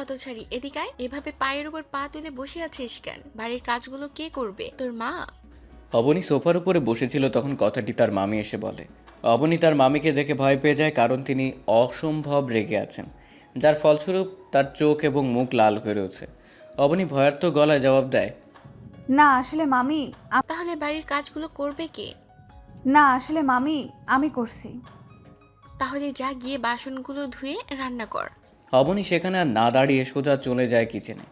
হতছাড়ি, এদিকে আয়। এভাবে পায়ের উপর পা তুলে বসে আছিস কেন? বাড়ির কাজগুলো কে করবে? তোর মা? অবনী সোফার উপরে বসেছিল, তখন কথাটি তার মামি এসে বলে। অবনী তার মামিকে দেখে ভয় পেয়ে যায়, কারণ তিনি অসম্ভব রেগে আছেন, যার ফলস্বরূপ তার চোখ এবং মুখ লাল হয়ে রয়েছে। অবনী ভয়ার্থ গলায় জবাব দেয়, না আসলে মামি তাহলে বাড়ির কাজগুলো করবে কে? না আসলে মামি আমি করছি। তাহলে যা গিয়ে বাসনগুলো ধুয়ে রান্না কর। অবনী সেখানে আর না দাঁড়িয়ে সোজা চলে যায় কিচেনে।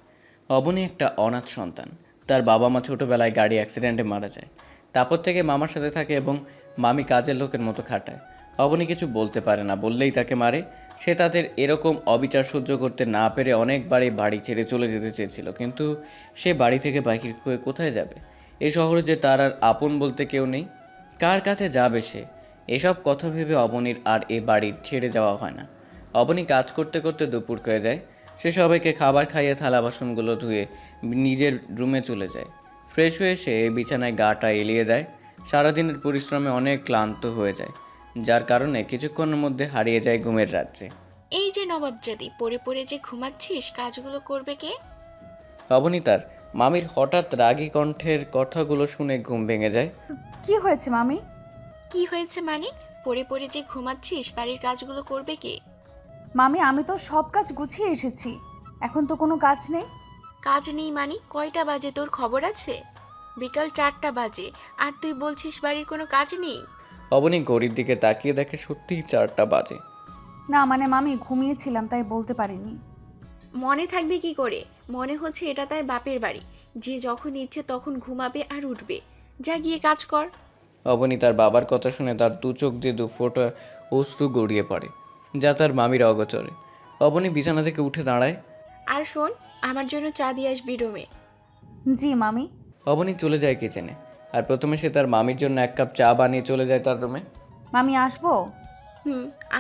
অবনী একটা অনাথ সন্তান। তার বাবা মা ছোটোবেলায় গাড়ি অ্যাক্সিডেন্টে মারা যায়। তারপর থেকে মামার সাথে থাকে এবং মামি কাজের লোকের মতো খাটায়। অবনী কিছু বলতে পারে না, বললেই তাকে মারে। সে তাদের এরকম অবিচার সহ্য করতে না পেরে অনেকবারই বাড়ি ছেড়ে চলে যেতে চেয়েছিল, কিন্তু সে বাড়ি থেকে বাহির হয়ে কোথায় যাবে? এই শহরে যে তার আর আপন বলতে কেউ নেই, কার কাছে যাবে সে? এসব কথা ভেবে অবনীর আর এ বাড়ির ছেড়ে যাওয়া হয় না। অবনী কাজ করতে করতে দুপুর হয়ে যায়। সে সবাইকে খাবার খাইয়ে থালা বাসনগুলো ধুয়ে নিজের রুমে চলে যায়। ফ্রেশ হয়ে সে বিছানায় গাটা এলিয়ে দেয়। সারাদিনের পরিশ্রমে অনেক ক্লান্ত হয়ে যায়, যার কারণে কিছুক্ষণের মধ্যে হারিয়ে যায় ঘুমের রাজ্যে। এই যে নবাবজাদি, পড়ে পড়ে যে ঘুমাচ্ছিস, কাজগুলো করবে কে? অবনী তার মামির হঠাৎ রাগী কণ্ঠের কথাগুলো শুনে ঘুম ভেঙে যায়। কি হয়েছে মামি? কি হয়েছে মানে? পড়ে পড়ে যে ঘুমাচ্ছিস, বাড়ির কাজগুলো করবে কে? মামি আমি তো সব কাজ গুছিয়ে এসেছি, এখন তো কোনো কাজ নেই। কাজ নেই মানে? কয়টা বাজে তোর খবর আছে? বিকাল 4টা বাজে, আর তুই বলছিস বাড়ির কোনো কাজ নেই? অবনী ঘড়ির দিকে তাকিয়ে দেখে সত্যিই 4টা বাজে। না মানে মামি ঘুমিয়েছিলাম তাই বলতে পারিনি। মনে থাকবে কি করে? মনে হচ্ছে এটা তার বাপের বাড়ি, যে যখন ইচ্ছে তখন ঘুমাবে আর উঠবে। যা গিয়ে কাজ কর। অবনী তার বাবার কথা শুনে তার দু চোখ দিয়ে 2 ফোঁটা অশ্রু গড়িয়ে পড়ে, যা তার মামির অগোচরে। অবনী বিছানা থেকে উঠে দাঁড়ায়। আর শোন, আমার জন্য চা দিয়ে আসবি রুমে। জি মামি। অবনী চলে যায় কিচেনে, আর প্রথমে সে তার মামির জন্য 1 কাপ চা বানিয়ে চলে যায় তার রুমে। মামি আসবো?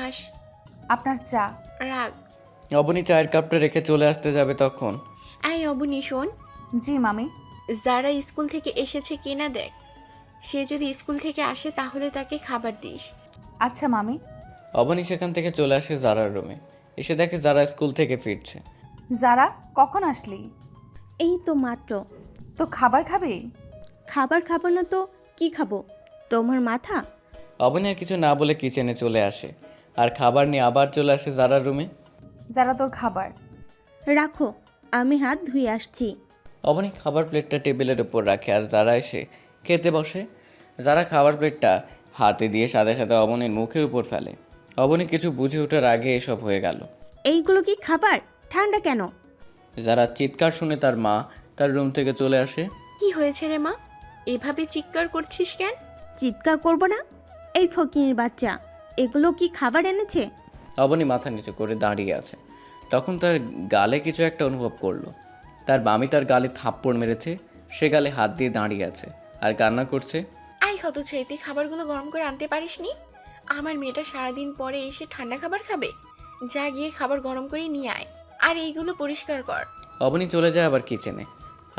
আস। আপনার চা। রাগ। অবনী চায়ের কাপটা রেখে চলে আসতে যাবে, তখন এই অবনী শোন, জি মামি। যারা স্কুল থেকে এসেছে কিনা দেখ। সে যদি স্কুল থেকে আসে তাহলে তাকে খাবার দিস। আচ্ছা মামি। অবনী সেখান থেকে চলে আসে জারার রুমে। এসে দেখে জারা স্কুল থেকে ফিরছে। যারা কখন আসলি? এই তো মাত্র। তো খাবার খাবি? খাবার খাবো না তো কি খাবো? তোমার মাথা। অবনী আর কিছু না বলে কিচেনে চলে আসে, আর খাবার নিয়ে আবার চলে আসে জারার রুমে। যারা তোর খাবার। রাখো, আমি হাত ধুয়ে আসছি। অবনী খাবার প্লেটটা টেবিলের উপর রাখে, আর যারা এসে খেতে বসে। যারা খাবার প্লেটটা হাতে দিয়ে সাথে সাথে অবনীর মুখের উপর ফেলে। অবনী কিছু বুঝে ওঠার আগে এসব হয়ে গেল। এইগুলো কি খাবার? ঠান্ডা কেন? যারা চিৎকার শুনে তার মা তার রুম থেকে চলে আসে। কি হয়েছে রে মা? এভাবে চিৎকার করছিস কেন? চিৎকার করবো না? এই ফকিনের বাচ্চা, এগুলো কি খাবার এনেছে? অবনী মাথা নিচু করে দাঁড়িয়ে আছে। তখন তার গালে কিছু একটা অনুভব করলো। তার মামি তার গালে থাপ্পড় মেরেছে। সে গালে হাত দিয়ে দাঁড়িয়ে আছে আর কান্না করছে। আই হতছাড়ি, তুই খাবারগুলো গরম করে আনতে পারিসনি? আমার মেয়েটা সারাদিন পরে এসে ঠান্ডা খাবার খাবে? যা গিয়ে খাবার গরম করে নিয়ে আয়, আর এইগুলো পরিষ্কার কর। অবনী চলে যায় আবার কিচেনে,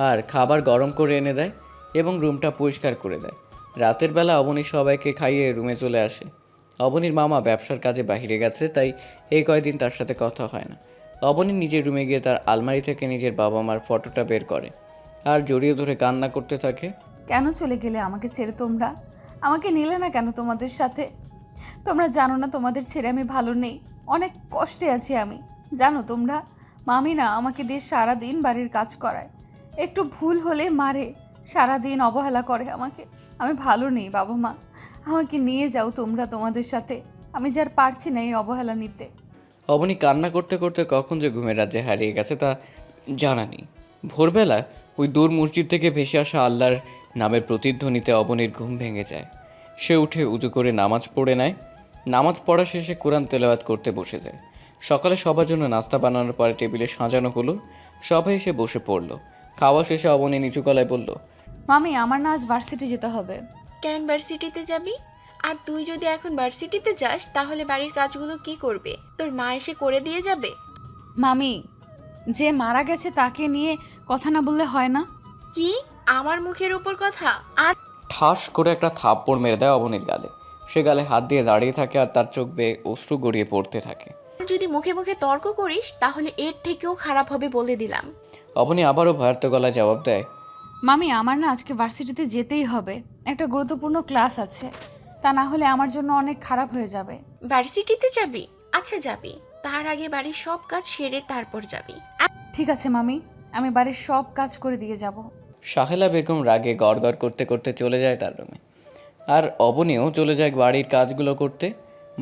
আর খাবার গরম করে এনে দেয় এবং রুমটা পরিষ্কার করে দেয়। রাতের বেলা অবনী সবাইকে খাইয়ে রুমে চলে আসে। অবনীর মামা ব্যবসার কাজে বাইরে গেছে, তাই এই কয়দিন তার সাথে কথা হয় না। অবনী নিজের রুমে গিয়ে তার আলমারি থেকে নিজের বাবা মার ফটোটা বের করে আর জড়িয়ে ধরে কান্না করতে থাকে। কেন চলে গেলে আমাকে ছেড়ে তোমরা? আমাকে নিলে না কেন তোমাদের সাথে? তোমরা জানো না তোমাদের ছেড়ে আমি ভালো নেই, অনেক কষ্টে আছি আমি, জানো তোমরা? মামি না আমাকে দিয়ে সারাদিন বাড়ির কাজ করায়, একটু ভুল হলে মারে, সারাদিন অবহেলা করে আমাকে। আমি ভালো নেই বাবা মা, আমাকে নিয়ে যাও তোমরা তোমাদের সাথে, আমি যার পারছি না এই অবহেলা নিতে। অবনী কান্না করতে করতে কখন যে ঘুমের রাজ্যে হারিয়ে গেছে তা জানা নেই। ভোরবেলা ওই দূর মসজিদ থেকে ভেসে আসা আল্লাহর নামের প্রতিধ্বনিতে অবনীর ঘুম ভেঙে যায়। সে উঠে উজু করে নামাজ পড়ে নেয়। নামাজ পড়া শেষে কোরআন তেলাওয়াত করতে বসে যায়। সকালে সবার জন্য নাস্তা বানানোর পরে টেবিলে সাজানো হলো। সবাই এসে বসে পড়লো। খাওয়া শেষে অবনী নিচু গলায় বলল, মামি আমার না আজ ভার্সিটি যেতে হবে। কেন ভার্সিটিতে যাবি? আর তুই যদি এখন ভার্সিটিতে যাস তাহলে বাড়ির কাজগুলো কি করবে? তোর মা এসে করে দিয়ে যাবে? মামি, যে মারা গেছে তাকে নিয়ে কথা না বললে হয় না? কি? আমার মুখের উপর কথা? আর ঠাস করে একটা থাপ্পড় মেরে দেয় অবনীর গালে। সে গালে হাত দিয়ে দাঁড়িয়ে থাকে, আর তার চোখ বেয়ে অশ্রু গড়িয়ে পড়তে থাকে। যদি মুখে মুখে তর্ক করিস তাহলে এর থেকেও খারাপ হবে বলে দিলাম। অবনী আবারও ভয়ার্থ গলায় জবাব দেয়, মামি আমার না আজকে ভার্সিটিতে যেতেই হবে, একটা গুরুত্বপূর্ণ ক্লাস আছে, তা না হলে আমার জন্য অনেক খারাপ হয়ে যাবে। ভার্সিটিতে যাবি? আচ্ছা যাবি, তার আগে বাড়ির সব কাজ সেরে তারপর যাবি। ঠিক আছে মামি, আমি বাড়ির সব কাজ করে দিয়ে যাব। সাহেলা বেগম রাগে গড়গড় করতে করতে চলে যায় তার রুমে। আর অবনীও চলে যায় বাড়ির কাজগুলো করতে।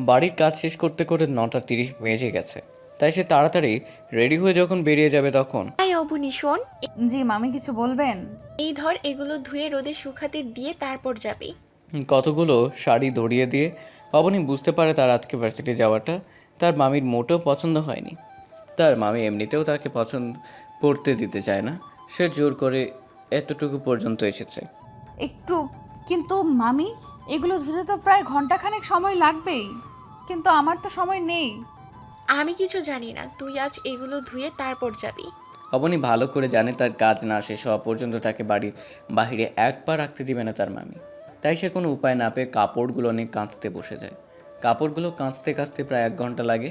বাড়ির কাজ শেষ করতে করে 9:30 বেজে গেছে। তাই সে তাড়াতাড়ি রেডি হয়ে যখন বেরিয়ে যাবে তখন এই অবনী শোন, জি মামি, কিছু বলবেন? এই ধর এগুলো ধুয়ে রোদে শুকাতে দিয়ে তারপর যাবি। কতগুলো শাড়ি ধরিয়ে দিয়ে অবনী বুঝতে পারে তার আজকে ভার্সিটি যাওয়াটা তার মামির মোটেও পছন্দ হয়নি। তার মামি এমনিতেও তাকে পছন্দ পড়তে দিতে চায় না, সে জোর করে এতটুকু পর্যন্ত এসেছে। একটু, কিন্তু মামি এগুলো ধুতে তো প্রায় ঘন্টাখানেক সময় লাগবেই, কিন্তু আমার তো সময় নেই। আমি কিছু জানি না, তুই আজ এগুলো ধুয়ে তারপর যাবি। অবনী ভালো করে জানে তার কাজ না শেষ হওয়া পর্যন্ত তাকে বাড়ির বাহিরে এক পা রাখতে দিবে না তার মামি। তাই সে কোনো উপায় না পেয়ে কাপড়গুলো নিয়ে কাঁচতে বসে যায়। কাপড়গুলো কাঁচতে কাঁচতে প্রায় 1 ঘন্টা লাগে।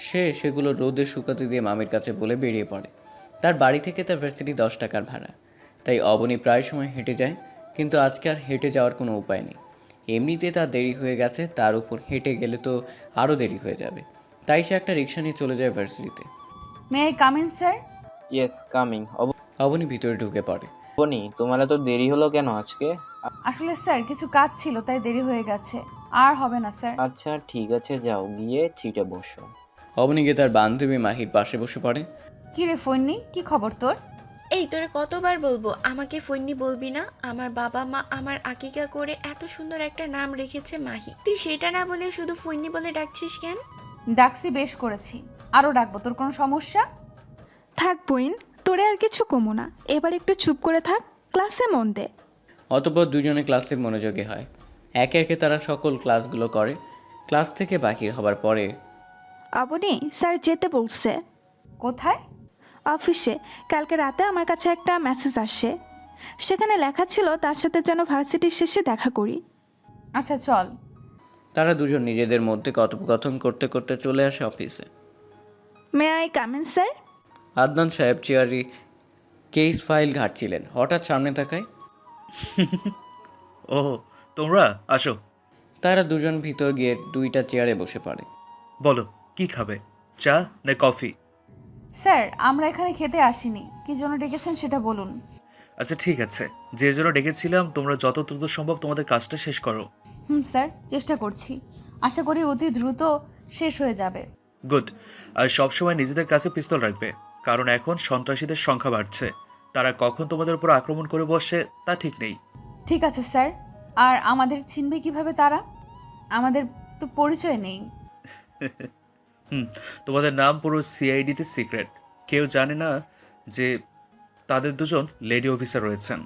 সে সেগুলো রোদে শুকাতে দিয়ে মামির কাছে বলে বেরিয়ে পড়ে। তার বাড়ি থেকে তার ভার্সিটি 10 টাকার ভাড়া, তাই অবনী প্রায় সময় হেঁটে যায়, কিন্তু আজকে আর হেঁটে যাওয়ার কোনো উপায় নেই। এমনিতে তার দেরি হয়ে গেছে, তার উপর হেঁটে গেলে তো আরও দেরি হয়ে যাবে। তাই সে একটা রিক্সা নিয়ে চলে যায় ভার্সিটিতে। May I come in sir? Yes coming. Abani ভিতরে ঢুকে পড়ে। অবনী, তোমার এত দেরি হলো কেন আজকে? আসলে স্যার কিছু কাজ ছিল তাই দেরি হয়ে গেছে, আর হবে না স্যার। আচ্ছা ঠিক আছে, যাও গিয়ে সিটে বসো। অবনী গিয়ে তার বান্ধবী মাহির পাশে বসে পড়ে। কি রে ফোননি, কি খবর তোর? এই তোরে কতবার বলবো আমাকে ফৈন্নি বলবি না? আমার বাবা মা আমার আকিকা করে এত সুন্দর একটা নাম রেখেছে মাহি, তুই সেটা না বলে শুধু ফৈন্নি বলে ডাকছিস কেন? ডাকছি বেশ করেছি, আরও ডাকবো, তোর কোনো সমস্যা? থাক বইন, তোরে আর কিছু কমো না, এবার একটু চুপ করে থাক, ক্লাসে মন দে। অতঃপর দুজনে ক্লাসে মনোযোগী হয়। একে একে তারা সকল ক্লাসগুলো করে। ক্লাস থেকে বাহির হবার পরে অবনী, স্যার যেতে বলছে। কোথায়? অফিসে। কালকে রাতে আমার কাছে একটা মেসেজ আসে, সেখানে লেখা ছিল তার সাথে যেন ভার্সিটির শেষে দেখা করি। আচ্ছা চল। তারা দুজন নিজেদের মধ্যে কথোপকথন করতে করতে চলে আসে অফিসে। May I come in sir? Adnan সাহেব চেয়ারে কেস ফাইল ঘাটছিলেন, হঠাৎ সামনে তাকায়। ও তোমরা আসো। তারা দুজন ভিতর গিয়ে 2টা চেয়ারে বসে পড়ে। বলো কি খাবে, চা না কফি? স্যার আমরা এখানে খেতে আসিনি, কি জন্য ডেকেছেন সেটা বলুন। আচ্ছা ঠিক আছে, যে জন্য ডেকেছিলাম তোমরা যত দ্রুত সম্ভব তোমাদের কাজটা শেষ করো। স্যার চেষ্টা করছি, আশা করি অতি দ্রুত শেষ হয়ে যাবে। গুড। আর সবসময় নিজেদের কাছে পিস্তল রাখবে, কারণ এখন সন্ত্রাসীদের সংখ্যা বাড়ছে, তারা কখন তোমাদের উপর আক্রমণ করে বসে তা ঠিক নেই। ঠিক আছে স্যার। আর আমাদের চিনবে কিভাবে তারা? আমাদের তো পরিচয় নেই। তোমাদের নাম পুরো সিআইডিতে সিক্রেট, কেউ জানে না যে তাদের দুজন লেডি অফিসার রয়েছেন।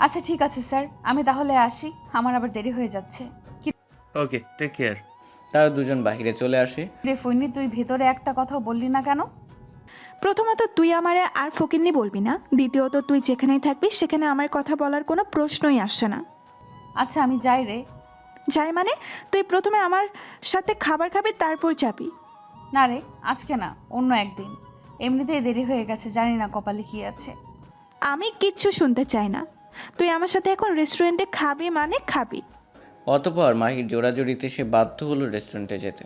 আচ্ছা ঠিক আছে স্যার, আমি তাহলে আসি, আমার আবার দেরি হয়ে যাচ্ছে। কি ওকে, টেক কেয়ার। তারা দুজন বাহিরে চলে আসে। রে ফৈনি, তুই ভেতরে একটা কথাও বললি না কেন? প্রথমত তুই আমারে আর ফকিন্নি বলবি না, দ্বিতীয়ত তুই যেখানেই থাকবি সেখানে আমার কথা বলার কোনো প্রশ্নই আসে না। আচ্ছা আমি যাই রে। যাই মানে? তুই প্রথমে আমার সাথে খাবার খাবি, তারপর যাবি। না রে, আজকে না, অন্য একদিন। এমনিতেই দেরি হয়ে গেছে, জানি না কপালে কি আছে। আমি কিচ্ছু শুনতে চাই না, তুই আমার সাথে এখন রেস্টুরেন্টে খাবি মানে খাবি। অতঃপর মাহির জোড়াজোড়িতে সে বাধ্য হলো রেস্টুরেন্টে যেতে।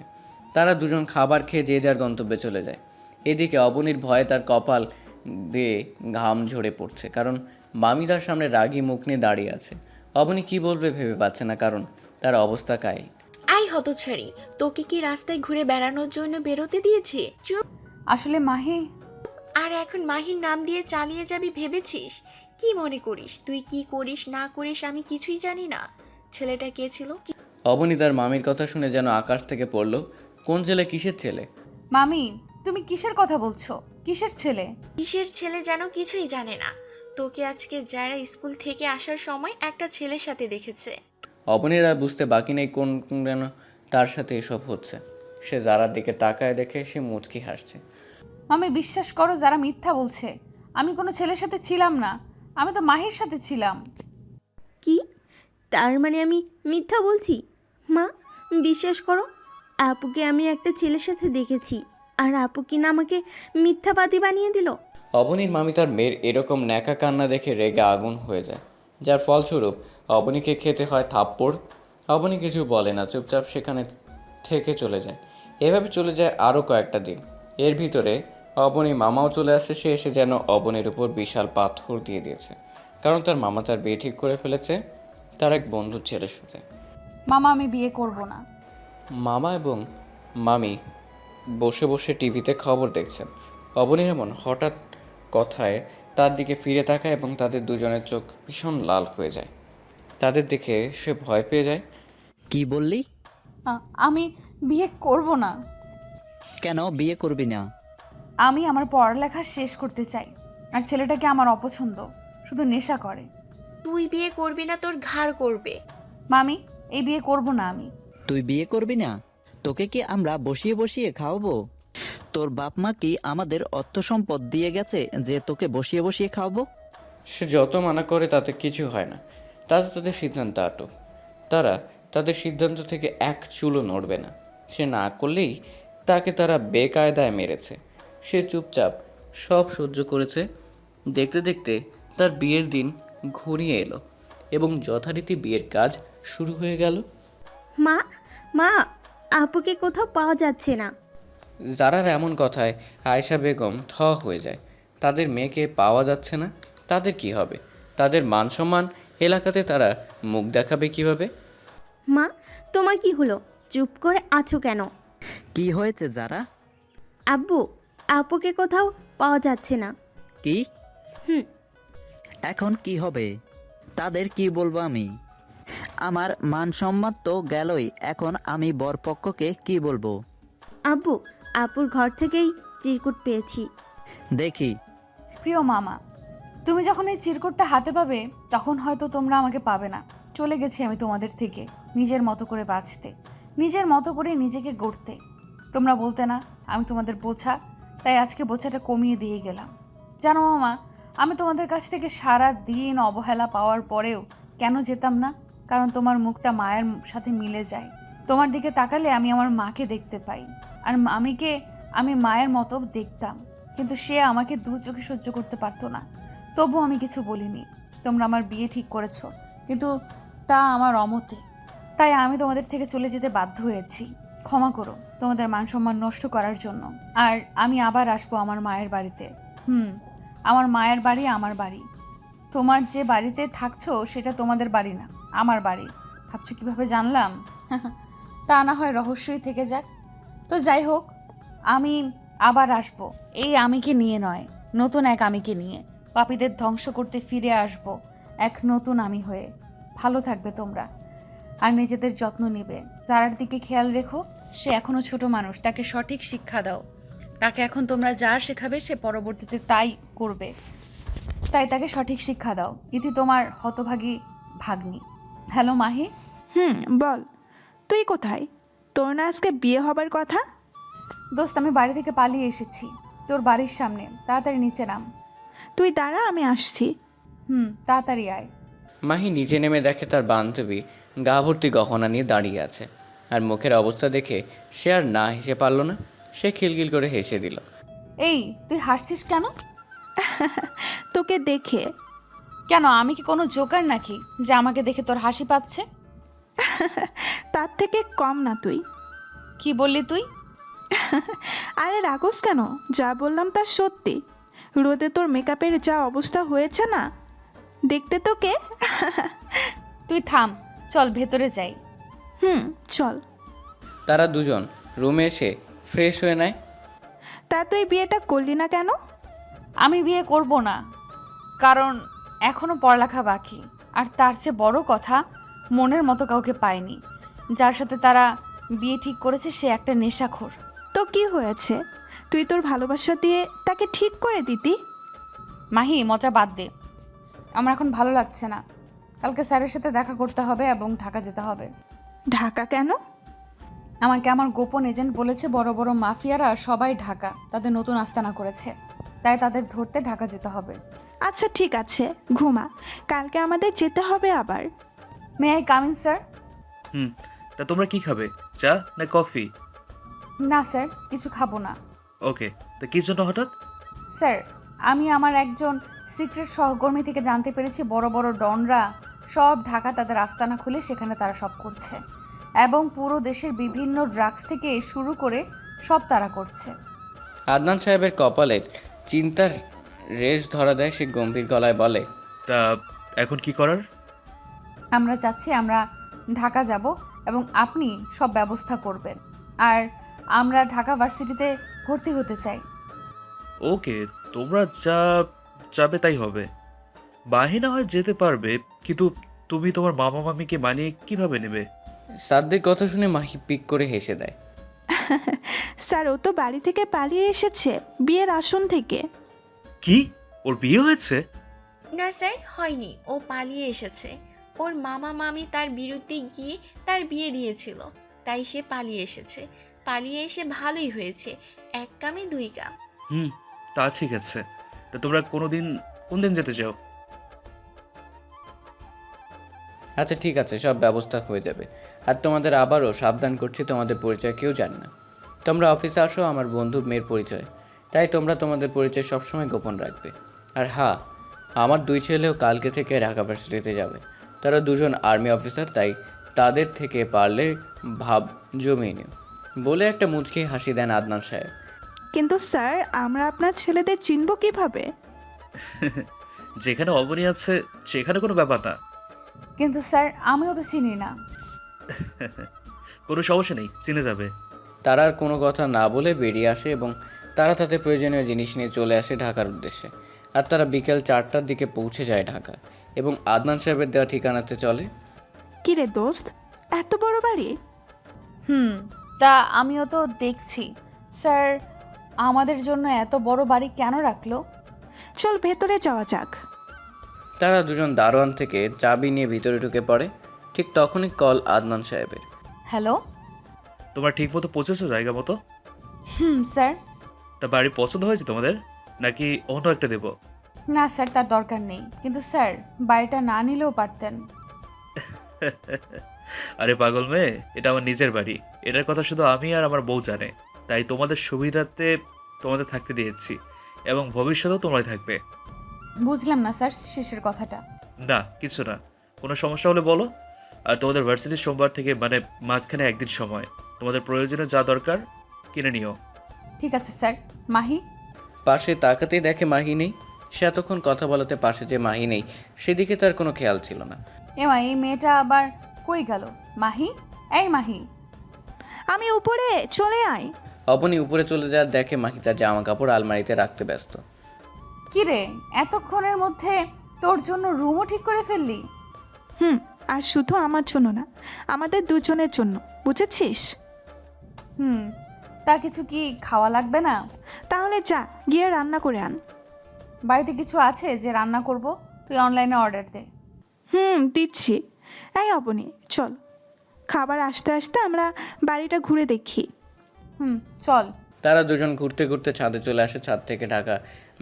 তারা দুজন খাবার খেয়ে যে যার গন্তব্যে চলে যায়। এদিকে অবনীর ভয়ে তার কপাল দিয়ে ঘাম ঝরে পড়ছে, কারণ মামি তার সামনে রাগী মুখ নিয়ে দাঁড়িয়ে আছে। অবনী কি বলবে ভেবে পাচ্ছে না, কারণ তার অবস্থা কাহিল। আই হতছাড়ি, তোকে কি রাস্তায় ঘুরে বেড়ানোর জন্য বেরোতে দিয়েছে? চুপ। আসলে মাহি, আর এখন মাহির নাম দিয়ে চালিয়ে যাবি ভেবেছিস? কি মনে করিস তুই কি করিস না করিস আমি কিছুই জানি না? ছেলেটা কে ছিল? অবনী তার মামির কথা শুনে যেন আকাশ থেকে পড়ল। কোন ছেলে, কিসের ছেলে? মামি তুমি কিসের কথা বলছো? কিসের ছেলে? কিসের ছেলে যেন কিছুই জানে না। তোকে আজকে যারা স্কুল থেকে আসার সময় একটা ছেলের সাথে দেখেছে। অবনীর আর বুঝতে বাকি নেই কোন যেন তার সাথে এসব হচ্ছে। সে যারার দিকে তাকায় দেখে সে মুচকি হাসছে। মামি বিশ্বাস করো, যারা মিথ্যা বলছে। আমি কোনো ছেলের সাথে ছিলাম না, আমি তো মাহির সাথে ছিলাম। কি? তার মানে আমি মিথ্যা বলছি? মা বিশ্বাস করো, আপুকে আমি একটা ছেলের সাথে দেখেছি, আর আপু কিনা আমাকে মিথ্যাবাদী বানিয়ে দিল। অবনীর মামি তার মেয়ের এরকম ন্যাকা কান্না দেখে রেগে আগুন হয়ে যায়, যার ফলস্বরূপ অবনীকে খেতে হয় থাপ্পড়। অবনী কিছু বলে না, চুপচাপ সেখানে থেকে চলে যায়। এভাবে চলে যায় আরও কয়েকটা দিন। এর ভিতরে অবনী মামাও চলে আসে। সে এসে যেন অবনীর উপর বিশাল পাথর দিয়ে দিয়েছে, কারণ তার মামা তার বিয়ে ঠিক করে ফেলেছে তার এক বন্ধুর ছেলের সাথে। মামা আমি বিয়ে করব না। মামা এবং মামি বসে বসে টিভিতে খবর দেখছেন। অবনীর এমন হঠাৎ কথায় তার দিকে ফিরে তাকায় এবং তাদের দুজনের চোখ ভীষণ লাল হয়ে যায়। তাদের দেখে সে ভয় পেয়ে যায়। কি বললি? আমি বিয়ে করব না। কেন বিয়ে করবি না? আমি আমার পড়ালেখা শেষ করতে চাই। আর ছেলেটাকে আমার অপছন্দ, শুধু নেশা করে। তুই বিয়ে করবি না, তোর ঘাড় করবে। মামি এই বিয়ে করব না আমি। তুই বিয়ে করবি না? তোকে কি আমরা বসিয়ে বসিয়ে খাওয়াবো? তোর বাপ মা কি আমাদের অর্থ সম্পদ দিয়ে গেছে যে তোকে বসিয়ে বসিয়ে খাওয়াবো? সে যত মানা করে তাতে কিছু হয় না। তারা তাদের সিদ্ধান্ত আটক। তারা তাদের সিদ্ধান্ত থেকে এক চুলও নড়বে না। সে না করলেই তাকে তারা বেকায়দায় মেরেছে। সে চুপচাপ সব সহ্য করেছে। দেখতে দেখতে তার বিয়ের দিন ঘনিয়ে এলো এবং যথারীতি বিয়ের কাজ শুরু হয়ে গেল। মা, মা, আপুকে কোথাও পাওয়া যাচ্ছে না। জারার এমন কথায় আয়েশা বেগম থ হয়ে যায়। তাদের মেয়েকে পাওয়া যাচ্ছে না, তাদের কি হবে? তাদের মান সম্মান এলাকাতে তারা মুখ দেখাবে কিভাবে? মা, তোমার কি হলো? চুপ করে আছো কেন? কি হয়েছে যারা? আব্বু, আপুকে কোথাও পাওয়া যাচ্ছে না। কি? হুম। এখন কি হবে? তাদের কি বলবো আমি? আমার মান সম্মান তো গেলই, এখন আমি বরপক্ষকে কি বলবো? আব্বু, আপুর ঘর থেকেই চিরকুট পেয়েছি। দেখি। প্রিয় মামা, তুমি যখন এই চিরকুটটা হাতে পাবে তখন হয়তো তোমরা আমাকে পাবে না। চলে গেছি আমি তোমাদের থেকে, নিজের মতো করে বাঁচতে, নিজের মতো করে নিজেকে গড়তে। তোমরা বলতে না আমি তোমাদের বোঝা, তাই আজকে বোঝাটা কমিয়ে দিয়ে গেলাম। জানো মামা, আমি তোমাদের কাছ থেকে সারা দিন অবহেলা পাওয়ার পরেও কেন যেতাম না? কারণ তোমার মুখটা মায়ের সাথে মিলে যায়। তোমার দিকে তাকালে আমি আমার মাকে দেখতে পাই, আর মামিকে আমি মায়ের মতো দেখতাম। কিন্তু সে আমাকে দু চোখে সহ্য করতে পারতো না, তবু আমি কিছু বলিনি। তোমরা আমার বিয়ে ঠিক করেছো, কিন্তু তা আমার অমতে, তাই আমি তোমাদের থেকে চলে যেতে বাধ্য হয়েছি। ক্ষমা করো তোমাদের মান সম্মান নষ্ট করার জন্য। আর আমি আবার আসবো আমার মায়ের বাড়িতে। আমার মায়ের বাড়ি আমার বাড়ি। তোমার যে বাড়িতে থাকছো সেটা তোমাদের বাড়ি না, আমার বাড়ি। ভাবছো কিভাবে জানলাম? তা না হয় রহস্যই থেকে যাক। তো যাই হোক, আমি আবার আসবো, এই আমিকে নিয়ে নয়, নতুন এক আমিকে নিয়ে। পাপীদের ধ্বংস করতে ফিরে আসবো এক নতুন আমি হয়ে। ভালো থাকবে তোমরা, আর নিজেদের যত্ন নেবে। যারার দিকে খেয়াল রেখো, সে এখনো ছোট মানুষ, তাকে সঠিক শিক্ষা দাও। তাকে এখন তোমরা যা শেখাবে সে পরবর্তীতে তাই করবে, তাই তাকে সঠিক শিক্ষা দাও। ইতি তোমার হতভাগী ভাগ্নি। হ্যালো মাহি। বল, তুই কোথায়? তোর না আজকে বিয়ে হবার কথা? দোস্ত, আমি বাড়ি থেকে পালিয়ে এসেছি, তোর বাড়ির সামনে। তাড়াতাড়ি নিচে নাম। তুই দাঁড়া, আমি আসছি। তাড়াতাড়ি আয়। মাহি নিচে নেমে দেখে তার বান্ধবী গা ভর্তি গহনা নিয়ে দাঁড়িয়ে আছে। আর মুখের অবস্থা দেখে সে আর না হেসে পারল না। সে খিলখিল করে হেসে দিল। এই তুই হাসছিস কেন? তোকে দেখে। কেন, আমি কি কোনো জোকার নাকি যে আমাকে দেখে তোর হাসি পাচ্ছে? তার থেকে কম না তুই। কি বললি তুই? আরে রাগোস কেন? যা বললাম তা সত্যি। রোদে তোর মেকআপের যা অবস্থা হয়েছে না, দেখতে তোকে। তুই থাম, চল ভেতরে যাই। চল। তারা দুজন রুমে এসে ফ্রেশ হয়ে নেয়। তা তুই বিয়েটা করলি না কেন? আমি বিয়ে করব না, কারণ এখনো পড়ালেখা বাকি। আর তার চেয়ে বড় কথা, মনের মতো কাউকে পায়নি। যার সাথে তারা বিয়ে ঠিক করেছে সে একটা নেশাখোর। তো কি হয়েছে? তুই তোর ভালোবাসা দিয়ে তাকে ঠিক করে দিতি। মাহি, মজা বাদ দে। আমার এখন ভালো লাগছে না। কালকে স্যারের সাথে দেখা করতে হবে এবং ঢাকা যেতে হবে। ঢাকা কেন? আমাকে আমার গোপন এজেন্ট বলেছে বড় বড় মাফিয়ারা সবাই ঢাকা তাদের নতুন আস্তানা করেছে, তাই তাদের ধরতে ঢাকা যেতে হবে। আচ্ছা ঠিক আছে, ঘুমা। কালকে আমাদের যেতে হবে আবার। May I come in sir? তা তোমরা কি খাবে, চা না কফি? না স্যার, কিছু খাবো না। ওকে, তা কি জন্য হঠাৎ? স্যার, আমি আমার একজন সিক্রেট সহকর্মী থেকে জানতে পেরেছি বড় বড় ডনরা সব ঢাকা তাদের আস্তানা খুলে সেখানে তারা সব করছে, এবং পুরো দেশের বিভিন্ন ড্রাগস থেকে শুরু করে সব তারা করছে। আদনান সাহেবের কপালে চিন্তার রেশ ধরা দেয়। সে গম্ভীর গলায় বলে, তা এখন কি করার? আমরা চাচ্ছি আমরা ঢাকা যাব এবং আপনি সব ব্যবস্থা করবেন, আর আমরা ঢাকা ভার্সিটিতে ভর্তি হতে চাই। ওকে, তোমরা যা যাবে তাই হবে। মাহি না হয় যেতে পারবে, কিন্তু তুমি তোমার মামা মামিকে মানিয়ে কিভাবে নেবে? সাদ্দের কথা শুনে মাহি পিক করে হেসে দেয়। স্যার, ও তো বাড়ি থেকে পালিয়ে এসেছে, বিয়ের আসন থেকে। কি, ওর বিয়ে হয়েছে? না স্যার, হয়নি। ও পালিয়ে এসেছে। ওর মামা মামি তার বিরুদ্ধে গিয়ে তার বিয়ে দিয়েছিল, তাই সে পালিয়ে এসেছে। পালিয়ে এসে ভালোই হয়েছে, এক কামে দুই কাম। তা ঠিক আছে। তা তোমরা কোন দিন যেতে চাও? আচ্ছা ঠিক আছে, সব ব্যবস্থা হয়ে যাবে। আর তোমাদের আবারও সাবধান করছি, তোমাদের পরিচয় কেউ জানে না। তোমরা অফিসে আসো আমার বন্ধু মেয়ের পরিচয়, তাই তোমরা তোমাদের পরিচয় সবসময় গোপন রাখবে। আর হ্যাঁ, আমার 2 ছেলেও কালকে থেকে ঢাকা ভার্সিটিতে যাবে। তারা 2জন আর্মি অফিসার, তাই তাদের থেকে পারলে ভাব জমিয়ে নিও বলে একটা মুচকি হাসি দেন আদনান সাহেব। কিন্তু স্যার, আমরা আপনার ছেলেদের চিনব কিভাবে? যেখানে অবনী আছে সেখানে কোনো ব্যাপার না। কিন্তু স্যার, আমিও তো চিনি না। কোনো সমস্যা নেই, চিনে যাবে। তারা আর কোনো কথা না বলে বেরিয়ে আসে এবং তারা তাদের প্রয়োজনীয় জিনিস নিয়ে চলে আসে ঢাকার উদ্দেশ্যে। আর তারা বিকেল 4টার দিকে পৌঁছে যায় ঢাকা এবং আদনান সাহেবের দেওয়া ঠিকানাতে চলে। কি রে দোস্ত, এত বড় বাড়ি? তা আমিও তো দেখছি। স্যার, আমাদের জন্য এত বড় বাড়ি কেন রাখলো? চল ভেতরে যাওয়া যাক। তারা 2জন দারোয়ান থেকে চাবি নিয়ে ভিতরে ঢুকে পড়ে। ঠিক তখনই কল আদনান সাহেবের। হ্যালো। তোমরা ঠিক মতো পৌঁছেছো জায়গা মতো? স্যার। তা বাড়ি পছন্দ হয়েছে তোমাদের, নাকি অন্য একটা দেবো? না স্যার, তার দরকার নেই। কিন্তু স্যার, বাড়িটা না নিলেও পারতেন। আরে পাগল মেয়ে, এটা আমার নিজের বাড়ি। এটার কথা শুধু আমি আর আমার বউ জানে, তাই তোমাদের সুবিধার্থে তোমাদের থাকতে দিয়েছি, এবং ভবিষ্যতেও তোমরাই থাকবে। বুঝলাম না স্যার শেষের কথাটা। না কিছু না, কোনো সমস্যা হলে বলো। আর তোমাদের ভার্সিটির সোমবার থেকে মানে মাঝখানে একদিন সময়, তোমাদের প্রয়োজনে যা দরকার কিনে নিও। ঠিক আছে স্যার। মাহি? পাশে তাকাতেই দেখে মাহি নেই। সে এতক্ষণ কথা বলাতে পাশে যে মাহি নেই সেদিকে তার কোনো খেয়াল ছিল না। এমা, এই মেয়েটা আবার কই গেল? মাহি, এই মাহি। আমি উপরে, চলে আয়। অবনী উপরে চলে যাওয়ার দেখে মাহি তার জামা কাপড় আলমারিতে রাখতে ব্যস্ত। কি রে, এতক্ষণের মধ্যে তোর জন্য রুমও ঠিক করে ফেললি? আর শুধু আমার জন্য না, আমাদের দুজনের জন্য, বুঝেছিস? তা কিছু কি খাওয়া লাগবে না? তাহলে যা, গিয়ে রান্না করে আন। বাড়িতে কিছু আছে যে রান্না করব? তুই অনলাইনে অর্ডার দে। দিচ্ছি। এই অবনী, চল, খাবার আসতে আসতে আমরা বাড়িটা ঘুরে দেখি। চল। তারা 2জন ঘুরতে ঘুরতে ছাদে চলে আসে। ছাদ থেকে ঢাকা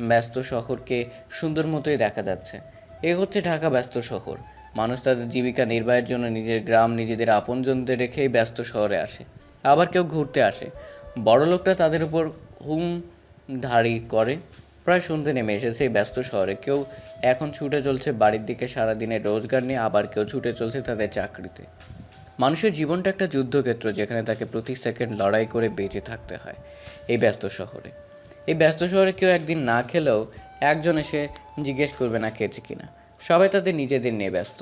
ব্যস্ত শহরকে সুন্দর মতোই দেখা যাচ্ছে। এ হচ্ছে ঢাকা ব্যস্ত শহর। মানুষ তাদের জীবিকা নির্বাহের জন্য নিজের গ্রাম, নিজেদের আপনজনদের রেখেই ব্যস্ত শহরে আসে। আবার কেউ ঘুরতে আসে। বড়লোকরা তাদের উপর হুমধারি করে। প্রায় সন্ধে নেমে এসেছে এই ব্যস্ত শহরে। কেউ এখন ছুটে চলছে বাড়ির দিকে সারাদিনের রোজগার নিয়ে, আবার কেউ ছুটে চলছে তাদের চাকরিতে। মানুষের জীবনটা একটা যুদ্ধক্ষেত্র, যেখানে তাকে প্রতি সেকেন্ড লড়াই করে বেঁচে থাকতে হয় এই ব্যস্ত শহরে। এই ব্যস্ত শহরে কেউ একদিন না খেলেও একজন এসে জিজ্ঞেস করবে না খেয়েছে কিনা। সবাই তাদের নিজেদের নিয়ে ব্যস্ত,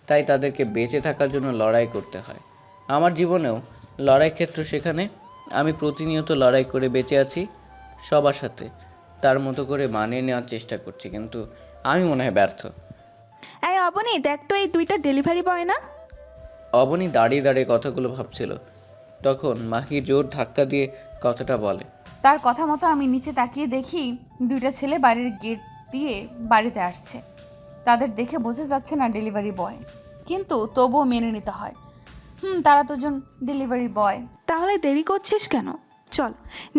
তাই তাদেরকে বেঁচে থাকার জন্য লড়াই করতে হয়। আমার জীবনেও লড়াই ক্ষেত্র, সেখানে আমি প্রতিনিয়ত লড়াই করে বেঁচে আছি সবার সাথে। তার মতো করে মানিয়ে নেওয়ার চেষ্টা করছি, কিন্তু আমি মনে হয় ব্যর্থ। এই অবনী, দেখ তো, এই 2টা ডেলিভারি বয় না? অবনী দাঁড়িয়ে দাঁড়িয়ে কথাগুলো ভাবছিল। তখন মাহি জোর ধাক্কা দিয়ে কথাটা বলে। তার কথা মতো আমি নিচে তাকিয়ে দেখি 2টা ছেলে বাড়ির গেট দিয়ে বাড়িতে আসছে। তাদের দেখে বোঝা যাচ্ছে না ডেলিভারি বয়, কিন্তু তবুও মেনে নিতে হয়। তারা 2জন ডেলিভারি বয়। তাহলে দেরি করছিস কেন? চল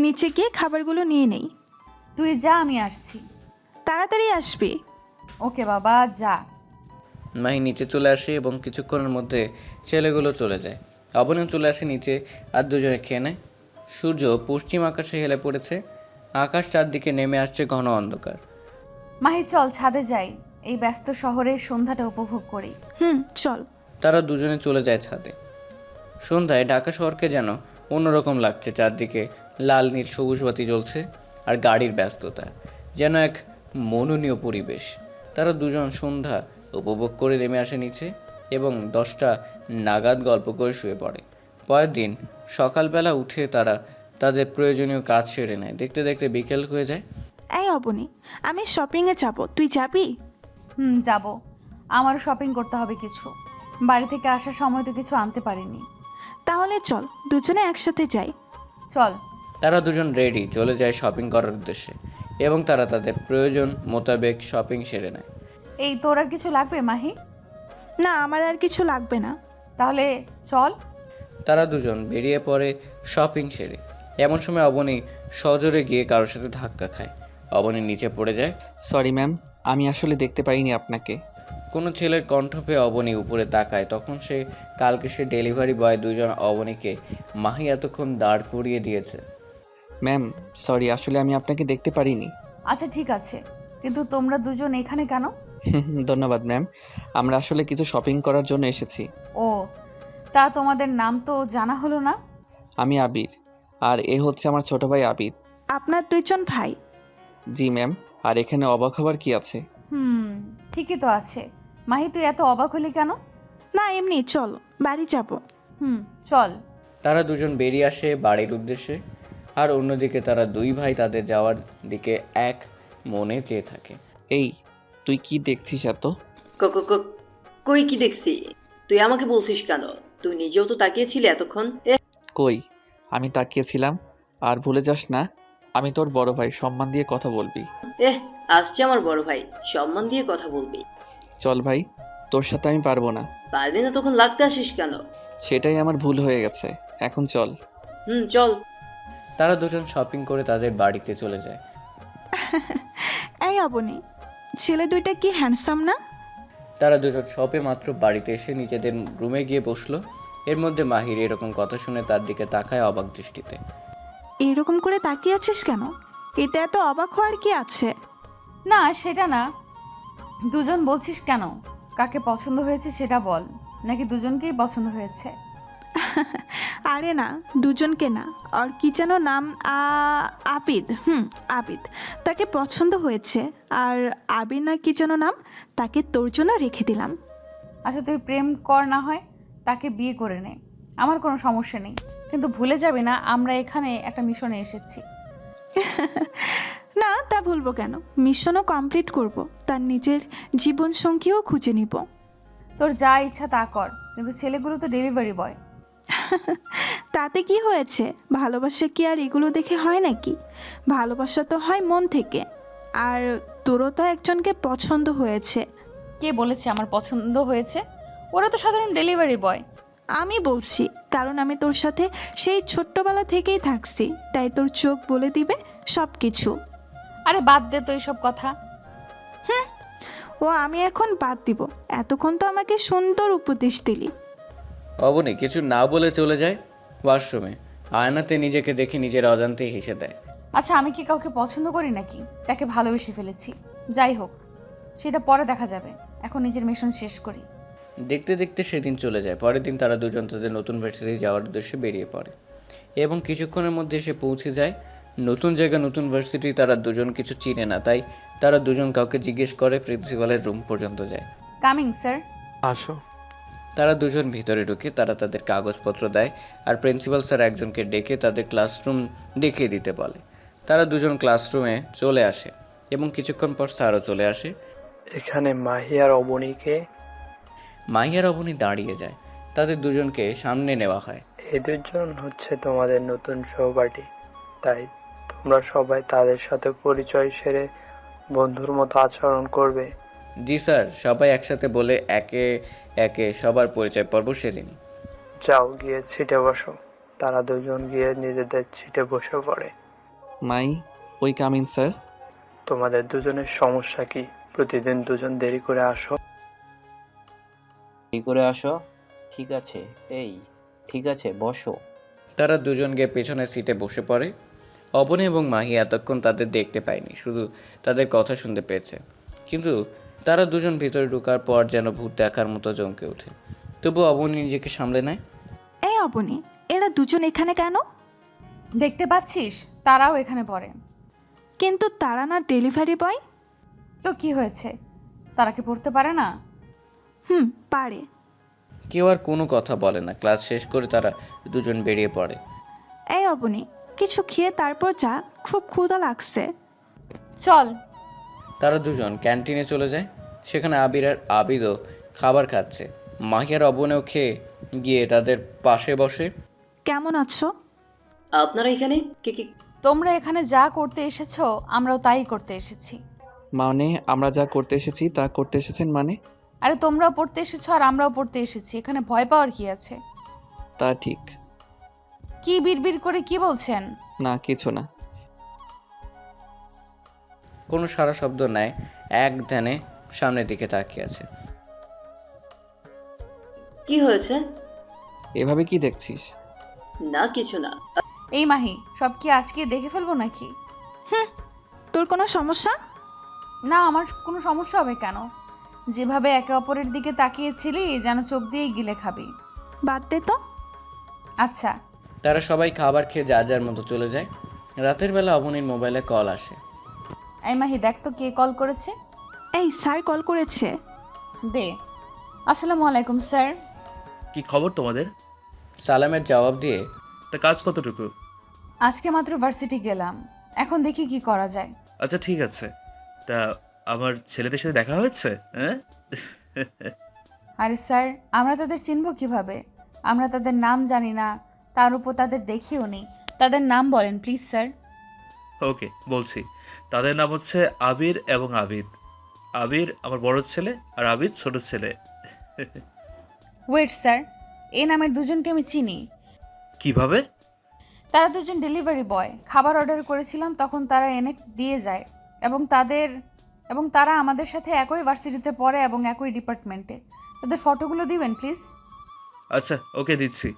নিচে গিয়ে খাবারগুলো নিয়ে নেই। তুই যা, আমি আসছি। তাড়াতাড়ি আসবি। ওকে বাবা, যা। মাহি নিচে চলে আসে এবং কিছুক্ষণের মধ্যে ছেলেগুলো চলে যায়। অবনীও চলে আসে নিচে আর 2জনে খেয়ে নেয়। সূর্য পশ্চিম আকাশে হেলে পড়েছে। আকাশ চারদিকে নেমে আসছে ঘন অন্ধকার। মাহি চল ছাদে যাই, এই ব্যস্ত শহরের সন্ধ্যাটা উপভোগ করি। চল। তারা দুজনে চলে যায় ছাদে। সন্ধ্যায় ঢাকা শহরকে যেন অন্যরকম লাগছে। চারদিকে লাল নীল সবুজ বাতি জ্বলছে আর গাড়ির ব্যস্ততা, যেন এক মনোনীয় পরিবেশ। তারা দুজন সন্ধ্যা উপভোগ করে নেমে আসে নিচে এবং 10টা নাগাদ গল্প করে শুয়ে পড়ে। পরের দিন সকালবেলা উঠে তারা তাদের প্রয়োজনীয় কাজ সেরে নেয়। দেখতে দেখতে বিকেল হয়ে যায়। এই অবনী, আমি শপিংয়ে যাব, তুই যাবি? যাব। আমারও শপিং করতে হবে কিছু, বাড়ি থেকে আসার সময় তো কিছু আনতে পারিনি। তাহলে চল দুজনে একসাথে যাই। চল। তারা দুজন রেডি, চলে যায় শপিং করার উদ্দেশ্যে এবং তারা তাদের প্রয়োজন মোতাবেক শপিং সেরে নেয়। এই তোর আর কিছু লাগবে মাহি? না, আমার আর কিছু লাগবে না। তাহলে চল। তারা দুজন বেরিয়ে পড়ে শপিং সেরে। এমন সময় অবনী সজোরে গিয়ে কারোর সাথে ধাক্কা খায়। অবনী নিচে পড়ে যায়। সরি ম্যাম, আমি আসলে দেখতে পাইনি আপনাকে। কোনো ছেলের কণ্ঠ পেয়ে অবনী উপরে তাকায়। তখন কালকে সে ডেলিভারি বয় দুজন অবনীকে মাহি এতক্ষণ দাঁড় করিয়ে দিয়েছে। ম্যাম সরি, আসলে আমি আপনাকে দেখতে পারিনি। আচ্ছা ঠিক আছে, কিন্তু তোমরা দুজন এখানে কেন? ধন্যবাদ ম্যাম, আমরা আসলে কিছু শপিং করার জন্য এসেছি। ও, তা তোমাদের নাম তো জানা হলো না। আমি আবির, আর এ হচ্ছে আমার ছোট ভাই আবিদ। আপনার দুইজন ভাই? জি ম্যাম, আর এখানে অবাক হবার কি আছে? ঠিকই তো আছে। মাহি তুই এত অবাক হলি কেন? না এমনি, চল বাড়ি যাব। চল। তারা দুজন বেরিয়ে আসে বাড়ির উদ্দেশ্যে, আর অন্যদিকে তারা দুই ভাই তাদের যাওয়ার দিকে এক মনে চেয়ে থাকে। এই তুই কি দেখছিস এত? কই কি দেখছি? তুই আমাকে বলছিস কেন? তুই নিজেও তো তাকিয়েছিলি এতক্ষণ। কই আমি তাকিয়েছিলাম, আর ভুলে যাস না আমি তোর বড় ভাই, সম্মান দিয়ে কথা বলবি। আসছে আমার বড় ভাই, সম্মান দিয়ে কথা বলবি। চল ভাই, তোর সাথে আমি পারবো না। পারবি না তখন লাগতে আসিস কেন? সেটাই আমার ভুল হয়ে গেছে, এখন চল। চল। তারা দুজন শপিং করে তাদের বাড়িতে চলে যায়। এই অবনী, ছেলে দুইটা কি হ্যান্ডসাম না? তারা দুজন শপে মাত্র বাড়িতে এসে নিজেদের রুমে গিয়ে বসলো। এর মধ্যে মাহির এরকম কথা শুনে তার দিকে তাকায় অবাক দৃষ্টিতে। এরকম করে তাকিয়ে আছিস কেন? এতে এত অবাক হওয়ার কি আছে? না সেটা না, দুজন বলছিস কেন? কাকে পছন্দ হয়েছে সেটা বল, নাকি দুজনকেই পছন্দ হয়েছে? আরে না, দুজনকে না, আর কি যেন নাম, আবিদ। আবিদ, তাকে পছন্দ হয়েছে। আর আবির না কি যেন নাম, তাকে তোর জন্য রেখে দিলাম। আচ্ছা তুই প্রেম কর, না হয় তাকে বিয়ে করে নে, আমার কোনো সমস্যা নেই, কিন্তু ভুলে যাবি না আমরা এখানে একটা মিশনে এসেছি। না, তা ভুলবো কেন? মিশনও কমপ্লিট করব, তার নিজের জীবন সঙ্গীও খুঁজে নিব। তোর যা ইচ্ছা তা কর, কিন্তু ছেলেগুলো তো ডেলিভারি বয়। তাতে কি হয়েছে? ভালোবাসা কি আর এগুলো দেখে হয় নাকি? ভালোবাসা তো হয় মন থেকে। আর তোরও তো একজনকে পছন্দ হয়েছে। কে বলেছে আমার পছন্দ হয়েছে? ওরা তো সাধারণ ডেলিভারি বয়। আমি বলছি, কারণ আমি তোর সাথে সেই ছোট্টবেলা থেকেই থাকছি, তাই তোর চোখ বলে দিবে সব কিছু। আরে বাদ দে তো এইসব কথা। ও আমি এখন বাদ দিব? এতক্ষণ তো আমাকে সুন্দর উপদেশ দিলি। অবনী কিছু না বলে চলে যায় ওয়াশরুমে। আয়নাতে নিজেকে দেখে নিজের অজান্তেই হেসে দেয়। আচ্ছা আমি কি কাউকে পছন্দ করি নাকি? তাকে ভালোবেসে ফেলেছি। যাই হোক, সেটা পরে দেখা যাবে, এখন নিজের মিশন শেষ করি। দেখতে দেখতে সেদিন চলে যায়। পরের দিন তারা দুজন তাদের নতুন ভার্সিটি যাওয়ার উদ্দেশ্যে বেরিয়ে পড়ে এবং কিছুক্ষণের মধ্যে এসে পৌঁছে যায় নতুন জায়গা, নতুন ভার্সিটি। তারা দুজন কিছু চিনে না, তাই তারা দুজন কাউকে জিজ্ঞেস করে প্রিন্সিপালের রুম পর্যন্ত যায়। Coming sir. আসো। তারা দুজন ভিতরে ঢুকে তারা তাদের কাগজপত্র দেয় আর প্রিন্সিপাল স্যার একজনকে ডেকে তাদের ক্লাসরুম দেখিয়ে দিতে বলে। তারা দুজন ক্লাসরুমে চলে আসে এবং কিছুক্ষণ পর স্যারও চলে আসে। এখানে মাহি আর অবনীকে। মাহি আর অবনী দাঁড়িয়ে যায়। তাদের দুজনকে সামনে নেওয়া হয়। এই দুজন হচ্ছে তোমাদের নতুন সহপাঠী, তাই তোমরা সবাই তাদের সাথে পরিচয় সেরে বন্ধুর মতো আচরণ করবে। জি স্যার, সবাই একসাথে বলে একে একে সবার পরিচয় পর্ব সেরে নি। যাও গিয়ে সিটে বসো। তারা দুজন গিয়ে নিজেদের সিটে বসে পড়ে। মাই ওই কামিং স্যার। তোমাদের দুজনের সমস্যা কি? প্রতিদিন দুজন দেরি করে আসো। কি করে আসো? ঠিক আছে, ঠিক আছে বসো। তারা দুজন গিয়ে পেছনের সিটে বসে পড়ে। অবনী এবং মাহি এতক্ষণ তাদের দেখতে পায়নি, শুধু তাদের কথা শুনতে পেয়েছে। কিন্তু তারা দুজন ভিতরে ঢোকার পর যেন ভূত দেখার মতো চমকে ওঠে। তবু অবনী নিজেকে সামলে নেয়। এই অবনী, এরা দুজন এখানে কেন? দেখতে পাচ্ছিস তারাও এখানে পড়ে। কিন্তু তারা না ডেলিভারি বয়? তো কি হয়েছে, তারা কি পড়তে পারে না? পারে। কেউ আর কোনো কথা বলে না। ক্লাস শেষ করে তারা দুজন বেরিয়ে পড়ে। এই অবনী, কিছু খেয়ে তারপর যা, খুব ক্ষুধা লাগছে। চল। তারা দুজন ক্যান্টিনে চলে যায়। সেখানে আবির আর আবিদও খাবার খাচ্ছে। মাহি আর অবনেও খেয়ে গিয়ে তাদের পাশে বসে। কেমন আছো? আপনারা এখানে কি কি? তোমরা এখানে যা করতে এসেছো আমরাও তাই করতে এসেছি। মানে আমরা যা করতে এসেছি তা করতে এসেছেন মানে? আরে তোমরাও পড়তে এসেছো আর আমরাও পড়তে এসেছি, এখানে ভয় পাওয়ার কি আছে? তা ঠিক। কি বিড়বিড় করে কি বলছেন? না কিছু না। কোনো সারা শব্দ নাই, এক ধ্যানে সামনের দিকে তাকিয়ে আছে। কি হয়েছে? এভাবে কি দেখছিস? না কিছু না। এই মাহি, সব কি আজকে দেখে ফেলবো নাকি? তোর কোনো সমস্যা? না, আমার কোনো সমস্যা হবে কেন? যেভাবে একে অপরের দিকে তাকিয়েছিলি যেন চোখ দিয়ে গিলে খাবি। বাদ দে তো। আচ্ছা। তারা সবাই খাবার খেয়ে যার যার মতো চলে যায়। রাতের বেলা অবনীর মোবাইলে কল আসে। এই মাহি, দেখ তো কে কল করেছে। এই স্যার কল করেছে। দে। আসসালামু আলাইকুম স্যার। কি খবর তোমাদের? সালামের জবাব দিয়ে, তা কাজ কতটুকু? আজকে মাত্র ভার্সিটি গেলাম, এখন দেখি কি করা যায়। আচ্ছা ঠিক আছে। তা আমার ছেলেদের সাথে দেখা হয়েছে? হ্যাঁ আরে স্যার, আমরা তাদের চিনব কিভাবে? আমরা তাদের নাম জানি না, তার উপর তাদের দেখিও নি। তাদের নাম বলেন প্লিজ স্যার। ওকে বলছি। তাদের নাম হচ্ছে আবির এবং আবিদ। আবির আমার বড় ছেলে আর আবিদ ছোট ছেলে। ওয়েট স্যার, এই নামের দুজনকে আমি চিনি। কিভাবে? তারা দুজন ডেলিভারি বয়। খাবার অর্ডার করেছিলাম তখন তারা এনে দিয়ে যায়, এবং তারা আমাদের সাথে একই ভার্সিটিতে পড়ে এবং একই ডিপার্টমেন্টে। তাদের ফটোগুলো দিবেন প্লিজ। আচ্ছা ওকে দিচ্ছি।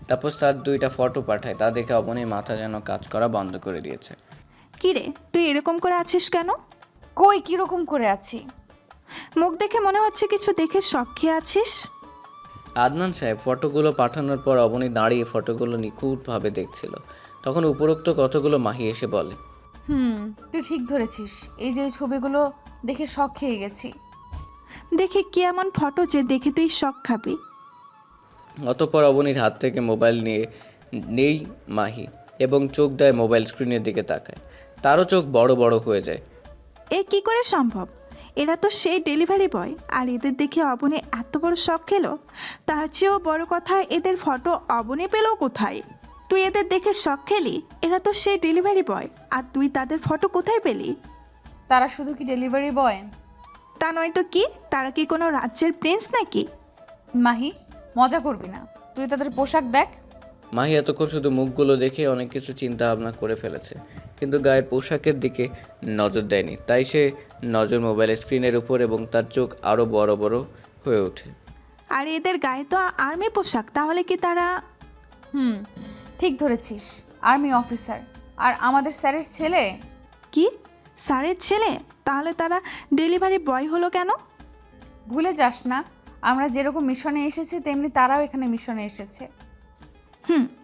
তারপর স্যার দুইটা ফটো পাঠায়। তা দেখে অবনীর মাথা যেন কাজ করা বন্ধ করে দিয়েছে। কি রে, তুই এরকম করে আছিস কেন? কই কিরকম করে আছি? মুখ দেখে মনে হচ্ছে কিছু দেখে শখ খেয়ে আছিস। আদনান সাহেব ফটোগুলো পাঠানোর পর অবনী দাঁড়িয়ে ফটোগুলো নিখুঁতভাবে দেখছিল। তখন উপরোক্ত কথাগুলো মাহি এসে বলে, তুই ঠিক ধরেছিস। এই যে ছবিগুলো দেখে শখ খেয়ে গেছি। দেখে কি এমন ফটো যে দেখে তুই শখ খাবি? অতঃপর অবনীর হাত থেকে মোবাইল নিয়ে নেই মাহি এবং চোখ দেয় মোবাইল স্ক্রিনের দিকে তাকায়। তারও চোখ বড় বড় হয়ে যায়। এ কি করে সম্ভব? এরা তো সেই ডেলিভারি বয়, আর এদের দেখে অবনী এত বড় শখ খেলো। তার চেয়েও বড় কথা, এদের ফটো অবনী পেলো কোথায়? তুই এদের দেখে শখ খেলি? এরা তো সেই ডেলিভারি বয়, আর তুই তাদের ফটো কোথায় পেলি? তারা শুধু কি ডেলিভারি বয়? তা নয় তো কি, তারা কি কোনো রাজ্যের প্রিন্স নাকি? মাহি, মজা করবি না। তুই তাদের পোশাক দেখ। মাহি এতক্ষণ শুধু মুখগুলো দেখে অনেক কিছু চিন্তা ভাবনা করে ফেলেছে, কিন্তু গায়ের পোশাকের দিকে নজর দেয়নি। তাই সে নজর মোবাইলের স্ক্রিনের উপর এবং তার চোখ আরও বড় বড় হয়ে ওঠে। আর এদের গায়ে তো আর্মি পোশাক, তাহলে কি তারা? ঠিক ধরেছিস, আর্মি অফিসার। আর আমাদের স্যারের ছেলে। কি, স্যারের ছেলে? তাহলে তারা ডেলিভারি বয় হলো কেন? ভুলে যাস না, আমরা যেরকম মিশনে এসেছি তেমনি তারাও এখানে মিশনে এসেছে।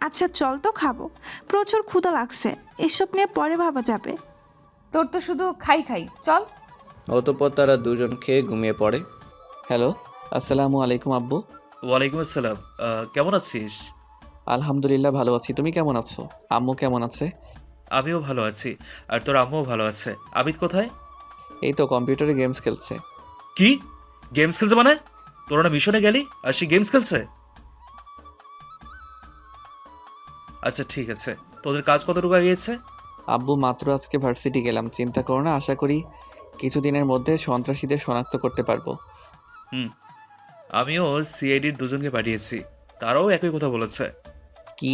আচ্ছা চল তো, খাবো, প্রচুর ক্ষুধা লাগছে। এসব নিয়ে পরে ভাবা যাবে। তোর তো শুধু খাই খাই, চল। অতঃপর তারা দুজন খেয়ে ঘুমিয়ে পড়ে। হ্যালো, আসসালামু আলাইকুম আব্বু। ওয়ালাইকুম আসসালাম। কেমন আছিস? আলহামদুলিল্লাহ ভালো আছি, তুমি কেমন আছো? আম্মু কেমন আছে? আমিও ভালো আছি, আর তোর আম্মুও ভালো আছে। আবিদ কোথায়? এই তো কম্পিউটারে গেমস খেলছে। কি গেমস খেলছে মানে? তোরা না মিশনে গেলি আর সে গেমস খেলছে? আচ্ছা ঠিক আছে, তোদের কাজ কতটুকু গিয়েছে? আব্বু মাত্র আজকে ভার্সিটি গেলাম, চিন্তা করো না, আশা করি কিছুদিনের মধ্যে সন্ত্রাসীদের শনাক্ত করতে পারবো। আমিও সিআইডির দুজনকে পাঠিয়েছি, তারাও একই কথা বলেছে। কি,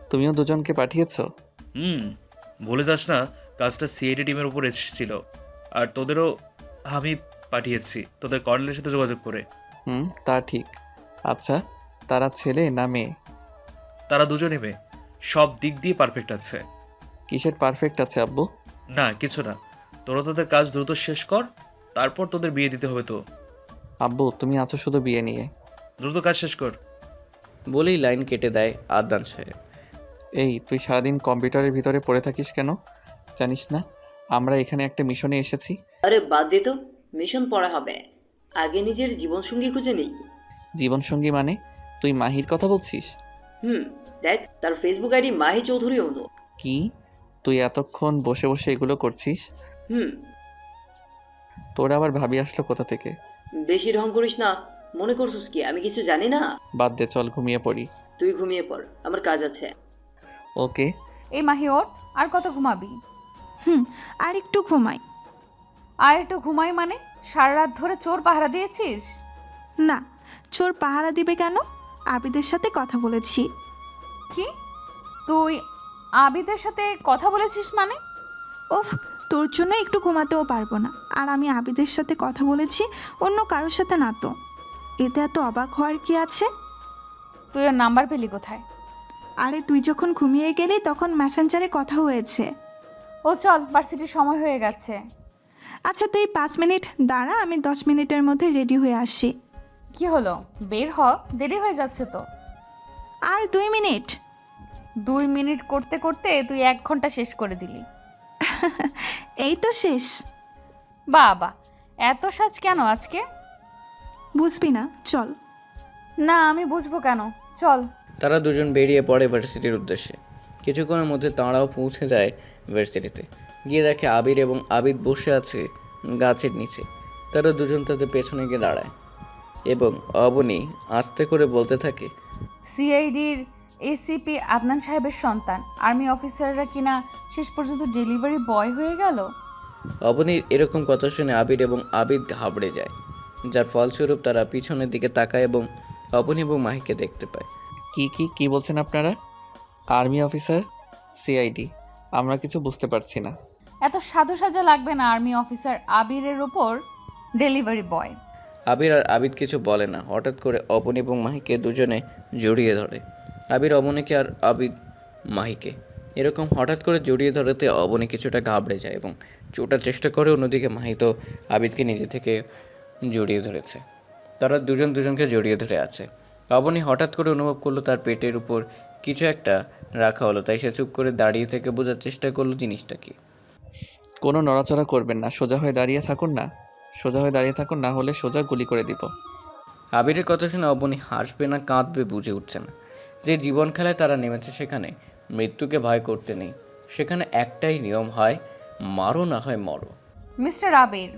তুমিও দুজনকে পাঠিয়েছো? ভুলে যাস না, কাজটা সিআইডি টিমের উপর এসেছিল। আর তোদেরও আমি পাঠিয়েছি, তোদের কর্নেলের সাথে যোগাযোগ করে। তা ঠিক। আচ্ছা, তারা ছেলে না মেয়ে? তারা দুজনই মেয়ে, সব দিক দিয়ে পারফেক্ট আছে। কিসের পারফেক্ট আছে আব্বু? না কিছু না, তোরা তোদের কাজ দ্রুত শেষ কর, তারপর তোদের বিয়ে দিতে হবে তো। আব্বু তুমি আছো শুধু বিয়ে নিয়ে। দ্রুত কাজ শেষ কর। বলেই লাইন কেটে দেয় আদনান সাহেব। এই তুই সারাদিন কম্পিউটারের ভিতরে পড়ে থাকিস কেন? জানিস না আমরা এখানে একটা মিশনে এসেছি? আরে বাদ দে তো, মিশন পড়া হবে, আগে নিজের জীবনসঙ্গী খুঁজে নেই। জীবনসঙ্গী মানে? তুই মাহির কথা বলছিস? দেখ, তার ফেসবুক আইডি মাহি চৌধুরী অনু। কি তুই এতক্ষণ বসে বসে এগুলো করছিস? হুম তোর আবার ভাবি আসলো কোথা থেকে? বেশি ঢং করিস না, মনে করছিস কি আমি কিছু জানি না? বাদ দে, চল ঘুমিয়ে পড়ি। তুই ঘুমিয়ে পড়, আমার কাজ আছে। ওকে। এই মাহি ওঠ, আর কত ঘুমাবি? আর একটু ঘুমাই। আর একটু ঘুমাই মানে? সারা রাত ধরে চোর পাহারা দিয়েছিস? না, চোর পাহারা দিবে কেন? আবিদের সাথে কথা বলেছি। কি তুই আবিদের সাথে কথা বলেছিস মানে? ওফ, তোর জন্য একটু ঘুমাতেও পারবো না। আর আমি আবিদের সাথে কথা বলেছি, অন্য কারোর সাথে না তো। এতে এত অবাক হওয়ার কি আছে? তুই ওর নাম্বার পেলি কোথায়? আরে তুই যখন ঘুমিয়ে গেলি তখন মেসেঞ্জারে কথা হয়েছে। ও চল, ভার্সিটির সময় হয়ে গেছে। আচ্ছা তুই 5 মিনিট দাঁড়া, আমি 10 মিনিটের মধ্যে রেডি হয়ে আসি। কি হলো, বের হ, দেরি হয়ে যাচ্ছে তো। আর 2 মিনিট। 2 মিনিট করতে করতে তুই 1 ঘন্টা শেষ করে দিলি। এই তো শেষ। বাবা, এত সাজ কেন আজকে? বুঝবি না, চল। না, আমি বুঝবো কেন, চল। তারা দুজন বেরিয়ে পড়ে ভার্সিটির উদ্দেশ্যে। কিছুক্ষণের মধ্যে তাঁরাও পৌঁছে যায় ভার্সিটিতে। গিয়ে দেখে আবির এবং আবিদ বসে আছে গাছের নিচে। তারা দুজন তাদের পেছনে গিয়ে দাঁড়ায় এবং অবনী আস্তে করে বলতে থাকে, সিআইডির এসিপি আদনান সাহেবের সন্তান আর্মি অফিসাররা কিনা শেষ পর্যন্ত ডেলিভারি বয় হয়ে গেল। অবনীর এরকম কথা শুনে আবির এবং আবিদ ঘাবড়ে যায়, যার ফলস্বরূপ তারা পিছনের দিকে তাকায় এবং অবনী এবং মাহিকে দেখতে পায়। কি বলছেন আপনারা? আর্মি অফিসার, সিআইডি, আমরা কিছু বুঝতে পারছি না। এত সাধু সাজা লাগবে না আর্মি অফিসার আবিরের ওপর ডেলিভারি বয়। আবির আর আবিদ কিছু বলে না। হঠাৎ করে অবনী এবং মাহিকে দুজনে জড়িয়ে ধরে। আবির অবনীকে আর আবিদ মাহিকে এরকম হঠাৎ করে জড়িয়ে ধরাতে অবনী কিছুটা ঘাবড়ে যায় এবং ছোটার চেষ্টা করে। অন্যদিকে মাহি তো আবিদকে নিজে থেকে জড়িয়ে ধরেছে। তারা দুজনকে জড়িয়ে ধরে আছে। অবনী হঠাৎ করে অনুভব করলো তার পেটের উপর কিছু একটা রাখা হলো। তাই সে চুপ করে দাঁড়িয়ে থেকে বোঝার চেষ্টা করলো জিনিসটা কি। কোনো নড়াচড়া করবেন না, সোজা হয়ে দাঁড়িয়ে থাকুন না। সোজা হয়ে দাঁড়িয়ে থাকুন, না হলে সোজা গুলি করে দিব। আবিরের কথা শুনে অবনী হাসবে না কাঁদবে বুঝে উঠছে না। যে জীবন খেলায় তারা নেমেছে সেখানে মৃত্যুকে ভয় করতে নেই। সেখানে একটাই নিয়ম হয়, মারো না হয় মরো। মিস্টার আবির,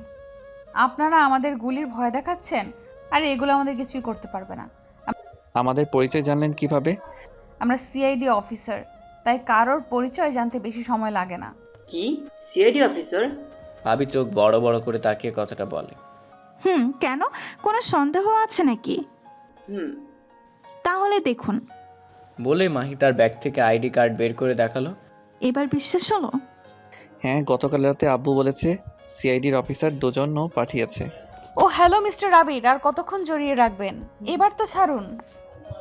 আপনারা আমাদের গুলির ভয় দেখাচ্ছেন? আরে এগুলো আমাদের কিছুই করতে পারবে না। আমাদের পরিচয় জানলেন কিভাবে? আমরা সিআইডি অফিসার, তাই কারোর পরিচয় জানতে বেশি সময় লাগে না। কি সিআইডি অফিসার? আবির চোখ বড় বড় করে তাকিয়ে কথাটা বলে। কেন, কোনো সন্দেহ আছে নাকি? তাহলে দেখুন। বলে মাহি তার ব্যাগ থেকে আইডি কার্ড বের করে দেখালো। এবার বিশ্বাস হলো? হ্যাঁ, গতকাল রাতে আব্বু বলেছে সিআইডির অফিসার দুজনও পাঠিয়েছে। ও হ্যালো মিস্টার আবির, আর কতক্ষণ জড়িয়ে রাখবেন? এবার তো ছাড়ুন।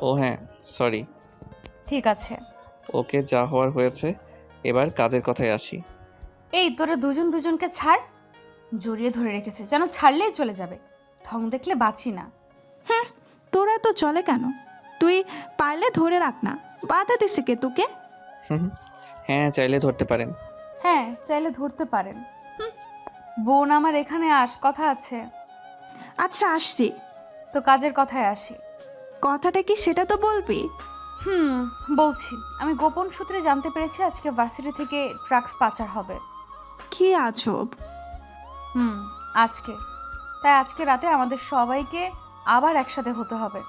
ও হ্যাঁ, সরি। ঠিক আছে। ওকে, যা হওয়ার হয়েছে, এবার কাজের কথায় আসি। এই তোরা দুজনকে ছাড়। জড়িয়ে ধরে রেখেছে, যেন ছাড়লেই চলে যাবে। ঢং দেখলে বাঁচি না। তোরা তো চলে কেন? তুই পারলে ধরে রাখ না, বাধা দিছে কে তোকে? হ্যাঁ, চাইলে ধরতে পারেন। হ্যাঁ, চাইলে ধরতে পারেন। বোন আমার এখানে আস, কথা আছে। আচ্ছা আসছি। তো কাজের কথায় আসি। কথাটা কি সেটা তো বলবি? বলছি। আমি গোপন সূত্রে জানতে পেরেছি আজকে ভার্সিটি থেকে ড্রাগস পাচার হবে। কি আজব। আজকে। তাই আজকে রাতে আমাদের সবাইকে আবার একসাথে হতে হবে।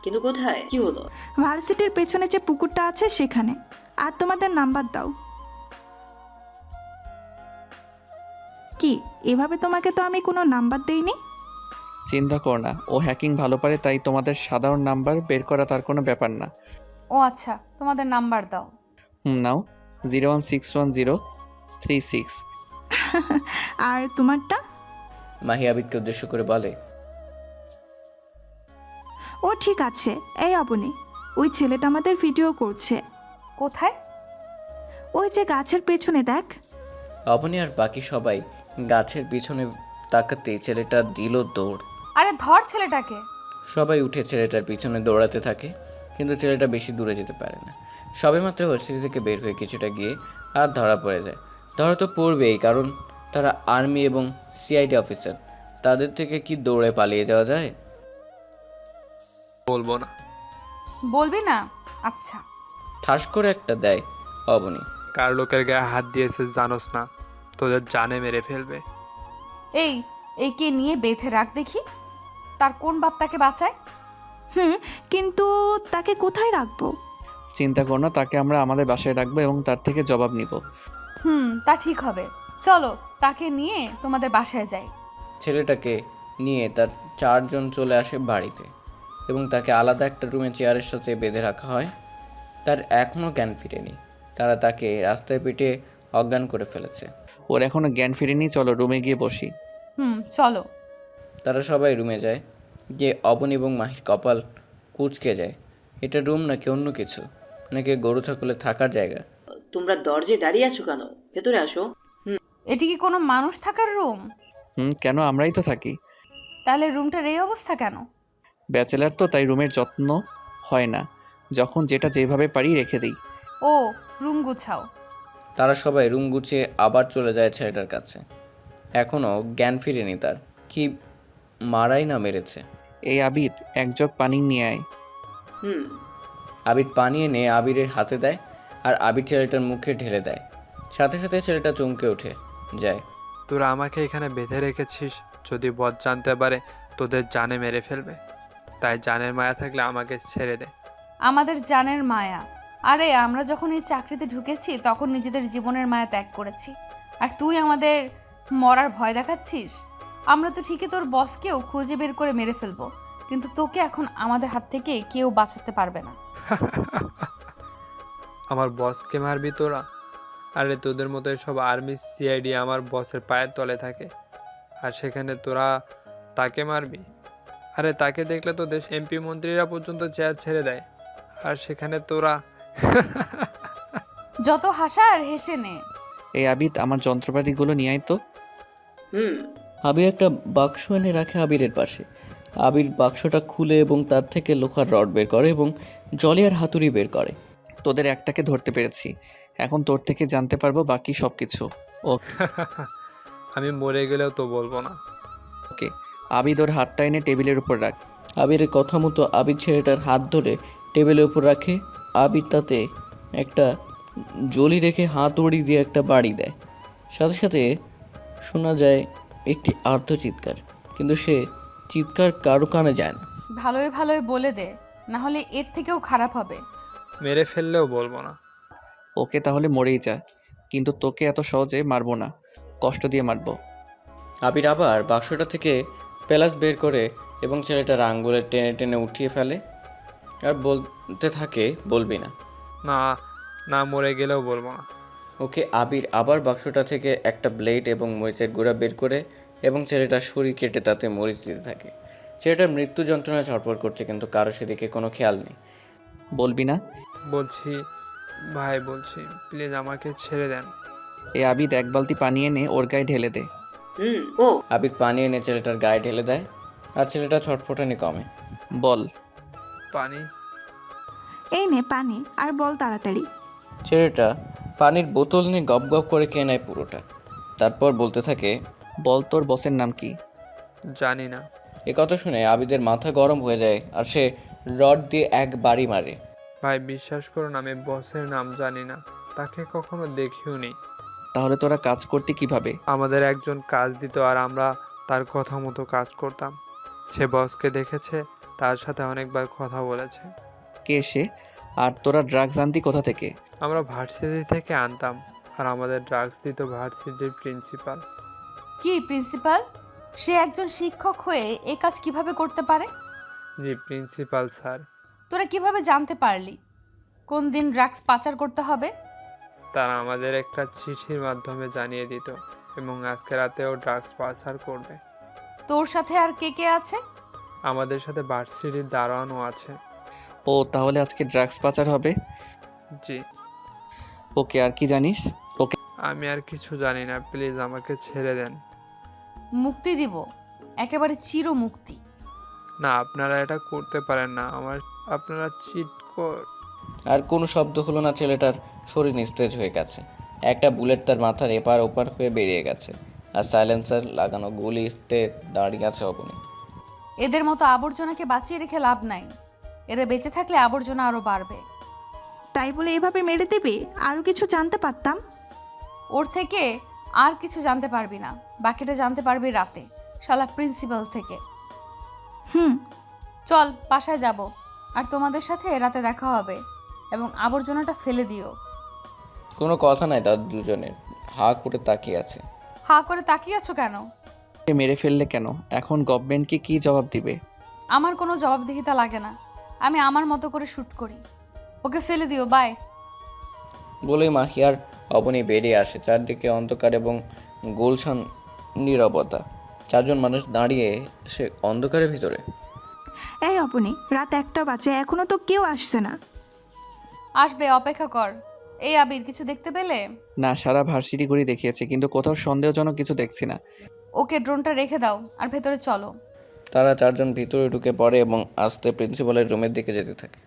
কিন্তু কোথায়, কি হলো? ভার্সিটির পেছনে যে পুকুরটা আছে সেখানে। আর তোমাদের নাম্বার দাও। কি এভাবে? তোমাকে তো আমি কোনো নাম্বার দেইনি। চিন্তা কর না, ও হ্যাকিং ভালো পারে, তাই তোমাদের সাধারণ নাম্বার বের করা তার কোনো ব্যাপার না। ও আচ্ছা, তোমাদের নাম্বার দাও। নাও, 0161036। আর তোমারটা? মাহি আবিদকে উদ্দেশ্য করে বলে। ও ঠিক আছে। এই অবনী, ওই ছেলেটা আমাদের ভিডিও করছে। কোথায়? ওই যে গাছের পেছনে দেখ। অবনী আর বাকি সবাই গাছের পিছনে তাকাতেই ছেলেটা দিল দৌড়। আরে ধর ছেলেটাকে। সবাই উঠে ছেলেটার পিছনে দৌড়াতে থাকে, কিন্তু ছেলেটা বেশি দূরে যেতে পারে না। সবেমাত্র ভার্সিটি থেকে বের হয়ে কিছুটা গিয়ে আর ধরা পড়ে যায়। ধরা তো পড়বেই, কারণ তারা আর্মি এবং সিআইডি অফিসার। তাদের থেকে কি দৌড়ে পালিয়ে যাওয়া যায়? বলবো না। বলবি না? আচ্ছা। ঠাস করে একটা দেয় অবনী। কার লোকের গায়ে হাত দিয়েছে জানোস না, তোদের জানে মেরে ফেলবে। এই একে নিয়ে বেঁধে রাখ দেখি, তার কোন বাপ তাকে বাঁচায়। কিন্তু তাকে কোথায় রাখবো? চিন্তা কর না, তাকে আমরা আমাদের বাসায় রাখবো এবং তার থেকে জবাব নিব। তা ঠিক হবে। চলো তাকে নিয়ে তোমাদের বাসায় যাই। ছেলেটাকে নিয়ে তার 4 জন চলে আসে বাড়িতে এবং তাকে আলাদা একটা রুমে চেয়ারের সাথে বেঁধে রাখা হয়। তার এখনও জ্ঞান ফিরেনি। তারা তাকে রাস্তায় পিটিয়ে অজ্ঞান করে ফেলেছে। ওর এখনো জ্ঞান ফিরেনি, চলো রুমে গিয়ে বসি। চলো। তারা সবাই রুমে যায়, গিয়ে অবনী এবং মাহির কপাল কুঁচকে যায়। এটা রুম নাকি অন্য কিছু, নাকি গরু ছাগলের থাকার জায়গা? তোমরা দরজায় দাঁড়িয়ে আছো কেন? ভেতরে আসো। এটি কি কোনো মানুষ থাকার রুম? কেন, আমরাই তো থাকি। তাহলে রুমটার এই অবস্থা কেন? ব্যাচেলার তো, তাই রুমের যত্ন হয় না, যখন যেটা যেভাবে পারি রেখে দিই। ও, রুম গুছাও। তারা সবাই রুম গুছিয়ে আবার চলে যায় ছেলেটার কাছে। এখনও জ্ঞান ফিরেনি তার। কি মারাই না মেরেছে। এই আবিদ, এক জগ পানি নিয়ে আয়। আবিদ পানি এনে আবিরের হাতে দেয়, আর আবির ছেলেটার মুখে ঢেলে দেয়। সাথে সাথে ছেলেটা চমকে উঠে যায়। তোরা আমাকে এখানে বেঁধে রেখেছিস, যদি বস জানতে পারে তোদের জানে মেরে ফেলবে। তাই জানের মায়া থাকলে আমাকে ছেড়ে দে। আমাদের জানের মায়া? আরে আমরা যখন এই চাকরিতে ঢুকেছি তখন নিজেদের জীবনের মায়া ত্যাগ করেছি, আর তুই আমাদের মরার ভয় দেখাচ্ছিস? আমরা তো ঠিকই তোর বসকেও খুঁজে বের করে মেরে ফেলবো, কিন্তু তোকে এখন আমাদের হাত থেকে কেউ বাঁচাতে পারবে না। আমার বসকে মারবি তোরা? আরে তোদের মতো সব আর্মি সিআইডি আমার বসের পায়ের তলে থাকে, আর সেখানে তোরা তাকে মারবি? আরে তাকে দেখলে তো দেশ এমপি মন্ত্রীরা পর্যন্ত চেয়ার ছেড়ে দেয়, আর সেখানে তোরা। যত হাসার হেসে নে। এই আবিদ, আমার যন্ত্রপাতিগুলো নিয়ে আয় তো। আবির একটা বাক্স এনে রাখে আবিরের পাশে। আবির বাক্সটা খুলে এবং তার থেকে লোহার রড বের করে এবং জলিয়ার হাতুড়ি বের করে। তোদের একটাকে ধরতে পেরেছি, এখন তোর থেকে জানতে পারবো বাকি সব কিছু। আমি মরে গেলেও তো বলবো না। ওকে। আবিদ ওর হাতটা এনে টেবিলের উপর রাখ। আবিরের কথা মতো আবির ছেলেটার হাত ধরে টেবিলের উপর রাখে। আবির তাতে একটা জলি রেখে হাতুড়ি দিয়ে একটা বাড়ি দেয়। সাথে সাথে শোনা যায় একটি আর্ত চিৎকার, কিন্তু সে চিৎকার কারো কানে যায় না। ভালোই ভালোই বলে দে, না হলে এর থেকেও খারাপ হবে। মেরে ফেললেও বলবো না। ওকে, তাহলে মরেই যা, কিন্তু তোকে এত সহজে মারবো না, কষ্ট দিয়ে মারবো। আবির আবার বাক্সটা থেকে পেলাস বের করে এবং ছেলেটার আঙ্গুলে টেনে টেনে উঠিয়ে ফেলে আর বলতে থাকে, বলবি না। না না, মরে গেলেও বলবো না। ওকে আবির আবার বাক্সটা থেকে একটা ব্লেড এবং মরিচের গুঁড়া বের করে এবং ছেলেটার শরীর কেটে তাতে মরিচ দিতে থাকে। ছেলেটার মৃত্যু যন্ত্রণায় ছটফট করছে, কিন্তু কারো সেদিকে কোনো খেয়াল নেই। বলবি না? বলছি ভাই, বলছি প্লিজ আমাকে ছেড়ে দেন। এই আবিদ, এক বালতি পানি এনে ওর গায়ে ঢেলে দে। আবির পানি এনে ছেলেটার গায়ে ঢেলে দেয়, আর ছেলেটা ছটফটানি কমে। বল। পানি? এই নে পানি, আর বল তাড়াতাড়ি। ছেলেটা পানির বোতল নিয়ে গপ গপ করে খেয়ে নেয় পুরোটা। তারপর বলতে থাকে, বল তোর বসের নাম কি? জানি না। এ কথা শুনে আবিদের মাথা গরম হয়ে যায়, আর সে রড দিয়ে এক বাড়ি মারে। ভাই বিশ্বাস করুন, আমি বসের নাম জানি না, তাকে কখনো দেখিও নি। তাহলে তোরা কাজ করতে কিভাবে? আমাদের একজন কাজ দিত, আর আমরা তার কথা মতো কাজ করতাম। সে বসকে দেখেছে, তার সাথে অনেকবার কথা বলেছে। কে সে? আর তোরা ড্রাগস আনতি কোথা থেকে? আমরা ভার্সিটি থেকে আনতাম, আর আমাদের ড্রাগস দিত ভার্সিটির প্রিন্সিপাল। কি প্রিন্সিপাল? সে একজন শিক্ষক হয়ে এই কাজ কিভাবে করতে পারে? জি প্রিন্সিপাল স্যার। তোরা কিভাবে জানতে পারলি কোন দিন ড্রাগস পাচার করতে হবে? তারা আমাদের একটা চিঠির মাধ্যমে জানিয়ে দিত, এবং আজকে রাতেও ড্রাগস পাচার করবে। তোর সাথে আর কে কে আছে? আমাদের সাথে ভার্সিটির দারোয়ানও আছে। ও, তাহলে আজকে ড্রাগস পাচার হবে? জি। ওকে, আর কি জানিস? ওকে, আমি আর কিছু জানি না, প্লিজ আমাকে ছেড়ে দেন। মুক্তি দিব, একেবারে চির মুক্তি। না, আপনারা এটা করতে পারেন না, আপনারা চিট আর কোনো শব্দ হলো না। ছেলেটার শরীর নিস্তেজ হয়ে গেছে। একটা বুলেট তার মাথার এপার ওপার হয়ে বেরিয়ে গেছে, আর সাইলেন্সার লাগানো গুলিতে দাঁড়িয়ে আছে অবনী। এদের মতো আবর্জনাকে বাঁচিয়ে রেখে লাভ নাই, এরা বেঁচে থাকলে আবর্জনা আরও বাড়বে। তাই বলে এভাবে মেরে দেবে? আরও কিছু জানতে পারতাম। ওর থেকে আর কিছু জানতে পারবি না, বাকিটা জানতে পারবি রাতে, শালা প্রিন্সিপাল থেকে। হুম। চল বাসায় যাব, আর তোমাদের সাথে রাতে দেখা হবে, এবং আবর্জনাটা ফেলে দিও। কোনো কথা নাই, তার দুজনের হা করে তাকিয়ে আছে। হা করে তাকিয়ে আছো কেন? মেরে ফেললে কেন? এখন গভর্নমেন্টকে কি জবাব দিবে? আমার কোনো জবাবদিহিতা লাগে না, আমি আমার মতো করে শ্যুট করি। ওকে ফেলে দিও, বাই। বলেই মাহিয়ার অবনী বেরিয়ে আসে। চারদিকে অন্ধকার এবং গোলশান নীরবতা। চারজন মানুষ দাঁড়িয়ে সে অন্ধকারের ভিতরে। এই অপনি, রাত 1টা বাজে, এখনো তো কেউ আসছে না। আসবে, অপেক্ষা কর। এই আবির, কিছু দেখতে পেলে? না, সারা ভার্সিটি ঘুরে দেখিয়েছে, কিন্তু কোথাও সন্দেহজনক কিছু দেখছি না। ওকে ড্রোনটা রেখে দাও, আর ভেতরে চলো। তারা চারজন ভিতরে ঢুকে পড়ে এবং আস্তে প্রিন্সিপালের রুমের দিকে যেতে থাকে।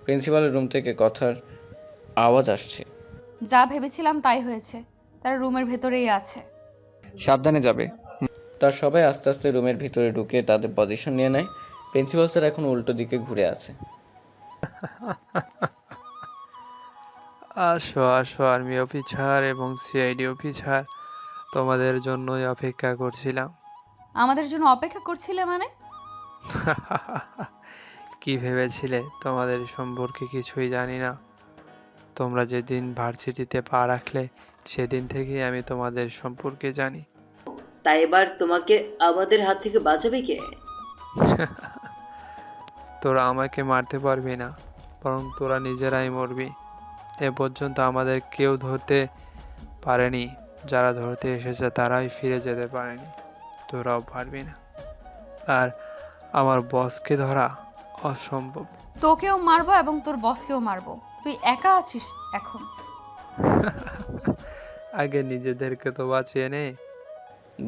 প্রিন্সিপালের রুম থেকে কথার আওয়াজ আসছে। যা ভেবেছিলাম তাই হয়েছে, তারা রুমের ভেতরেই আছে। সাবধানে যাবে। তার সবাই আস্তে আস্তে রুমের ভিতরে ঢুকে তাদের পজিশন নিয়ে নেয়। প্রিন্সিপাল স্যার এখন উল্টো দিকে ঘুরে আছে। আসো আসো আর্মি অফিসার এবং সিআইডি অফিসার, তোমাদের জন্যই অপেক্ষা করছিলাম। আমাদের জন্য অপেক্ষা করছিলে মানে? কি ভেবেছিলে তোমাদের সম্পর্কে কিছুই জানি না? তোমরা যেদিন ভার্সিটিতে পা রাখলে সেদিন থেকেই আমি তোমাদের সম্পর্কে জানি। তাই এবার তোমাকে আমাদের হাত থেকে বাঁচাবে কে? তোরা আমাকে মারতে পারবি না, বরং তোরা নিজেরাই মরবি। এ পর্যন্ত আমাদের কেউ ধরতে পারেনি, যারা ধরতে এসেছে তারাই ফিরে যেতে পারেনি, তোরাও পারবি না। আর আমার বসকে ধরা অসম্ভব। তোকেও মারবো এবং তোর বসকেও মারবো, তুই একা আছিস এখন। আগে নিজেদেরকে তো বাঁচিয়ে নে।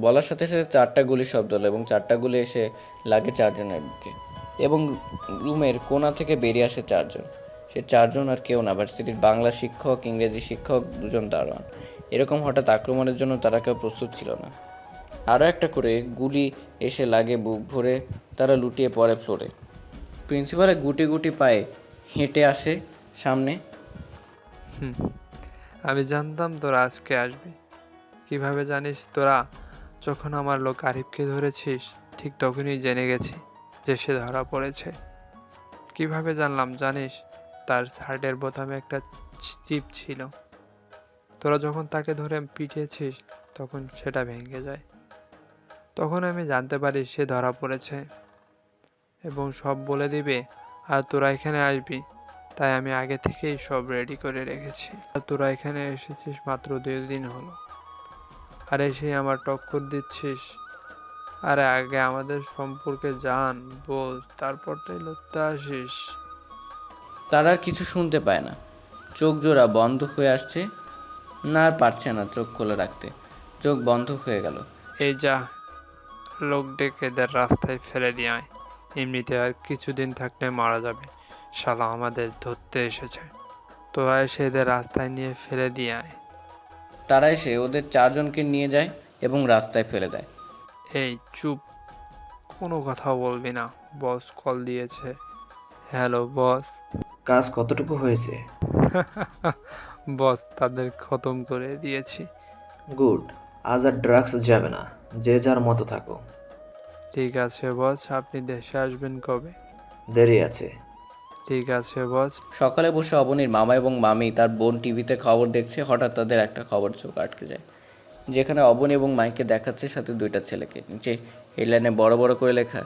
বলার সাথে সাথে 4টা গুলি শব্দ হলো এবং 4টা গুলি এসে লাগে চারজনের বুকে, এবং রুমের কোণা থেকে বেরিয়ে আসে চারজন। সে চারজন আর কেউ না, ভার্সিটির বাংলা শিক্ষক, ইংরেজি শিক্ষক, দুজন দারোয়ান। এরকম হঠাৎ আক্রমণের জন্য তারা কেউ প্রস্তুত ছিল না। আরও একটা করে গুলি এসে লাগে বুক ভরে, তারা লুটিয়ে পড়ে ফ্লোরে। প্রিন্সিপালের গুটি গুটি পায়ে হেঁটে আসে সামনে। আমি জানতাম তোরা আজকে আসবি। কিভাবে জানিস তোরা? যখন আমার লোক আরিফকে ধরেছিস ঠিক তখনই জেনে গেছি যে সে ধরা পড়েছে। কিভাবে জানলাম জানিস? তার শার্টের বোতামে একটা চিপ ছিল। তোরা যখন তাকে ধরে পিটিয়েছিস তখন সেটা ভেঙে যায়। তখন আমি জানতে পারি সে ধরা পড়েছে এবং সব বলে দিবে, আর তোরা এখানে আসবি, তাই আমি আগে থেকেই সব রেডি করে রেখেছি। আর তোরা এখানে এসেছিস মাত্র 2 দিন হলো, আর এসে আমার টক্কর দিচ্ছিস। আরে আগে আমাদের সম্পর্কে জান, বোঝ, তারপর তাই লড়তে আসিস। তারা আর কিছু শুনতে পায় না, চোখ জোড়া বন্ধ হয়ে আসছে না, আর পারছে না চোখ খুলে রাখতে। চোখ বন্ধ হয়ে গেল। এই যা, লোক ডেকে এদের রাস্তায় ফেলে দিয়ে আয়। এমনিতে আর কিছুদিন থাকলে মারা যাবে। শালা আমাদের ধরতে এসেছে, তোরা এসে এদের রাস্তায় নিয়ে ফেলে দিয়ে আয়। তারা এসে ওদের চারজনকে নিয়ে যায় এবং রাস্তায় ফেলে দেয়। এই চুপ, কোনো কথা বলবি না, বস কল দিয়েছে। Hello boss. কাজ কতটুকু হয়েছে? বস, তাদের খতম করে দিয়েছি। গুড, আজ আর ড্রাগস যাবে না, যে যার মতো থাকো। ঠিক আছে বস, আপনি দেশে আসবেন কবে? দেরি আছে। ঠিক আছে বস। সকালে বসে অবনীর মামা এবং মামি তার বোন টিভিতে খবর দেখছে। হঠাৎ তাদের একটা খবর চোখ আটকে যায়, যেখানে অবনী এবং মাইকে দেখাচ্ছে সাথে 2টা ছেলেকে। নিচে হেডলাইনে বড় বড় করে লেখা,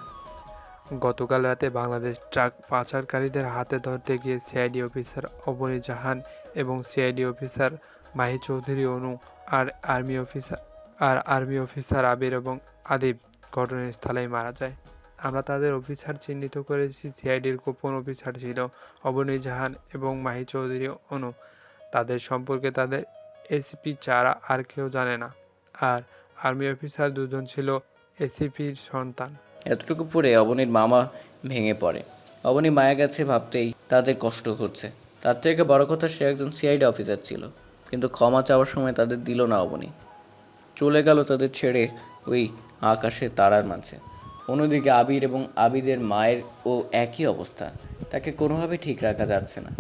গতকাল রাতে বাংলাদেশ ট্রাক পাচারকারীদের হাতে ধরতে গিয়ে সিআইডি অফিসার অবনী জাহান এবং সিআইডি অফিসার মাহি চৌধুরী অনু আর আর্মি অফিসার আবির এবং আদিব ঘটনাস্থলেই মারা যায়। আমরা তাদের অফিসার চিহ্নিত করেছি। সিআইডির গোপন অফিসার ছিল অবনী জাহান এবং মাহি চৌধুরী অনু। তাদের সম্পর্কে তাদের এসিপি ছাড়া আর কেউ জানে না। আর আর্মি অফিসার দুজন ছিল এসিপির সন্তান। এতটুকু পরে অবনীর মামা ভেঙে পড়ে। অবনী মায়া গেছে ভাবতেই তাদের কষ্ট হচ্ছে। তার থেকে বড় কথা, সে একজন সিআইডি অফিসার ছিল, কিন্তু ক্ষমা চাওয়ার সময় তাদের দিল না অবনী। চলে গেল তাদের ছেড়ে ওই আকাশে তারার মাঝে। অন্যদিকে আবির এবং আবিদের মায়ের ও একই অবস্থা, তাকে কোনোভাবে ঠিক রাখা যাচ্ছে না।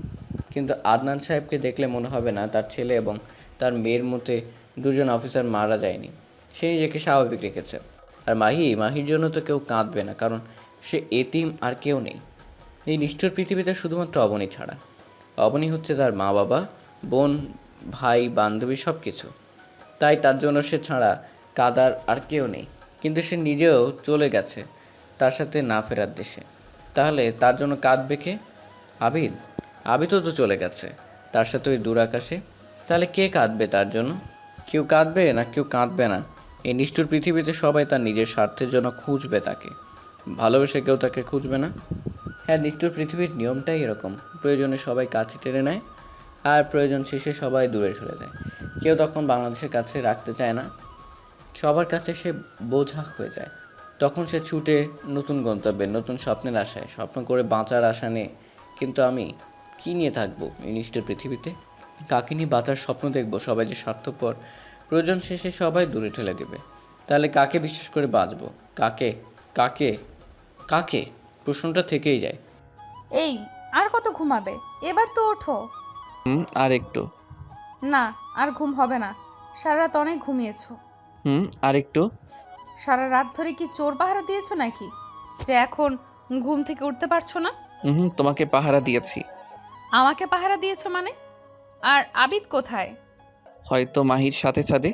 কিন্তু আদনান সাহেবকে দেখলে মনে হবে না তার ছেলে এবং তার মেয়ের মধ্যে দুজন অফিসার মারা যায়নি। সে নিজেকে স্বাভাবিক রেখেছে। আর মাহির জন্য তো কেউ কাঁদবে না, কারণ সে এতিম আর কেউ নেই এই নিষ্ঠুর পৃথিবীতে, শুধুমাত্র অবনী ছাড়া। অবনী হচ্ছে তার মা বাবা, বোন, ভাই, বান্ধবী, সব কিছু। তাই তার জন্য সে ছাড়া কাদার আর কেউ নেই। কিন্তু সে নিজেও চলে গেছে তার সাথে না ফেরার দেশে। তাহলে তার জন্য কাঁদবে কে? আবিদও তো চলে গেছে তার সাথে ওই দূর আকাশে। তাহলে কে কাঁদবে তার জন্য? কেউ কাঁদবে না, কেউ কাঁদবে না। এই নিষ্ঠুর পৃথিবীতে সবাই তার নিজের স্বার্থের জন্য খুঁজবে তাকে, ভালোবেসে কেউ তাকে খুঁজবে না। হ্যাঁ, নিষ্ঠুর পৃথিবীর নিয়মটাই এরকম। প্রয়োজনে সবাই কাছে টেনে নেয়, আর প্রয়োজন শেষে সবাই দূরে সরে যায়। কেউ তখন বাংলাদেশের কাছে রাখতে চায় না, সবার কাছে সে বোঝা হয়ে যায়। তখন সে ছুটে নতুন গন্তব্যে, নতুন স্বপ্নের আশায়, স্বপ্ন করে বাঁচার আশা নিয়ে। কিন্তু আমি কী নিয়ে থাকবো এই নিষ্ঠুর পৃথিবীতে? কাকে নিয়ে বাঁচার স্বপ্ন দেখবো? সবাই যে স্বার্থপর, প্রয়োজন শেষে সবাই দূরে ঠেলে দেবে। তাহলে কাকে বিশ্বাস করে বাঁচবো? কাকে কাকে কাকে প্রশ্নটা থেকেই যায়। এই আর কত ঘুমাবে? এবার তো ওঠো। আর একটু। না, আর ঘুম হবে না। সারা রাত অনেক ঘুমিয়েছো। আর একটু। সারা রাত ধরে কি চোর পাহারা দিয়েছো নাকি, যে এখন ঘুম থেকে উঠতে পারছো না? তোমাকে পাহারা দিয়েছি। আমাকে পাহারা দিয়েছো মানে? আর আবিদ কোথায়? হয়তো মাহির সাথে ছাদে।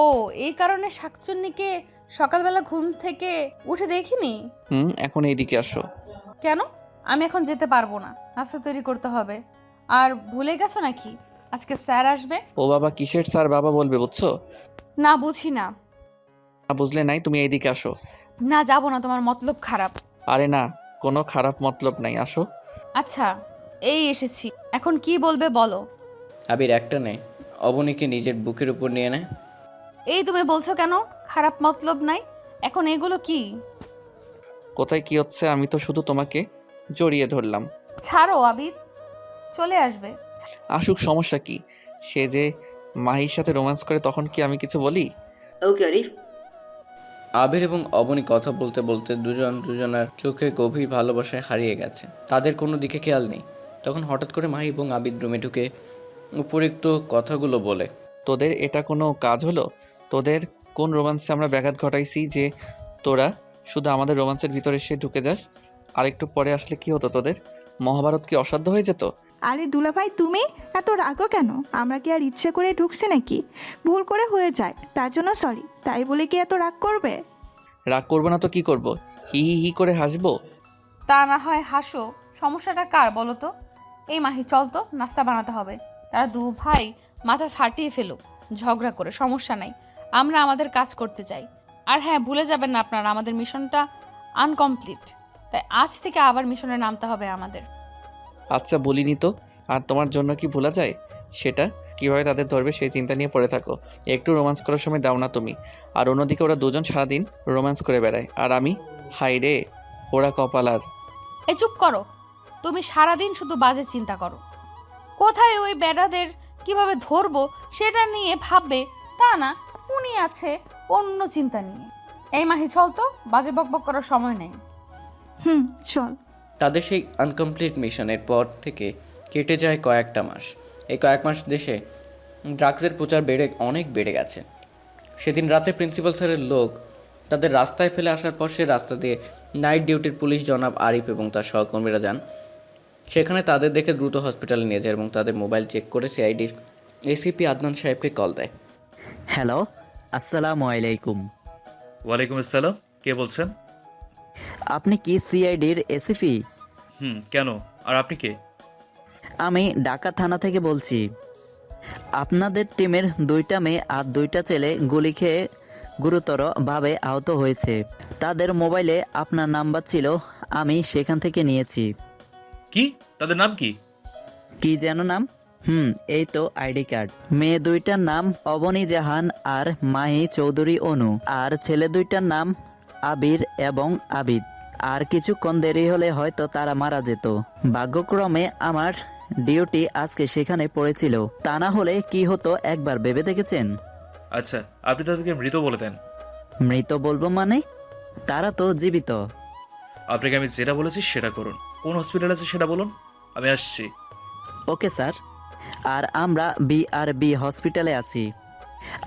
ও, এই কারণে শাকচুন্নিকে সকালবেলা ঘুম থেকে উঠে দেখিনি। এখন এইদিকে আসো। কেন? আমি এখন যেতে পারবো না, নাস্তা তৈরি করতে হবে। আর ভুলে গেছো নাকি আজকে স্যার আসবে? ও বাবা, কিসের স্যার বাবা বলবে, বুঝছো? না, বুঝি না। বুঝলে নাই, তুমি এইদিকে আসো। না, যাবো না, তোমার মতলব খারাপ। আরে না, কোনো খারাপ মতলব নাই, আসো। আচ্ছা, এই এসেছি, এখন কি বলবে বলো। আবির একটা নেয়, অবনীকে নিজের বুকের উপর নিয়ে নেয়। এই তুমি বলছো কেন খারাপ মতলব নাই? এখন এগুলো কি? কোথায় কি হচ্ছে? আমি তো শুধু তোমাকে জড়িয়ে ধরলাম। ছাড়ো, আবিদ চলে আসবে। আসুক, সমস্যা কি? সে যে মাহির সাথে রোম্যান্স করে, তখন কি আমি কিছু বলি? ওকে আরিফ। আবির এবং অবনী কথা বলতে বলতে দুজনের চোখে গভীর ভালোবাসায় হারিয়ে গেছে। তাদের কোনো দিকে খেয়াল নেই। তখন হঠাৎ করে মাহি এবং আবির রুমে ঢুকে উপরিক্ত কথাগুলো বলে। তোদের এটা কোনো কাজ হলো? তোদের কোন রোম্যান্সে আমরা ব্যাঘাত ঘটাইছি যে তোরা শুধু আমাদের রোম্যান্সের ভিতরে এসে ঢুকে যাস? আর একটু পরে আসলে কি হতো তোদের? মহাভারত কি অসাধ্য হয়ে যেত? আরে দুলাভাই, তুমি এত রাগো কেন? আমরা কি আর ইচ্ছে করে ঢুকছি নাকি? ভুল করে হয়ে যায়, তার জন্য সরি। তাই বলে কি এত রাগ করবে? রাগ করবো না তো কি করব? হি হি হি করে হাসবো? তা না হয় হাসো, সমস্যাটা কার বলো তো? এই মাহি, চল তো, নাস্তা বানাতে হবে। তারা দু ভাই মাথা ফাটিয়ে ফেলুক ঝগড়া করে, সমস্যা নাই, আমরা আমাদের কাজ করতে চাই। আর হ্যাঁ, ভুলে যাবেন না আপনারা, আমাদের মিশনটা আনকমপ্লিট, তাই আজ থেকে আবার মিশনে নামতে হবে আমাদের। আচ্ছা, বলিনি তো। আর তোমার জন্য কি ভোলা যায়? সেটা কীভাবে তাদের ধরবে সেই চিন্তা নিয়ে পড়ে থাকো। একটু রোম্যান্স করার সময় দাও না তুমি। আর অন্যদিকে ওরা দুজন সারাদিন রোম্যান্স করে বেড়ায়, আর আমি, হাই রে ওরা কপাল। আর এই চুপ করো, তুমি সারাদিন শুধু বাজে চিন্তা করো। কোথায় ওই বেড়াদের কিভাবে ধরবো সেটা নিয়ে ভাববে, তা না উনি আছে অন্য চিন্তা নিয়ে। এই মাহি, চল তো, বাজে বকবক করার সময় নেই। চল। তাদের সেই আনকমপ্লিট মিশনের পর থেকে কেটে যায় কয়েকটা মাস। এই কয়েক মাস দেশে ড্রাগসের প্রচার অনেক বেড়ে গেছে। সেদিন রাতে প্রিন্সিপাল স্যারের লোক তাদের রাস্তায় ফেলে আসার পর সে রাস্তা দিয়ে নাইট ডিউটির পুলিশ জনাব আরিফ এবং তার সহকর্মীরা যান। সেখানে তাদের দেখে দ্রুত হসপিটালে নিয়ে যায় এবং তাদের মোবাইল চেক করে সিআইডির এসিপি আদনান সাহেবকে কল দেয়। হ্যালো, আসসালামু আলাইকুম। ওয়ালাইকুম আসসালাম, কে বলছেন? আপনি কি সিআইডির এসিপি? কেন? আর আপনি কে? আমি ঢাকা থানা থেকে বলছি। আপনাদের টিমের 2টা মেয়ে আর 2টা ছেলে গুলি খেয়ে গুরুতরভাবে আহত হয়েছে। তাদের মোবাইলে আপনার নাম্বার ছিল, আমি সেখান থেকে নিয়েছি। কি? তাদের নাম কি? কি যেন নাম? এই তো আইডি কার্ড। মেয়ে দুইটার নাম অবনী জাহান আর মাহি চৌধুরী অনু, আর ছেলে দুইটার নাম আবির এবং আবিদ। আর কিছুক্ষণ দেরি হলে হয়তো তারা মারা যেত। ভাগ্যক্রমে আমার ডিউটি আজকে সেখানে পড়েছিল, তা না হলে কি হতো একবার ভেবে দেখেছেন? আচ্ছা, আপনি তাদেরকে মৃত বলে দেন। মৃত বলবো মানে? তারা তো জীবিত। আপনাকে আমি যেটা বলেছি সেটা করুন। কোন হসপিটাল আছে সেটা বলুন, আমি আসছি। Okay sir. আর আমরা BRB হসপিটালে আছি,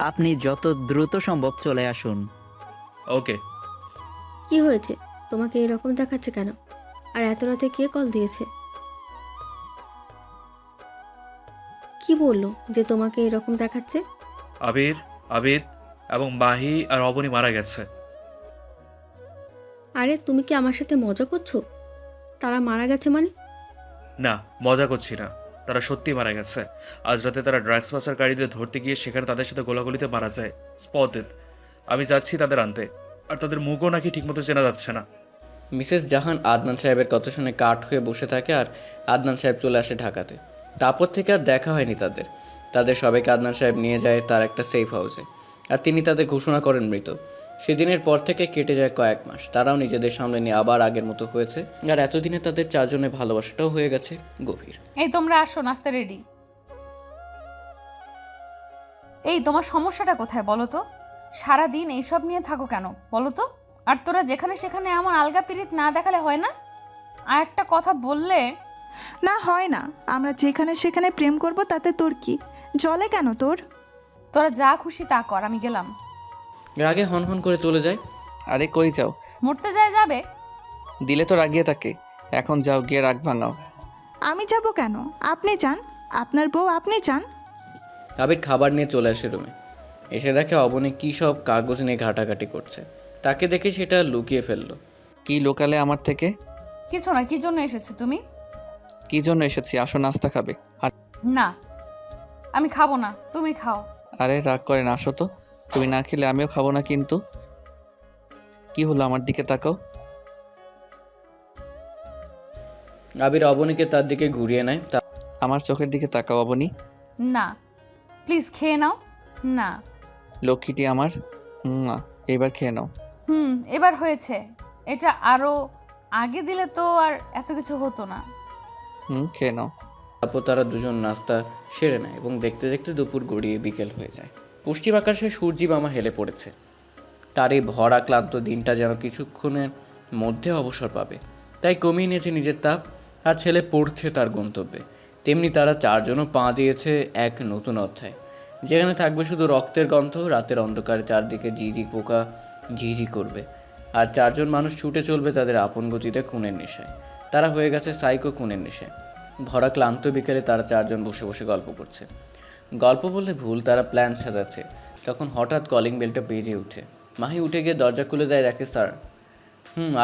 আপনি যত দ্রুত সম্ভব চলে আসুন। ওকে। কি হয়েছে? তোমাকে এরকম দেখাচ্ছে কেন? আর এত রাতে কে কল দিয়েছে? কি বললো যে তোমাকে এরকম দেখাচ্ছে? আবির, আবিদ এবং মাহি আর অবনী মারা গেছে। আরে তুমি কি আমার সাথে মজা করছো? তারা মারা গেছে মানে? না, মজা করছি না, তারা সত্যি মারা গেছে। আজ রাতে তারা ড্রাগস পাচারকারীদের ধরতে গিয়ে সেখানে তাদের সাথে গোলাগুলিতে মারা যায়। স্পটেড। আমি যাচ্ছি তাদের আনতে। আর তাদের মুখও নাকি ঠিকমতো চেনা যাচ্ছে না। মিসেস জাহান আদনান সাহেবের কথা শুনে কাঠ হয়ে বসে থাকে আর আদনান সাহেব চলে আসে ঢাকাতে। তারপর থেকে আর দেখা হয়নি তাদের সবাইকে আদনান সাহেব নিয়ে যায় তার একটা সেফ হাউসে, আর তিনি তাদের ঘোষণা করেন মৃত। সেদিনের পর থেকে কেটে যায় কয়েক মাস, তারাও নিজেদের সামনে নিয়ে আবার আগের মতো হয়েছে। আর এতদিনে তাদের চারজনের ভালোবাসাটাও হয়ে গেছে গভীর। এই তোমরা আসো, নাস্তা রেডি। এই তোমার সমস্যাটা কোথায় বলো তো? সারাদিন এইসব নিয়ে থাকো কেন বলো তো? আর তোরা যেখানে সেখানে এমন আলগা পিরিত না দেখালে হয় না? আর একটা কথা বললে না হয় না, আমরা যেখানে সেখানে প্রেম করব তাতে তোর কি? জলে কেন তোর? তোরা যা খুশি তা কর, আমি গেলাম। রাগে হন করে চলে যায়। আরে কই যাও? মরতে যায় যাবে। দিলে তো রাগিয়ে থাকে, এখন যাও গিয়ে রাগ ভাঙাও। আমি যাব কেন? আপনি যান, আপনার বউ আপনি যান। আবির খাবার নিয়ে চলে আসে রুমে। এসে দেখে অবনী কী সব কাগজ নিয়ে ঘাটাঘাটি করছে। তাকে দেখে সেটা লুকিয়ে ফেললো। কি লোকালে আমার থেকে? কিছু না। কি জন্য এসেছো তুমি? কি জন্য এসেছি? আসো নাস্তা খাবে। আর না, আমি খাবো না, তুমি খাও। আরে রাগ করে না, আসো তো। তুমি না খেলে আমিও খাবো না। কিন্তু কি হলো, আমার দিকে তাকাও। আবির অবনীকে তার দিকে ঘুরিয়ে নেয়। আমার চোখের দিকে তাকাও অবনী। না প্লিজ, খেয়ে নাও না। লক্ষ্মীটি আমার। না, এবার খেয়ে নাও। এবার হয়েছে। এটা আরো আগে দিলে তো আর এত কিছু হতো না। খেয়ে নাও। তারপর তারা দুজন নাস্তা সেরে নেয় এবং দেখতে দেখতে দুপুর গড়িয়ে বিকেল হয়ে যায়। পশ্চিম আকাশে সূর্যি মামা হেলে পড়েছে। তার এই ভরা ক্লান্ত দিনটা যেন কিছুক্ষণের মধ্যে অবসর পাবে, তাই কমিয়ে নিয়েছে নিজের তাপ। আর ছেলে পড়ছে তার গন্তব্যে। তেমনি তারা চারজনও পা দিয়েছে এক নতুন অধ্যায়, যেখানে থাকবে শুধু রক্তের গন্ধ। রাতের অন্ধকারে চারদিকে ঝিঝি পোকা ঝিঝি করবে, আর চারজন মানুষ ছুটে চলবে তাদের আপন গতিতে খুনের নেশায়। তারা হয়ে গেছে সাইকো খুনের নেশায়। ভরা ক্লান্ত বিকেলে তারা চারজন বসে বসে গল্প করছে। গল্প বললে ভুল, তারা প্ল্যান সাজাচ্ছে। তখন হঠাৎ কলিং বেলটা বেজে ওঠে। মাহি উঠে গিয়ে দরজা খুলে দেয়, দেখে স্যার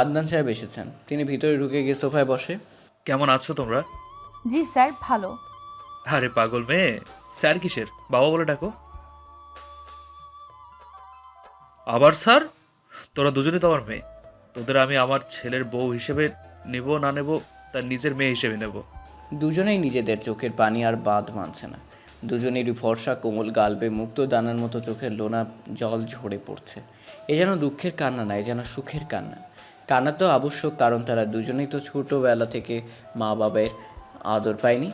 আদনান সাহেব এসেছেন। তিনি ভিতরে ঢুকে গিয়ে সোফায় বসে। কেমন আছো তোমরা? জি স্যার, ভালো। আরে পাগল মেয়ে, স্যার কিসের? বাবা বলে ডাকো। আবার স্যার? তোরা দুজনেই তো আমার মেয়ে। তোদের আমি আমার ছেলের বউ হিসেবে নেব না নেব তার নিজের মেয়ে হিসেবে নেব। দুজনেই নিজেদের চোখের পানি আর বাঁধ মানছে না। দুজনেরই ফর্সা কোমল গালবে মুক্ত দানার মতো চোখের লোনা জল ঝরে পড়ছে। এ যেন দুঃখের কান্না না, এ যেন সুখের কান্না। কান্না তো আবশ্যক, কারণ তারা দুজনেই তো ছোটোবেলা থেকে মা বাবার আদর পায়নি,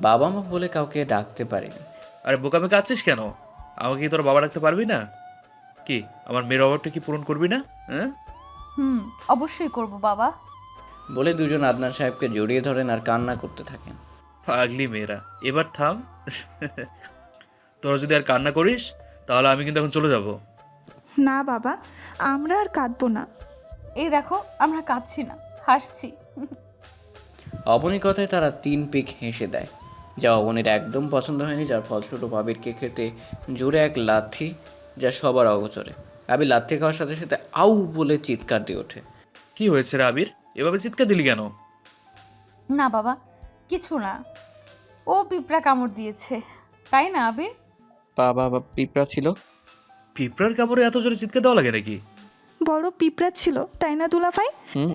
বাবা মা বলে কাউকে ডাকতে পারেনি। আরে বোকামে কাঁদছিস কেন? আমাকে কি তোর বাবা ডাকতে পারবি না? কি আমার মেয়ের অভাবটা কি পূরণ করবি না? হ্যাঁ, অবশ্যই করব বাবা। বলে দুজন আদনান সাহেবকে জড়িয়ে ধরেন আর কান্না করতে থাকেন। পাগলি মেয়েরা, এবার থাম। তোরা যদি আর কান্না করিস তাহলে আমি কিন্তু এখন চলে যাব। না বাবা, আমরা আর কাঁদবো না। এই দেখো, আমরা কাঁদছি না, হাসছি। অবনীর কথায় তারা 3 পিক হেসে দেয়, যা অবনীর একদম পছন্দ হয়নি, যার ফলস্বরূপ আবিরকে খেতে জোরে এক লাথি, যা সবার অগোচরে। আবির লাথি খাওয়ার সাথে সাথে আউ বলে চিৎকার দিয়ে ওঠে। কি হয়েছে রে আবির, এভাবে চিৎকার দিলি কেন? না বাবা, কিছু না। ও পিঁপড়া কামড় দিয়েছে, তাই না আবির? বাবা পিঁপড়া ছিল? পিঁপড়ার কামড়ে এত জোরে চিৎকার দেওয়া লাগে নাকি? বড় পিঁপড়া ছিল, তাই না দুলাভাই?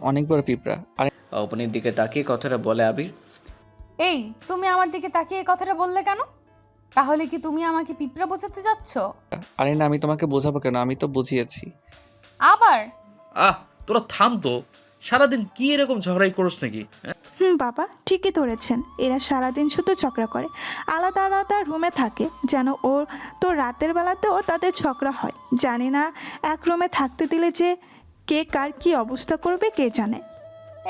অনেক বড় পিঁপড়া। আরে অবনীর দিকে তাকিয়ে কথাটা বলে আবির। এই, তুমি আমার দিকে তাকিয়ে এই কথাটা বললে কেন? তাহলে কি তুমি আমাকে পিঁপড়া বোঝাতে যাচ্ছ? আরে না, আমি তোমাকে বোঝাবো কেন, আমি তো বুঝিয়েছি। আবার? তোরা থাম তো, সারাদিন কি এরকম ঝগড়াই করছ নাকি? বাবা ঠিকই ধরেছেন, এরা সারাদিন শুধু ঝগড়া করে, আলাদা আলাদা রুমে থাকে যেন ওর তো রাতের বেলাতেও তাদের ঝগড়া হয়। জানি না এক রুমে থাকতে দিলে যে কে কার কি অবস্থা করবে কে জানে।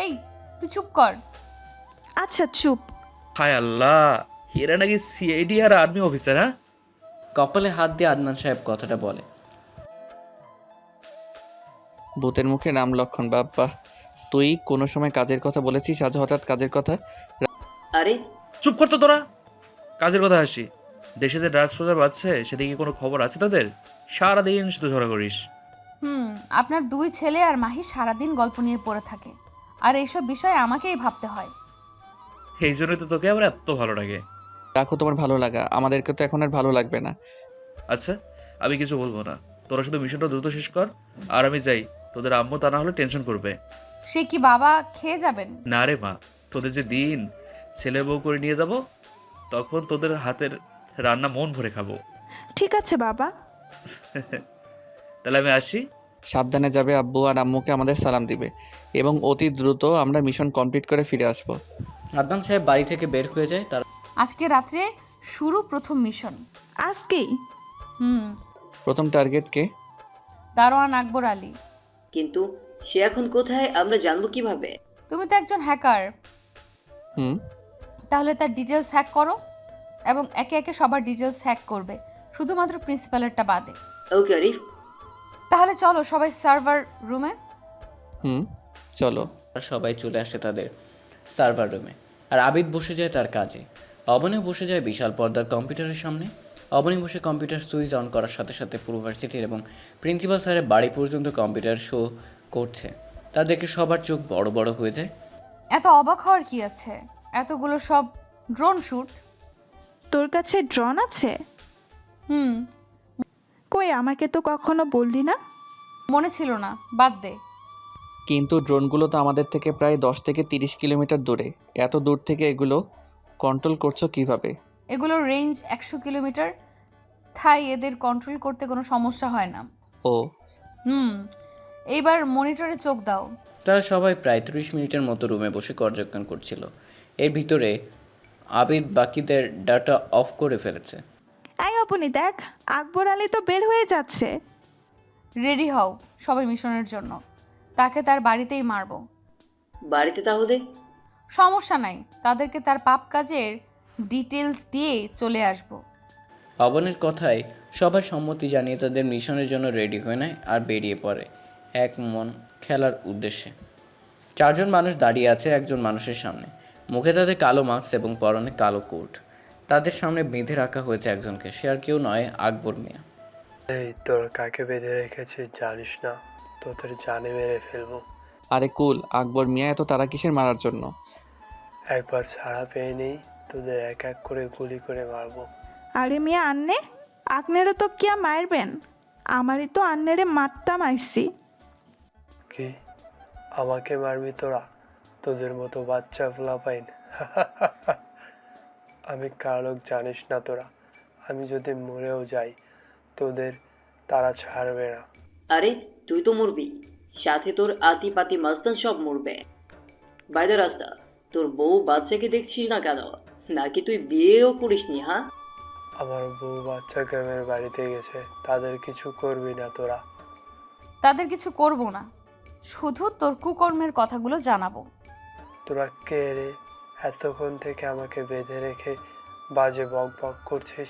এই, তুই চুপ কর। আচ্ছা চুপ। হায় আল্লাহ, এরা নাকি সিআইডি আর আর্মি অফিসার? হ্যাঁ, কপালে হাত দিয়ে আদনান সাহেব কথাটা বলে। ভূতের মুখে নাম লক্ষণ। বাবা, তুই কোনো সময় কাজের কথা বলেছিস, আজ হঠাৎ কাজের কথা? আরে চুপ করতো তোরা। কাজের কথা আসি, দেশে যে ড্রাগস বাজার বাড়ছে সেদিকে কোনো খবর আছে তাদের? সারাদিন শুধু ঝগড়া করিস। আপনার দুই ছেলে আর মাহি সারাদিন গল্প নিয়ে পড়ে থাকে, আর এইসব বিষয়ে আমাকেই ভাবতে হয়। এই জন্যই তো তোকে আবার এত ভালো লাগে। রাখো তোমার ভালো লাগা, আমাদেরকে তো এখন আর ভালো লাগবে না। আচ্ছা, আমি কিছু বলবো না, তোরা শুধু মিশনটা দ্রুত শেষ কর আর আমি যাই। তোদের আম্মু তা না হলে টেনশন করবে। সে কি বাবা, খেয়ে যাবেন? না রে মা, তোদের যে দিন ছেলে বউ করে নিয়ে যাব, তখন তোদের হাতের রান্না মন ভরে খাবো। ঠিক আছে বাবা। তাহলে আমি আসি। সাবধানে যাবে, আব্বু আর আম্মুকে আমাদের সালাম দিবে এবং অতি দ্রুত আমরা মিশন কমপ্লিট করে ফিরে আসব। আদনান সাহেব বাড়ি থেকে বের হয়ে যায়। তার আজকে রাত্রে শুরু প্রথম মিশন। আজকেই? প্রথম টার্গেট কে? দারোয়ান আকবর আলী। কিন্তু সে এখন কোথায় আমরা জানবো কিভাবে? তুমি তো একজন হ্যাকার, তাহলে তার ডিটেলস হ্যাক করো এবং একে একে সবার ডিটেলস হ্যাক করবে, শুধুমাত্র প্রিন্সিপালেরটা বাদে। ওকে আরিফ। তাহলে চলো সবাই সার্ভার রুমে। চলো। সবাই চলে আসে তাদের সার্ভার রুমে, আর আবিদ বসে যায় তার কাজে। অবনী বসে যায় বিশাল পর্দার কম্পিউটারের সামনে। অবনী বসে কম্পিউটার সুইচ অন করার সাথে সাথে পুরো ভার্সিটির এবং প্রিন্সিপাল স্যারের বাড়ি পর্যন্ত কম্পিউটার শো করছে। তা দেখে সবার চোখ বড় বড় হয়ে যায়। এত অবাক হওয়ার কি আছে, এতগুলো সব ড্রোন শ্যুট। তোর কাছে ড্রোন আছে? কই, আমাকে তো কখনো বললি না। মনে ছিল না, বাদ দে। কিন্তু ড্রোনগুলো তো আমাদের থেকে প্রায় 10 থেকে 30 কিলোমিটার দূরে। এত দূর থেকে এগুলো কন্ট্রোল করছো কিভাবে? এগুলোর রেঞ্জ 100 কিলোমিটার, তাই এদের কন্ট্রোল করতে কোনো সমস্যা হয় না। ও এইবার মনিটরে চোখ দাও। তারা সবাই প্রায় 30 মিনিটের মতো রুমে বসে পর্যবেক্ষণ করছিল। এর ভিতরে আবিদ বাকিদের ডাটা অফ করে ফেলেছে। এই অবনী দেখ, আকবর আলী তো বের হয়ে যাচ্ছে। রেডি হও সবাই মিশনের জন্য, তাকে তার বাড়িতেই মারবো। বাড়িতে তাহলে? সমস্যা নাই, তাদেরকে তার পাপ কাজের ডিটেলস দিয়ে চলে আসবো। অবনের কথায় সবাই সম্মতি জানিয়ে তাদের মিশনের জন্য রেডি হয়ে নেয় আর বেরিয়ে পড়ে এক মন খেলার উদ্দেশ্যে। 4 জন মানুষ দাঁড়িয়ে আছে একজন মানুষের সামনে, মুখে তাদের কালো মাস্ক এবং পরনে কালো কোট। তাদের সামনে বেঁধে রাখা হয়েছে একজনকে, সে আর কেউ নয়, আকবর মিয়া। এই তোর কাকে বেঁধে রেখেছিস জানিস না? তোদের জানে মেরে ফেলবো। আরে কুল, আকবর মিয়া এত তারা কিসের মারার জন্য? একবার ছাড়া পেয়ে নেই, তোদের এক এক করে গুলি করে মারবো। আরে মিয়া আন্নে, আপনারা তো কিয়া মারবেন? আমারই তো আন্নেরে মারতাম আইসি। কি আমাকে মারবি তোরা? তোদের মতো বাচ্চা ফ্লাপাইন। আমি কারোক জানিস না তোরা, আমি যদি মরেও যাই তোদের তারা ছাড়বে না। আরে তুই তো মরবি, সাথে তোর আতি পাতি মাস্তান সব মরবে। বাইরে রাস্তা, তোর বউ বাচ্চাকে দেখছিস না কেন? নাকি তুই বিয়েও করিসনি? হ্যাঁ, আমার বউ বাচ্চা গ্রামের বাড়িতে গেছে, তাদের কিছু করবি না তোরা? তাদের কিছু করব না, শুধু তোর কুকর্মের কথাগুলো জানাবো। তোরা কে রে? এতক্ষণ থেকে আমাকে বেঁধে রেখে বাজে বক বক করছিস?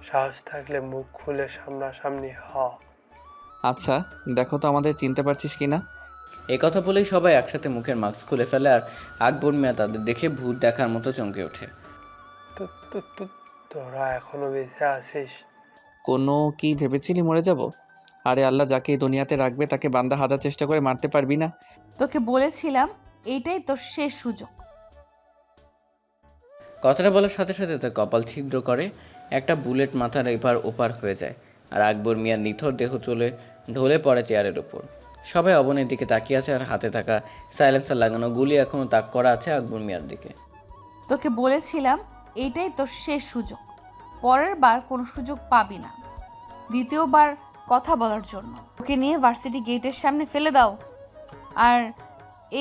সাহস থাকলে মুখ খুলে সামনাসামনি হ। আচ্ছা দেখো তো আমাদের চিনতে পারছিস কি না? এ কথা বলেই সবাই একসাথে মুখের মাস্ক খুলে ফেলে আর আকবর মিয়া তাদের দেখে ভূত দেখার মতো চমকে ওঠে। তোরা এখনো বেঁচে আছিস? কোনো কি ভেবেছিলি মরে যাব? আরে আল্লাহ যাকে এই দুনিয়াতে রাখবে তাকে বান্দা হাজার চেষ্টা করে মারতে পারবি না? তোকে বলেছিলাম এইটাই তোর শেষ সুযোগ। কথাটা বলার সাথে সাথে তার কপাল ছিদ্র করে, একটা বুলেট মাথার এপার ওপার হয়ে যায় আর আকবর মিয়ার নিথর দেহ চলে ঢলে পড়ে চেয়ারের উপর। সবাই অবনের দিকে তাকিয়ে আছে আর হাতে থাকা সাইলেন্সার লাগানো গুলি এখনও তাক করা আছে আকবর মিয়ার দিকে। তোকে বলেছিলাম এইটাই তোর শেষ সুযোগ, পরের বার কোনো সুযোগ পাবি না দ্বিতীয়বার কথা বলার জন্য। ওকে নিয়ে ভার্সিটি গেটের সামনে ফেলে দাও, আর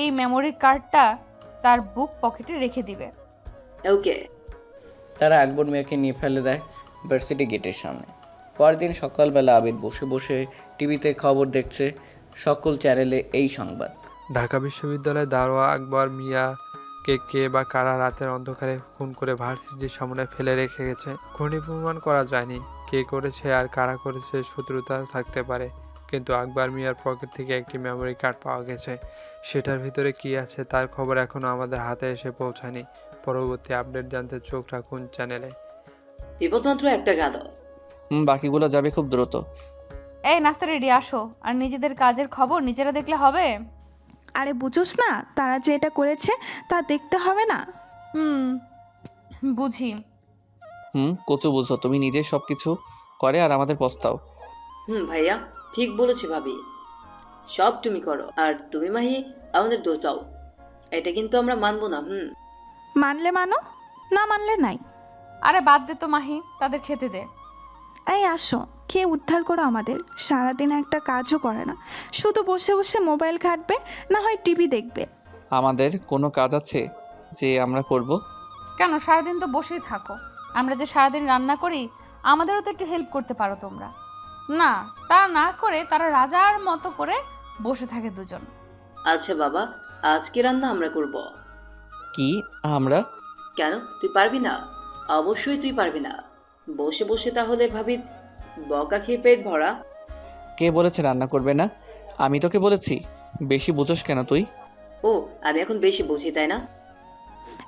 এই মেমোরি কার্ডটা তার বুক পকেটে রেখে দিবে। ওকে। তারা আকবর মিয়াকে নিয়ে ফেলে দেয় ভার্সিটি গেটের সামনে। পরের দিন সকালবেলা আবির বসে বসে টিভিতে খবর দেখছে, সকল চ্যানেলে এই সংবাদ। ঢাকা বিশ্ববিদ্যালয়ের দারোয়া আকবর মিয়াকে কে বা কারা রাতের অন্ধকারে খুন করে ভার্সিটির সামনে ফেলে রেখে গেছে। খুনি প্রমাণ করা যায়নি, কে করেছে আর কারা করেছে শত্রুতা থাকতে পারে, কিন্তু আকবর মিয়ার পকেট থেকে একটি মেমোরি কার্ড পাওয়া গেছে। সেটার ভিতরে কি আছে তার খবর এখনো আমাদের হাতে এসে পৌঁছায়নি। পরবর্তী আপডেট জানতে চোখ রাখুন চ্যানেলে। বিপদ মাত্র একটা গেল। বাকিগুলো যাবে খুব দ্রুত। এই নাস্তা রেডি, আসো। আর নিজেদের কাজের খবর নিজেরা দেখলে হবে? আরে বুঝোস না, তারা যে এটা করেছে তা দেখতে হবে না? বুঝি। কচু বুঝো, তুমি নিজে সব কিছু করে আর আমাদের পস্তাও। ভাইয়া ঠিক বলেছি ভাবি, সব তুমি করো আর তুমি মাহি আমাদের দোষাও, এটা কিন্তু আমরা মানবো না। মানলে মানো, না মানলে নাই। আরে বাদ দে তো মাহি, তাদের খেতে দে। এই আসো, খেয়ে উদ্ধার করো আমাদের। সারাদিন একটা কাজও করে না, শুধু বসে বসে মোবাইল ঘাঁটবে, না হয় টিভি দেখবে। আমাদের কোনো কাজ আছে যে আমরা করব? কেন, সারাদিন তো বসেই থাকো। আমরা যে সারাদিন রান্না করি, আমাদেরও তো একটু হেল্প করতে পারো তোমরা। না, তা না করে তারা রাজার মতো করে বসে থাকে দুজন। আচ্ছা বাবা, আজকে রান্না আমরা করব। কি আমরা? কেন, তুই পারবি না? অবশ্যই তুই পারবি না। বসে বসে তাহলে ভাবি বকা খেয়ে পেট ভরা। কে বলেছে রান্না করবে না? আমি তোকে বলেছি? বেশি বুঝোস কেন তুই? ও, আমি এখন বেশি বুঝি তাই না?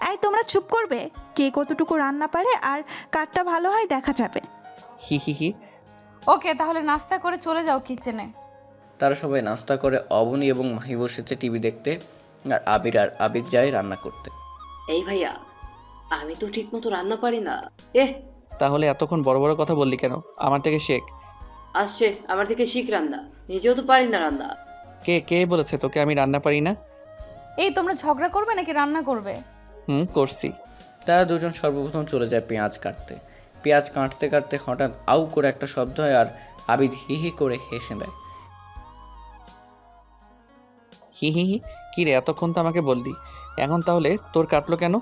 এই তোমরা চুপ করবে? কে কতটুকু রান্না পারে আর কারটা ভালো হয় দেখা যাবে। হি হি হি। ওকে, তাহলে নাস্তা করে চলে যাও কিচেনে। তারা সবাই নাস্তা করে, অবনী এবং মাহি বসেছে টিভি দেখতে, আর আবির যায় রান্না করতে। এই ভাইয়া, আমি তো ঠিক মতো রান্না পারি না। তাহলে এতক্ষণ বড় বড় কথা বললি কেন? আমার থেকে শেখ। আসছে আমার থেকে শিখ রান্না, নিজেও তো পারি না রান্না। কে কে বলেছে তোকে আমি রান্না পারি না? এই তোমরা ঝগড়া করবে নাকি রান্না করবে? করছি। তারা দুজন সর্বপ্রথম চলে যায় পেঁয়াজ কাটতে। পেঁয়াজ কাটতে কাটতে হঠাৎ আউ করে একটা শব্দ হয়, আর আবির হি হি করে হেসে দেয়। হি হি হি? কি রে, এতক্ষণ তো আমাকে বললি, এখন তাহলে তোর কাটলো কেন?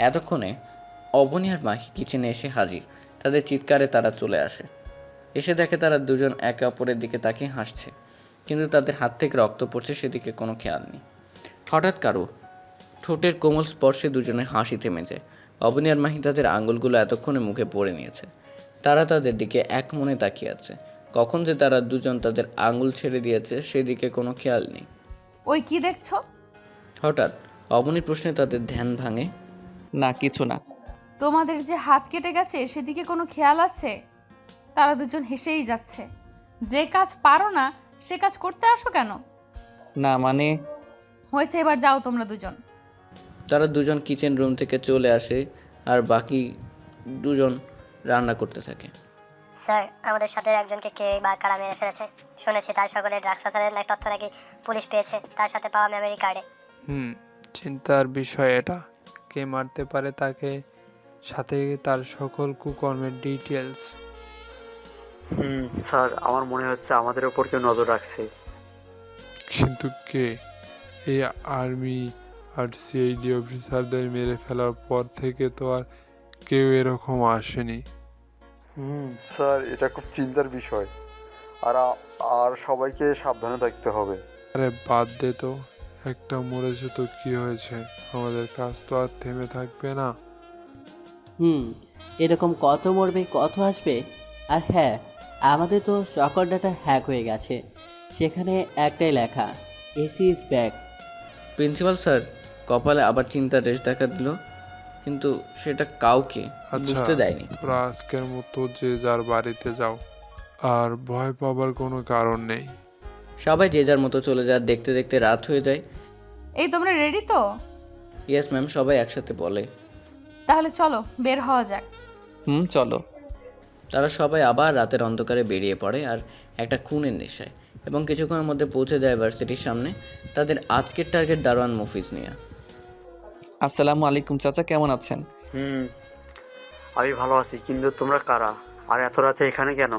এতক্ষণে অবনী আর মাহি কিচেনে এসে হাজির। তাদের চিৎকারে তারা চলে আসে। এসে দেখে তারা দুজন একে অপরের দিকে তাকিয়ে হাসছে, কিন্তু তাদের হাত থেকে রক্ত পড়ছে সেদিকে কোনো খেয়াল নেই। হঠাৎ কারো ঠোঁটের কোমল স্পর্শে দুজনের হাসি থেমে যায়। অবনী আর মাহি তাদের আঙুলগুলো এতক্ষণে মুখে পড়ে নিয়েছে। তারা তাদের দিকে এক মনে তাকিয়ে আছে। কখন যে তারা দুজন তাদের আঙুল ছেড়ে দিয়েছে সেদিকে কোনো খেয়াল নেই। ওই কি দেখছো? হঠাৎ অবনীর প্রশ্নে তাদের ধ্যান ভাঙে। না, কিছু না। তোমাদের যে হাত কেটে গেছে সেদিকে কোনো খেয়াল আছে? তারা দুজন হেসেই যাচ্ছে। যে কাজ পারো না সে কাজ করতে আসো কেন? না মানে? হয়েছে, এবার যাও তোমরা দুজন। তারা দুজন কিচেন রুম থেকে চলে আসে, আর বাকি দুজন রান্না করতে থাকে। স্যার, আমাদের সাথে একজনকে কে বা কারা মেরে ফেলেছে। শুনেছি তার সকলের ড্রাগস পাচারের তথ্য নাকি পুলিশ পেয়েছে তার সাথে পাওয়া মেমোরি কার্ডে। চিন্তার বিষয় এটা। কে মারতে পারে তাকে, সাথে তার সকল কুকর্মের ডিটেলস। স্যার, আমার মনে হচ্ছে আমাদের ওপর কেউ নজর রাখছে। কিন্তু কে? এই আর্মি আর সিআইডি অফিসারদের মেরে ফেলার পর থেকে তো আর কেউ এরকম আসেনি। স্যার, এটা খুব চিন্তার বিষয়, আর সবাইকে সাবধানে থাকতে হবে। আরে বাদ দে তো, একটা মরেছে তো কি হয়েছে, আমাদের কাজ তো আর থেমে থাকবে না। এরকম কত মরবে, কত আসবে। আর হ্যাঁ, আমাদের তো সকল ডাটা হ্যাক হয়ে গেছে, সেখানে একটাই লেখা, AC is back. Principal sir কপালে আবার চিন্তার রেশ দেখা দিল, কিন্তু সেটা কাউকে বুঝতে দেয়নি। তোরা আজকের মতো যে যার বাড়িতে যাও, আর ভয় পাবার কোনো কারণ নেই। সবাই যে যার মতো চলে যায়। দেখতে দেখতে রাত হয়ে যায়। এই তোমরা রেডি তো? ইয়েস ম্যাম, সবাই একসাথে বলে। তাহলে চলো বের হওয়া যাক। চলো। তারা সবাই আবার রাতের অন্ধকারে বেরিয়ে পড়ে, আর একটা খুনের নেশায়, এবং কিছুক্ষণের মধ্যে পৌঁছে যায় ভার্সিটির সামনে তাদের আজকের টার্গেট দারোয়ান মফিজ নিয়ে। আসসালামু আলাইকুম চাচা, কেমন আছেন? আমি ভালো আছি, কিন্তু তোমরা কারা আর এত রাতে এখানে কেন?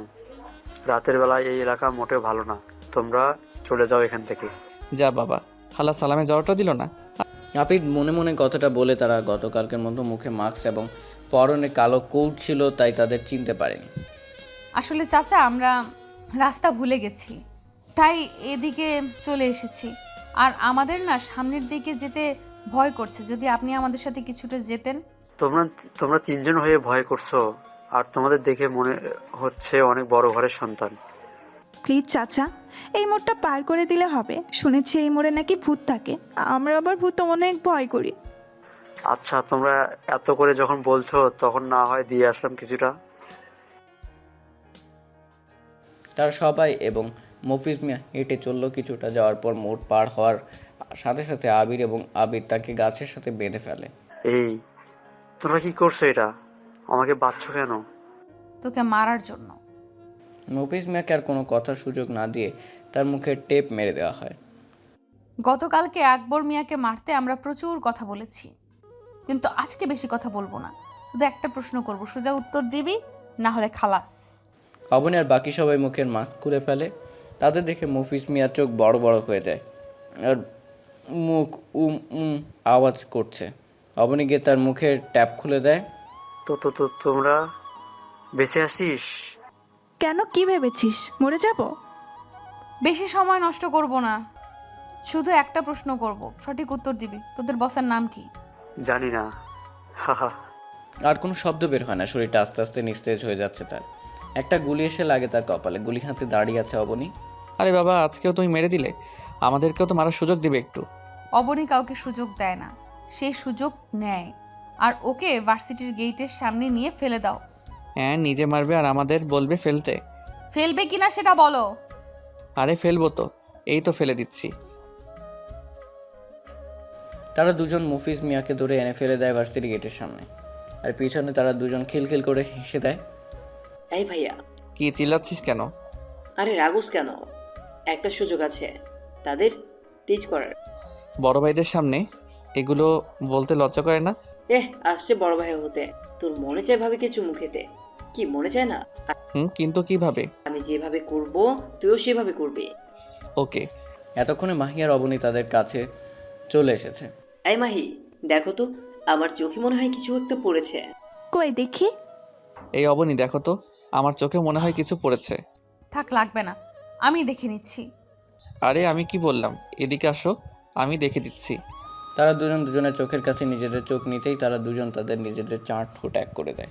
রাতের বেলায় এই এলাকা মোটেও ভালো না, তোমরা চলে যাও এখান থেকে। যা বাবা, খালা সালামে যাওয়াটা দিল না। আবির মনে মনে কথাটা বলে তারা গতকালকের মতো মুখে মাস্ক এবং পরনে কালো কোট ছিল, তাই তাদের চিনতে পারেনি। আসলে চাচা আমরা রাস্তা ভুলে গেছি, তাই এদিকে চলে এসেছি। আর আমাদের না সামনের দিকে যেতে ভয় করছে, যদি আপনি আমাদের সাথে কিছুটা যেতেন। তোমরা তিনজন হয়ে ভয় করছো, আর তোমাদের দেখে মনে হচ্ছে অনেক বড় ঘরের সন্তান। প্লিজ চাচা, এই মোড়টা পার করে দিলে হবে। শুনেছি এই মোড়ে নাকি ভূত থাকে, আমরা আবার ভূত অনেক ভয় করি। আচ্ছা, তোমরা এত করে যখন বলছো তখন না হয় দিয়ে আসলাম কিছুটা। তারা সবাই এবং মফিজ মিয়া হেঁটে চলল। কিছুটা যাওয়ার পর মোড় পার হওয়ার সাথে সাথে আবির তাকে গাছের সাথে বেঁধে ফেলে। এই তোমরা কি করছো? এটা আমাকে বাঁধছো কেন? তোকে মারার জন্য। মফিজ মিয়াকে আর কোনো কথার সুযোগ না দিয়ে তার মুখে টেপ মেরে দেওয়া হয়। গতকালকে আকবর মিয়াকে মারতে আমরা প্রচুর কথা বলেছি, কিন্তু আজকে বেশি কথা বলবো না। শুধু একটা প্রশ্ন করব, সোজা উত্তর দিবি, না হলে খালাস। অবনী আর বাকি সবাই মুখের মাস্ক খুলে ফেলে। তাদের দেখে মফিজ মিয়ার চোখ বড় বড় হয়ে যায় আর মুখ আওয়াজ করছে। অবনী গিয়ে তার মুখের ট্যাপ খুলে দেয়। তো তোমরা বেঁচে আছিস? কেন, কি ভেবেছিস মরে যাব? বেশি সময় নষ্ট করব না, শুধু একটা প্রশ্ন করব, সঠিক উত্তর দিবি। তোদের বসের নাম কি? জানি না। আর কোনো শব্দ বের হয় না, শরীরটা আস্তে আস্তে নিস্তেজ হয়ে যাচ্ছে তার। একটা গুলি এসে লাগে তার কপালে। গুলি হাতে দাঁড়িয়ে আছে অবনী। আরে বাবা, আজকেও তুমি মেরে দিলে, আমাদেরকেও তো মারার সুযোগ দিবে একটু। অবনী কাউকে সুযোগ দেয় না, সেই সুযোগ নেয়। আর ওকে ভার্সিটির গেটের সামনে নিয়ে ফেলে দাও। হ্যাঁ, নিজে মারবে আর আমাদের বলবে ফেলতে। ফেলবে কিনা সেটা বলো। আরে ফেলবো তো, এই তো ফেলে দিচ্ছি। তারা দুজন মফিজ মিয়াকে ধরে এনে ফেলে দেয় ভার্সিটি গেটের সামনে। আর পিছনে তারা দুজন খিলখিল করে হেসে দেয়। এই ভাইয়া, কি চিল্লাচ্ছিস কেন? আরে রাগুস কেন? একটা সুযোগ আছে তাদের টিচ করার। বড় ভাইদের সামনে এগুলো বলতে লজ্জা করে না? আসছে বড় ভাই হতে। তোর মনে চায় ভাবে কিছু মুখেতে, কি মনে চায় না? কিন্তু কিভাবে? আমি যেভাবে করব তুইও সেভাবে করবি। ওকে। এতক্ষণে মাহি আর অবনী তাদের কাছে চলে এসেছে। এই মাহি, দেখো তো, আমার চোখে মনে হয় কিছু একটা পড়েছে। কই দেখি। এই অবনী, দেখো তো, আমার চোখে মনে হয় কিছু পড়েছে। থাক, লাগবে না, আমি দেখে নিচ্ছি। আরে আমি কি বললাম, এদিকে আসো, আমি দেখে দিচ্ছি। তারা দুজনের চোখের কাছে নিজেদের চোখ নিতেই তারা দুজন তাদের নিজেদের চার ঠোঁট এক করে দেয়।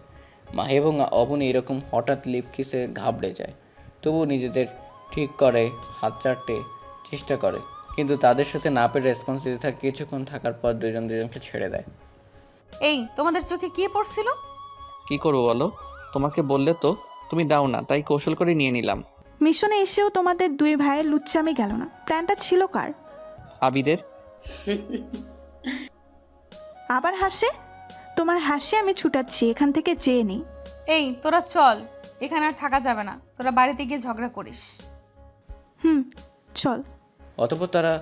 মাহি এবং অবনী এরকম হঠাৎ লিপ কিসে ঘাবড়ে যায়, তবুও নিজেদের ঠিক করে হাত চাটতে চেষ্টা করে, কিন্তু তাদের সাথে না পেরে রেসপন্স দিতে থাকে। কিছুক্ষণ থাকার পর দুজনকে ছেড়ে দেয়। এই তোমাদের চোখে কি পড়ছিল? কি করবো বলো, তোমাকে বললে তো তুমি দাও না, তাই কৌশল করে নিয়ে নিলাম। মিশনে এসেও তোমাদের দুই ভাইয়ের লুচ্চামি গেল না। প্ল্যানটা ছিল কার? আবিদের। আবার হাসে? তোমার হাসি আমি ছুটাচ্ছি, এখান থেকে চেয়ে নিই। এই তোরা চল, এখানে আর থাকা যাবে না, তোরা বাড়িতে গিয়ে ঝগড়া করিস। চল। অতঃপর তারা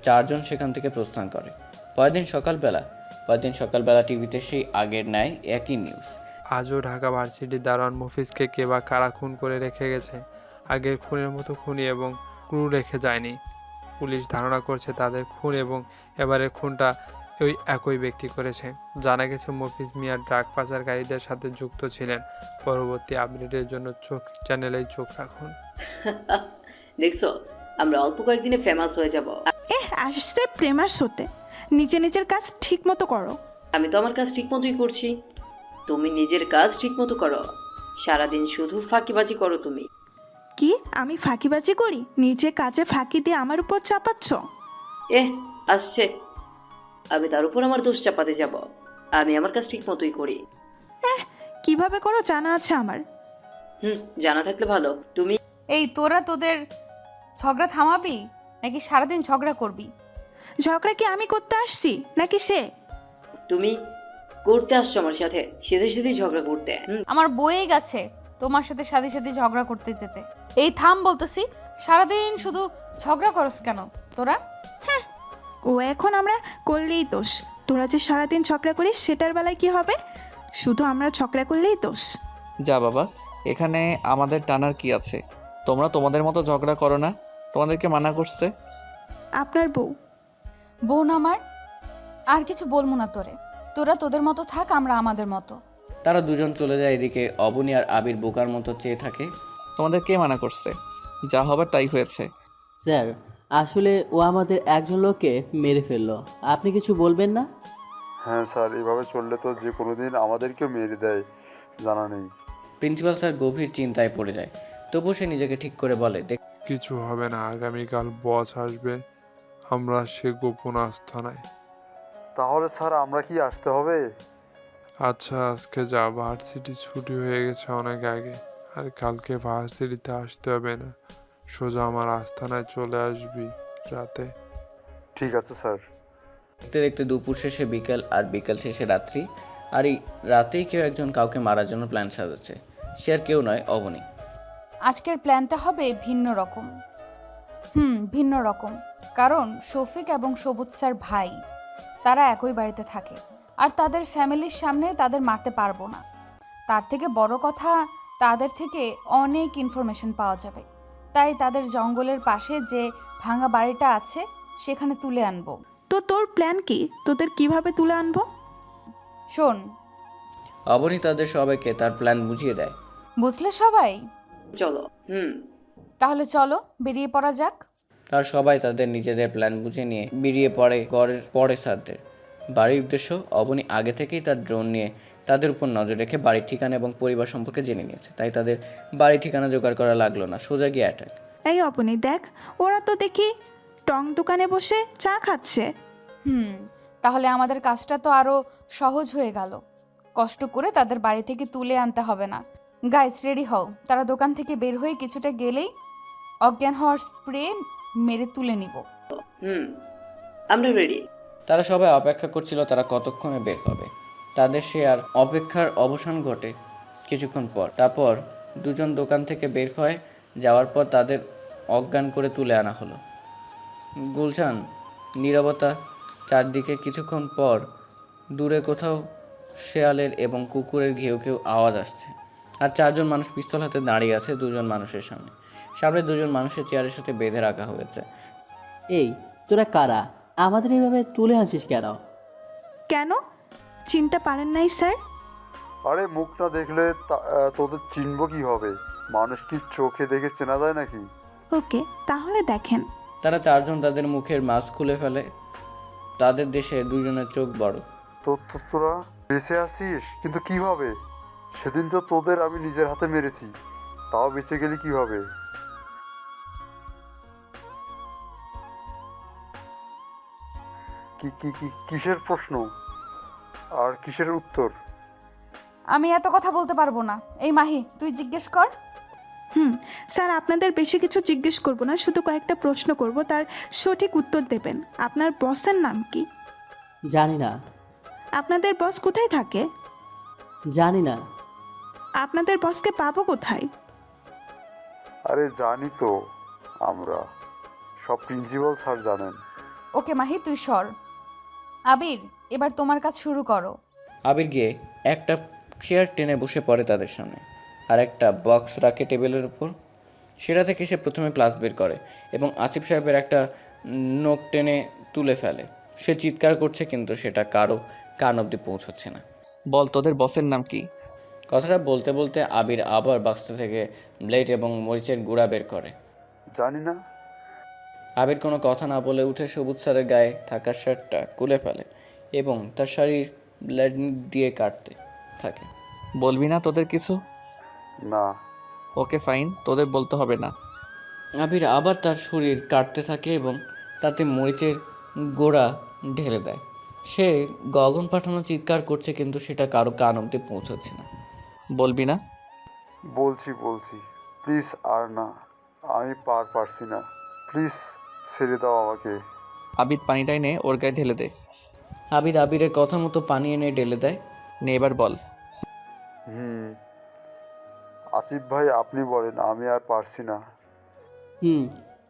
চারজন সেখান থেকে প্রস্থান করে। পরদিন সকালবেলা টিভিতে সেই আগের ন্যায় একই নিউজ। আজও ঢাকা ভার্সিটির দারোয়ান মফিজকে কে বা কারা খুন করে রেখে গেছে। আগের খুনের মতো খুনি এবং ক্রু রেখে যায়নি। পুলিশ ধারণা করছে তাদের খুন এবং এবারের খুনটা ওই একই ব্যক্তি করেছে। জানা গেছে মফিজ মিয়া ড্রাগ পাচারকারীদের সাথে যুক্ত ছিলেন। পরবর্তী আপডেটের জন্য চ্যানেলেই চোখ রাখুন। দেখছো, আমরা অল্প কয়েকদিনে ফেমাস হয়ে যাব। আসছে প্রেমাস হতে। নিজের কাজ ঠিক মতো করো। আমি তো আমার কাজ ঠিক মতোই করছি, তুমি নিজের কাজ ঠিক মতো করো। সারাদিন শুধু ফাঁকিবাজি করো তুমি। কি আমি ফাঁকিবাজি করি? নিজে কাজে ফাঁকি দিয়ে আমার উপর চাপাচ্ছ? আসছে, আমি তার উপর আমার দোষ চাপাতে যাব? আমি আমার কাজ ঠিক মতোই করি। কিভাবে করো জানা আছে আমার। জানা থাকলে ভালো। তুমি এই তোরা তোদের ঝগড়া থামাবি নাকি সারাদিন ঝগড়া করবি? ঝগড়া কি আমি করতে আসছি নাকি সে? তুমি করতে আসছো আমার সাথে, সেধে ঝগড়া করতে। আমার বয়ে গেছে তোমার সাথে সাথে ঝগড়া করতে যেতে। এই থাম বলতেছি, সারাদিন শুধু ঝগড়া করস কেন তোরা? ও এখন আমরা করলেই দোষ, তোরা যে সারাদিন ঝগড়া করিস সেটার বেলায় কি হবে? শুধু আমরা ঝগড়া করলেই দোষ। যা বাবা, এখানে আমাদের টানার কি আছে? তোমরা তোমাদের মতো ঝগড়া করো না, তোমাদেরকে মানা করছে। আপনার বউ। বোন আমার, আর কিছু বলবো না তোরে। তোরা তোদের মতো থাক, আমরা আমাদের মতো। তারা দুজন চলে যায়। এদিকে অবনী আর আবির বোকার মতো চেয়ে থাকে। তোমাদের কে মানা করছে? যা হবার তাই হয়েছে। স্যার, আসলে ও আমাদের একজন লোককে মেরে ফেললো। আপনি কিছু বলবেন না? হ্যাঁ স্যার, এভাবে চললে তো যে কোনো দিন আমাদেরকেও মেরে দেয়, জানা নেই। প্রিন্সিপাল স্যার গভীর চিন্তায় পড়ে যায়। তবুও সে নিজেকে ঠিক করে বলে, কিছু হবে না, আগামীকাল বস আসবে, আমরা সে গোপন আস্থানায়। তাহলে স্যার আমরা কি আসতে হবে? আচ্ছা, আজকে যা, ভার্সিটি ছুটি হয়ে গেছে অনেক আগে, আর কালকে ভার্সিটিতে আসতে হবে না, সোজা আমার আস্থানায় চলে আসবি রাতে। ঠিক আছে স্যার। দেখতে দেখতে দুপুর শেষে বিকেল, আর বিকেল শেষে রাত্রি। আর এই রাতেই কেউ একজন কাউকে মারার জন্য প্ল্যান সাজাচ্ছে। সে আর কেউ নয়, অবনী। আজকের প্ল্যানটা হবে ভিন্ন রকম। ভিন্ন রকম, কারণ শফিক এবং সবুজ স্যার ভাই, তারা একই বাড়িতে থাকে, আর তাদের ফ্যামিলির সামনে তাদের মারতে পারবো না। তার থেকে বড় কথা, তাদের থেকে অনেক ইনফরমেশন পাওয়া যাবে। তাই তাদের জঙ্গলের পাশে যে ভাঙা বাড়িটা আছে সেখানে তুলে আনবো। তো তোর প্ল্যান কি? তোদের কিভাবে তুলে আনবো? শোন, অবনী তাদের সবাইকে তার প্ল্যান বুঝিয়ে দেয়। বুঝলে সবাই? চলো। তাহলে চলো, বেরিয়ে পড়া যাক। তার সবাই তাদের নিজেদের প্ল্যান বুঝে নিয়ে বেরিয়ে পড়ে ঘরের পরে স্যারদের বাড়ির উদ্দেশ্য। অবনী আগে থেকেই তার ড্রোন নিয়ে তাদের উপর নজর রেখে বাড়ির ঠিকানা এবং পরিবার সম্পর্কে জেনে নিয়েছে। তাই তাদের বাড়ির ঠিকানা জোগাড় করা লাগলো না, সোজা গিয়ে অ্যাটাক। এই অপনি দেখ, ওরা তো দেখি টং দোকানে বসে চা খাচ্ছে। তাহলে আমাদের কাজটা তো আরো সহজ হয়ে গেল। কষ্ট করে তাদের বাড়ি থেকে তুলে আনতে হবে না। গাইস, রেডি হও। তারা দোকান থেকে বের হয়ে কিছুটা গেলেই অজ্ঞান হওয়ার স্প্রে মেরে তুলে নিব। আমরা রেডি। তারা সবাই অপেক্ষা করছিল তারা কতক্ষণে বের হবে। তাদের সে আর অপেক্ষার অবসান ঘটে কিছুক্ষণ পর। তারপর দুজন দোকান থেকে বের হয়ে যাওয়ার পর তাদের অজ্ঞান করে তুলে আনা হলো। গুলশান, নীরবতা চারদিকে। কিছুক্ষণ পর দূরে কোথাও শেয়ালের এবং কুকুরের ঘেউ ঘেউ আওয়াজ আসছে। আর চারজন মানুষ পিস্তল হাতে দাঁড়িয়ে আছে দুজন মানুষের সামনে। সামনে দুজন মানুষের চেয়ারের সাথে বেঁধে রাখা হয়েছে। এই, তোরা কারা? আমাদের এইভাবে তুলে আনছিস কেন? কেন চিনতে পারেন নাই স্যার? আরে মুখ না দেখলে তোদের চিনব কিভাবে? মানুষ কি চোখে দেখে চেনা যায় নাকি? ওকে, তাহলে দেখেন। তারা চারজন তাদের মুখের মাস্ক খুলে ফেলে। তাদের দেশে দুজনের চোখ বড়। তোরা বেঁচে আছিস? কিন্তু কিভাবে? সেদিন তো তোদের আমি নিজের হাতে মেরেছি, তাও বেঁচে গেলি কিভাবে? কিসের প্রশ্ন আর কিসের উত্তর? আমি এত কথা বলতে পারবো না। এই মাহি, তুই জিজ্ঞেস কর। স্যার, আপনাদের বেশি কিছু জিজ্ঞেস করব না, শুধু কয়েকটা প্রশ্ন করব, তার সঠিক উত্তর দেবেন। আপনার বসের নাম কি? জানি না। আপনাদের বস কোথায় থাকে? জানি না। আপনাদের বসকে পাবো কোথায়? আরে জানি তো, আমরা সব প্রিন্সিপাল স্যার জানেন। ওকে মাহি, তুই সর। আবির, এবার তোমার কাজ শুরু করো। আবির গিয়ে একটা চেয়ার টেনে বসে পড়ে তাদের সামনে, আর একটা বক্স রাখে টেবিলের উপর। সেটা থেকে সে প্রথমে ক্লাস বের করে এবং আসিফ সাহেবের একটা নোক টেনে তুলে ফেলে। সে চিৎকার করছে কিন্তু সেটা কারো কান অবধি পৌঁছচ্ছে না। বল, তোদের বসের নাম কি? কথাটা বলতে বলতে আবির আবার বাক্স থেকে ব্লেড এবং মরিচের গুঁড়া বের করে। জানি না। আবির কোনো কথা না বলে উঠে সবুজ স্যারের গায়ে থাকা শার্টটা খুলে ফেলে এবং তার শাড়ির ব্লেড দিয়ে কাটতে থাকে। বলবি না তোদের কিছু? না। ওকে ফাইন, তোদের বলতে হবে না। আবির আবার তার শরীর কাটতে থাকে এবং তাতে মরিচের গোড়া ঢেলে দেয়। সে গগন পাঠানো চিৎকার করছে কিন্তু সেটা কারো কান অব্দি পৌঁছচ্ছে না। বলবি না? বলছি প্লিজ, আর না, আমি পারছি না, প্লিজ ছেড়ে দাও আমাকে। আবিদ পানিটা এনে ওর গায়ে ঢেলে দে। আবিরের কথা মতো পানি এনে ঢেলে দেয়। নে এবার বল। আসিফ ভাই, আপনি বলেন, আমি আর পারছি না।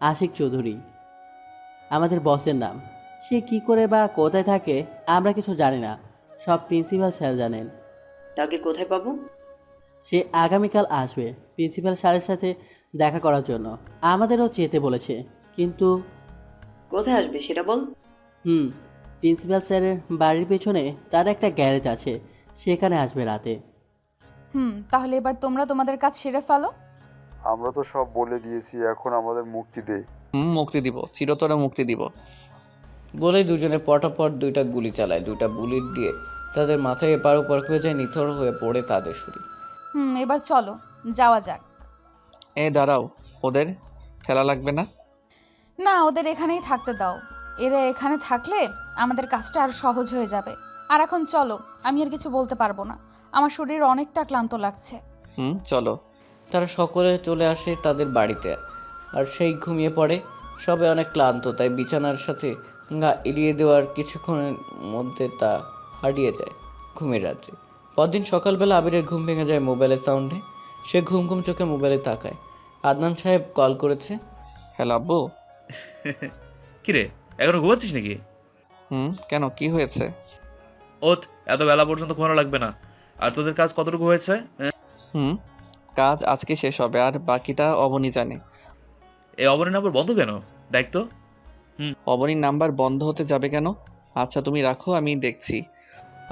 আশিক চৌধুরী আমাদের বসের নাম। সে কি করে বা কোথায় থাকে আমরা কিছু জানি না, সব প্রিন্সিপাল স্যার জানেন। তাকে কোথায় পাবো? সে আগামীকাল আসবে প্রিন্সিপাল স্যারের সাথে দেখা করার জন্য। আমাদেরও যেতে বলেছে, কিন্তু কোথায় আসবে সেটা বল। প্রিন্সিপাল স্যারের বাড়ির পেছনে তার একটা গ্যারেজ আছে, সেখানে আসবে রাতে। তাহলে এবার তোমরা তোমাদের কাজ সেরে ফেলো। আমরা তো সব বলে দিয়েছি, এখন আমাদের মুক্তি দে। মুক্তি দিব, চিরতরে মুক্তি দিব। বলেই দুজনে পটাপট 2টা গুলি চালায়। 2টা বুলেট দিয়ে তাদের মাথায় এপার ওপার হয়ে যায়, নিথর হয়ে পড়ে তাদের শরীর। এবার চলো যাওয়া যাক। দাঁড়াও, ওদের ফেলা লাগবে না? না, ওদের এখানেই থাকতে দাও। এরা এখানে থাকলে আমাদের কাজটা আর সহজ হয়ে যাবে। আর এখন চলো, আমি আর কিছু বলতে পারবো না, আমার শরীর অনেকটা ক্লান্ত লাগছে। চলো। তারা সকলে চলে আসে তাদের বাড়িতে, আর সেই ঘুমিয়ে পড়ে। সবে অনেক ক্লান্ত, তাই বিছানার সাথে গা এলিয়ে দেওয়ার কিছুক্ষণের মধ্যে তা হারিয়ে যায় ঘুমের রাজ্যে। পরদিন সকালবেলা আবিরের ঘুম ভেঙে যায় মোবাইলের সাউন্ডে। সে ঘুম ঘুম চোখে মোবাইলে তাকায়। আদনান সাহেব কল করেছে। হ্যালো আব্বু। কিরে, এখনো ঘুমাচ্ছিস নাকি? কেন, কি হয়েছে? ওত, এত বেলা পর্যন্ত ঘুমানো লাগবে না। আর তোদের কাজ কতটুকু হয়েছে? কাজ আজকে শেষ হবে, আর বাকিটা অবনী জানে। এই অবনীর নাম্বার বন্ধ কেন? দেখ তো। অবনীর নাম্বার বন্ধ হতে যাবে কেন? আচ্ছা তুমি রাখো, আমি দেখছি।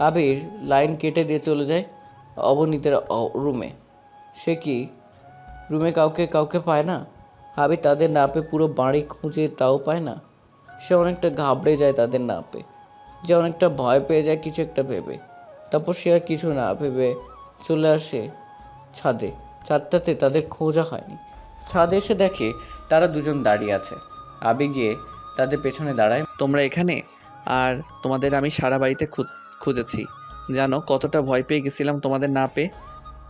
আবির লাইন কেটে দিয়ে চলে যায় অবনীতের রুমে। সে কি রুমে কাউকে পায় না? আবির তাদের না পেয়ে পুরো বাড়ি খুঁজে তাও পায় না। সে অনেকটা ঘাবড়ে যায় তাদের না পেয়ে, যে অনেকটা ভয় পেয়ে যায় কিছু একটা ভেবে। তারপর সে আর কিছু না ভেবে চলে আসে ছাদে। ছাদটাতে তাদের খোঁজা হয়নি। ছাদে এসে দেখে তারা দুজন দাঁড়িয়ে আছে। আবির গিয়ে তাদের পেছনে দাঁড়ায়। তোমরা এখানে? আর তোমাদের আমি সারা বাড়িতে খুঁজেছি, জানো কতটা ভয় পেয়ে গেছিলাম তোমাদের না পেয়ে।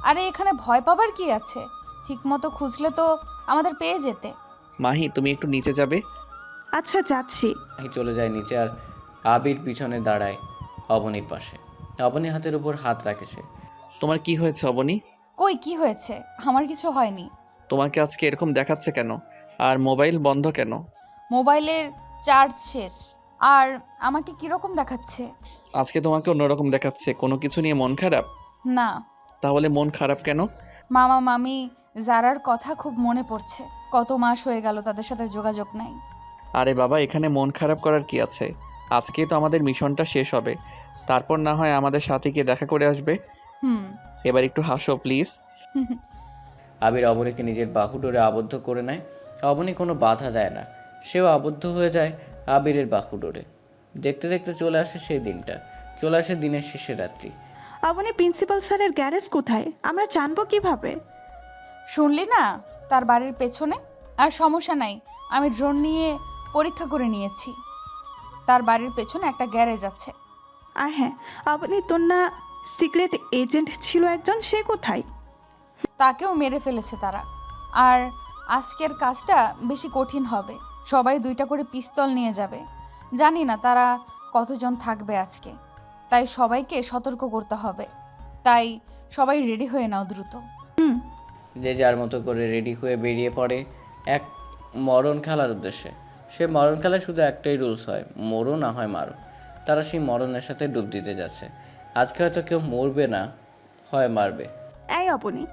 আরে এখানে ভয় পাবার কি আছে? ঠিক মতো খুঁজলে তো আমাদের পেয়ে যেতে। মাহি, তুমি একটু নিচে যাবে? আচ্ছা যাচ্ছি। মাহি চলে যায় নিচে, আর আবির পিছনে দাঁড়ায় অবনীর পাশে। অবনীর হাতের উপর হাত রাখে সে। তোমার কি হয়েছে অবনী? কই কি হয়েছে? আমার কিছু হয়নি। তোমাকে আজকে এরকম দেখাচ্ছে কেন? আর মোবাইল বন্ধ কেন? মোবাইলের চার্জ শেষ। আর আমাকে কিরকম দেখাচ্ছে? আজকে তোমাকে অন্যরকম দেখাচ্ছে। কোনো কিছু নিয়ে মন খারাপ? না। তাহলে মন খারাপ কেন? মামা মামি জারার কথা খুব মনে পড়ছে। কত মাস হয়ে গেল তাদের সাথে যোগাযোগ নাই। আরে বাবা, এখানে মন খারাপ করার কি আছে? আজকে তো আমাদের মিশনটা শেষ হবে, তারপর না হয় আমাদের সাথে গিয়ে দেখা করে আসবে। এবার একটু হাসো প্লিজ। আবির অবনীকে নিজের বাহু ডোরে আবদ্ধ করে নেয়। অবনী কোনো বাধা দেয় না, সেও আবদ্ধ হয়ে যায় আবিরের বাহু ডোরে। দেখতে দেখতে চলে আসে সেই দিনটা, চলে আসে দিনের শেষের রাত্রি। আপনি প্রিন্সিপাল স্যারের গ্যারেজ কোথায়? আমরা জানবো কিভাবে? শুনলি না, তার বাড়ির পেছনে। আর সমস্যা নাই, আমি ড্রোন নিয়ে পরীক্ষা করে নিয়েছি। তার বাড়ির পেছনে একটা গ্যারেজ আছে। আর হ্যাঁ, আপনি তোর না সিক্রেট এজেন্ট ছিল একজন, সে কোথায়? তাকেও মেরে ফেলেছে তারা। আর আজকের কাজটা বেশি কঠিন হবে। সবাই 2টা করে পিস্তল নিয়ে যাবে। জানি না তারা কতজন থাকবে আজকে, তাই সবাইকে সতর্ক করতে হবে। তাই সবাই রেডি হয়ে নাও দ্রুত। যে যার মতো করে রেডি হয়ে বেরিয়ে পড়ে এক মরণ খেলার উদ্দেশ্যে। সে মরণ খেলায় শুধু একটাই রুলস হয়, মরো না হয় মারো। তারা সেই মরণের সাথে ডুব দিতে যাচ্ছে। আজকে হয়তো কেউ মরবে না, হয় মারবে। এই অবনী,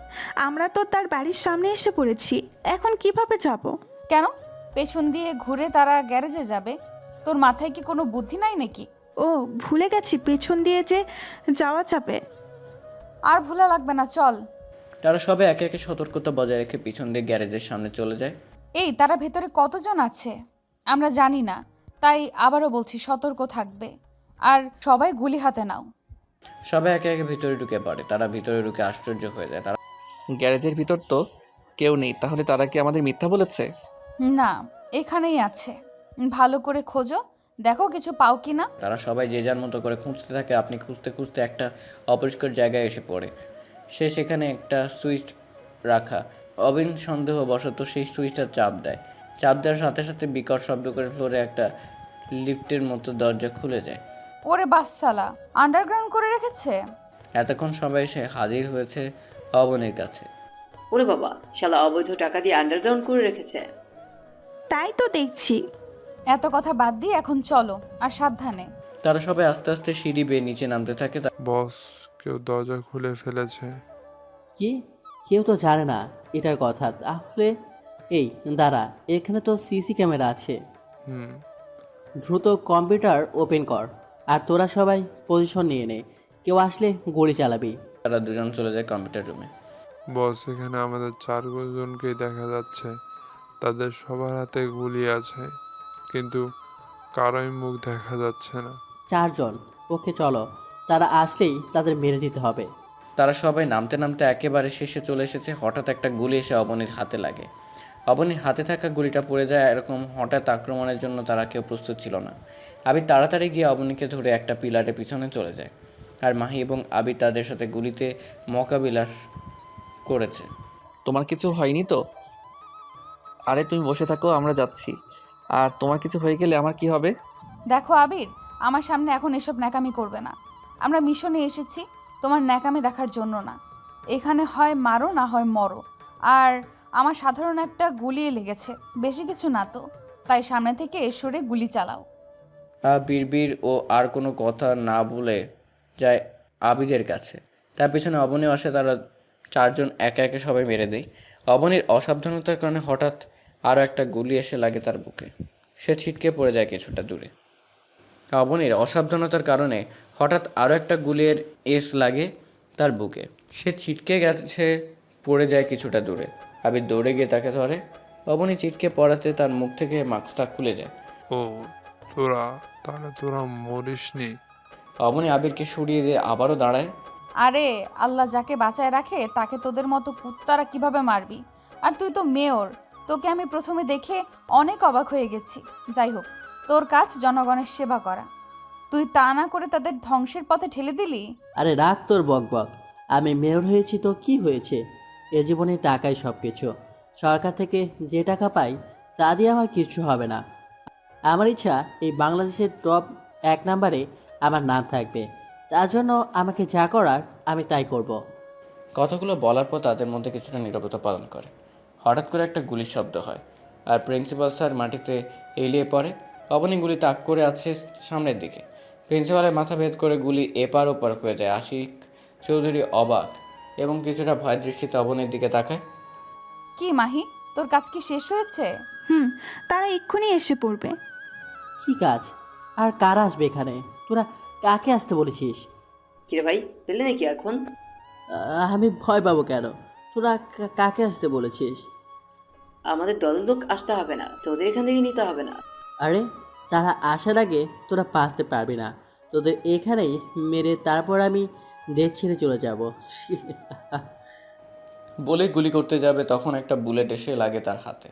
আমরা তো তার বাড়ির সামনে এসে পড়েছি, এখন কিভাবে যাব? কেন? পেছন দিয়ে ঘুরে তারা গ্যারেজে যাবে। তোর মাথায় কি কোনো বুদ্ধি নাই নাকি? ও ভুলে গেছি, পেছন দিয়ে যে যাওয়া যাবে। আর ভুলা লাগবে না, চল। তারা সবে একে একে সতর্কতা বজায় রেখে পিছন দিয়ে গ্যারেজের সামনে চলে যায়। এই তারা ভেতরে কতজন আছে আমরা জানি না, তাই আবারও বলছি সতর্ক থাকবে। আর সবাই গুলি হাতে নাও। সবাই একে একে ভিতরে ঢুকে পড়ে। তারা ভিতরে ঢুকে আশ্চর্য হয়ে যায়। তারা গ্যারেজের ভিতর তো কেউ নেই, তাহলে তারা কি আমাদের মিথ্যা বলেছে? না, এখানেই আছে। ভালো করে খোঁজো, দেখো কিছু পাও কি না। তারা সবাই যে যার মতো করে খুঁজতে থাকে। আপনি খুঁজতে খুঁজতে একটা অপরিষ্কার জায়গায় এসে পড়ে। সেখানে একটা সুইচ রাখা। অবিন সন্দেহবশত সেই সুইচটা চাপ দেয়। চাপ দেওয়ার সাথে সাথে বিকট শব্দ করে ফ্লোরে একটা লিফটের মতো দরজা খুলে যায়। ওরে বাসসালা, আন্ডারগ্রাউন্ড করে রেখেছে। এতক্ষণ সবাই এসে হাজির হয়েছে অবনীর কাছে। ওরে বাবা, শালা অবৈধ টাকা দিয়ে আন্ডারগ্রাউন্ড করে রেখেছে। তাই তো দেখছি। এত কথা বাদ দিয়ে এখন চলো, আর সাবধানে। তারা সবাই আস্তে আস্তে সিঁড়ি বেয়ে নিচে নামতে থাকে। বস, কেউ দরজা খুলে ফেলেছে। কি? কেউ তো জানে না এটার কথা। তাহলে এই দাঁড়া, এখানে তো সিসি ক্যামেরা আছে। হুম। দ্রুত কম্পিউটার ওপেন কর আর তোরা সবাই পজিশন নিয়ে নে, কেউ আসলে গুলি চালাবি। তারা দুজন চলে যায় কম্পিউটার রুমে। বস, এখানে আমাদের 4 জনকেই দেখা যাচ্ছে। তাদের সবার হাতে গুলি আছে, কিন্তু কারোই মুখ দেখা যাচ্ছে না। 4 জন? ওকে চলো, তারা আসলেই তাদের মেরে দিতে হবে। তারা সবাই নামতে নামতে একেবারে শেষে চলে এসেছে। হঠাৎ একটা গুলি এসে অবনীর হাতে লাগে। অবনীর হাতে থাকা গুলিটা পড়ে যায়। এরকম হঠাৎ আক্রমণের জন্য তারা কেউ প্রস্তুত ছিল না। আবির তাড়াতাড়ি গিয়ে অবনীকে ধরে একটা পিলারের পিছনে চলে যায়, আর মাহি এবং আবির তাদের সাথে গুলিতে মোকাবিলা করেছে। তোমার কিছু হয়নি তো? আরে তুমি বসে থাকো, আমরা যাচ্ছি। আর তোমার কিছু হয়ে গেলে আমার কি হবে? দেখো আবির, আমার সামনে এখন এসব ন্যাকামি করবে না। আমরা মিশনে এসেছি তোমার ন্যাকামি দেখার জন্য না। এখানে হয় মারো না হয় মরো। আর আমার সাধারণ একটা গুলি লেগেছে, বেশি কিছু না তো, তাই সামনে থেকে সরে গুলি চালাও। বীর ও আর কোনো কথা না বলে যায় আবিদের কাছে। তার পিছনে অবনীও আসে। তারা 4 জন একে একে সবাই মেরে দেয়। অবনীর অসাবধানতার কারণে হঠাৎ আরও একটা গুলি এসে লাগে তার বুকে। সে ছিটকে পড়ে যায় কিছুটা দূরে। অবনীর অসাবধানতার কারণে হঠাৎ আরও একটা গুলির এস লাগে তার বুকে। সে ছিটকে গেছে, পড়ে যায় কিছুটা দূরে। আবির দৌড়ে গিয়ে তাকে ধরে। অবনী ছিটকে পড়াতে তার মুখ থেকে মাস্কটা খুলে যায়। ও তাহলে তোরা মরিসনি। অবনী আবিরকে সরিয়ে দিয়ে আবারও দাঁড়ায়। আরে আল্লাহ যাকে বাঁচায় রাখে তাকে তোদের মতো কুত্তারা কিভাবে মারবি? আর তুই তো মেয়র, তোকে আমি প্রথমে দেখে অনেক অবাক হয়ে গেছি। যাই হোক, তোর কাজ জনগণের সেবা করা, তুই তা না করে তাদের ধ্বংসের পথে ঠেলে দিলি। আরে রাখ তোর বকবক। আমি মেয়র হয়েছি তো কি হয়েছে? এ জীবনে টাকাই সব কিছু। সরকার থেকে যে টাকা পাই তা দিয়ে আমার কিছু হবে না। আমার ইচ্ছা এই বাংলাদেশের টপ 1 নম্বরে আমার নাম থাকবে। তার জন্য আমাকে যা করার আমি তাই করব। কথাগুলো বলার পর তাদের মধ্যে কিছুটা নীরবতা পালন করে। হঠাৎ করে একটা গুলির শব্দ হয়, আর প্রিন্সিপাল স্যার মাটিতে এলিয়ে পড়ে। অবনী গুলি তাক করে আছে সামনের দিকে। প্রিন্সিপালের মাথা ভেদ করে গুলি এপার ওপার হয়ে যায়। আশিক চৌধুরী অবাক এবং কিছুটা ভয় দৃষ্টিতে অবনীর দিকে তাকায়। কি মাহি, তোর কাজ কি শেষ হয়েছে? তারা এক্ষুনি এসে পড়বে। কি কাজ? আর কারা আসবে এখানে? তোরা কাকে আসতে বলেছিস? কিরে ভাই, পেলে নাকি এখন? আমি ভয় পাবো কেন? তোরা কাকে আসতে বলেছিস? আমাদের দলের লোক আসতে হবে না, তোদের এখান থেকে নিতে হবে না। আরে তারা আসার আগে তোরা বাঁচতে পারবি না। তোদের এখানেই মেরে তারপর আমি দেশ ছেড়ে চলে যাব। বলে গুলি করতে যাবে, তখন একটা বুলেট এসে লাগে তার হাতে।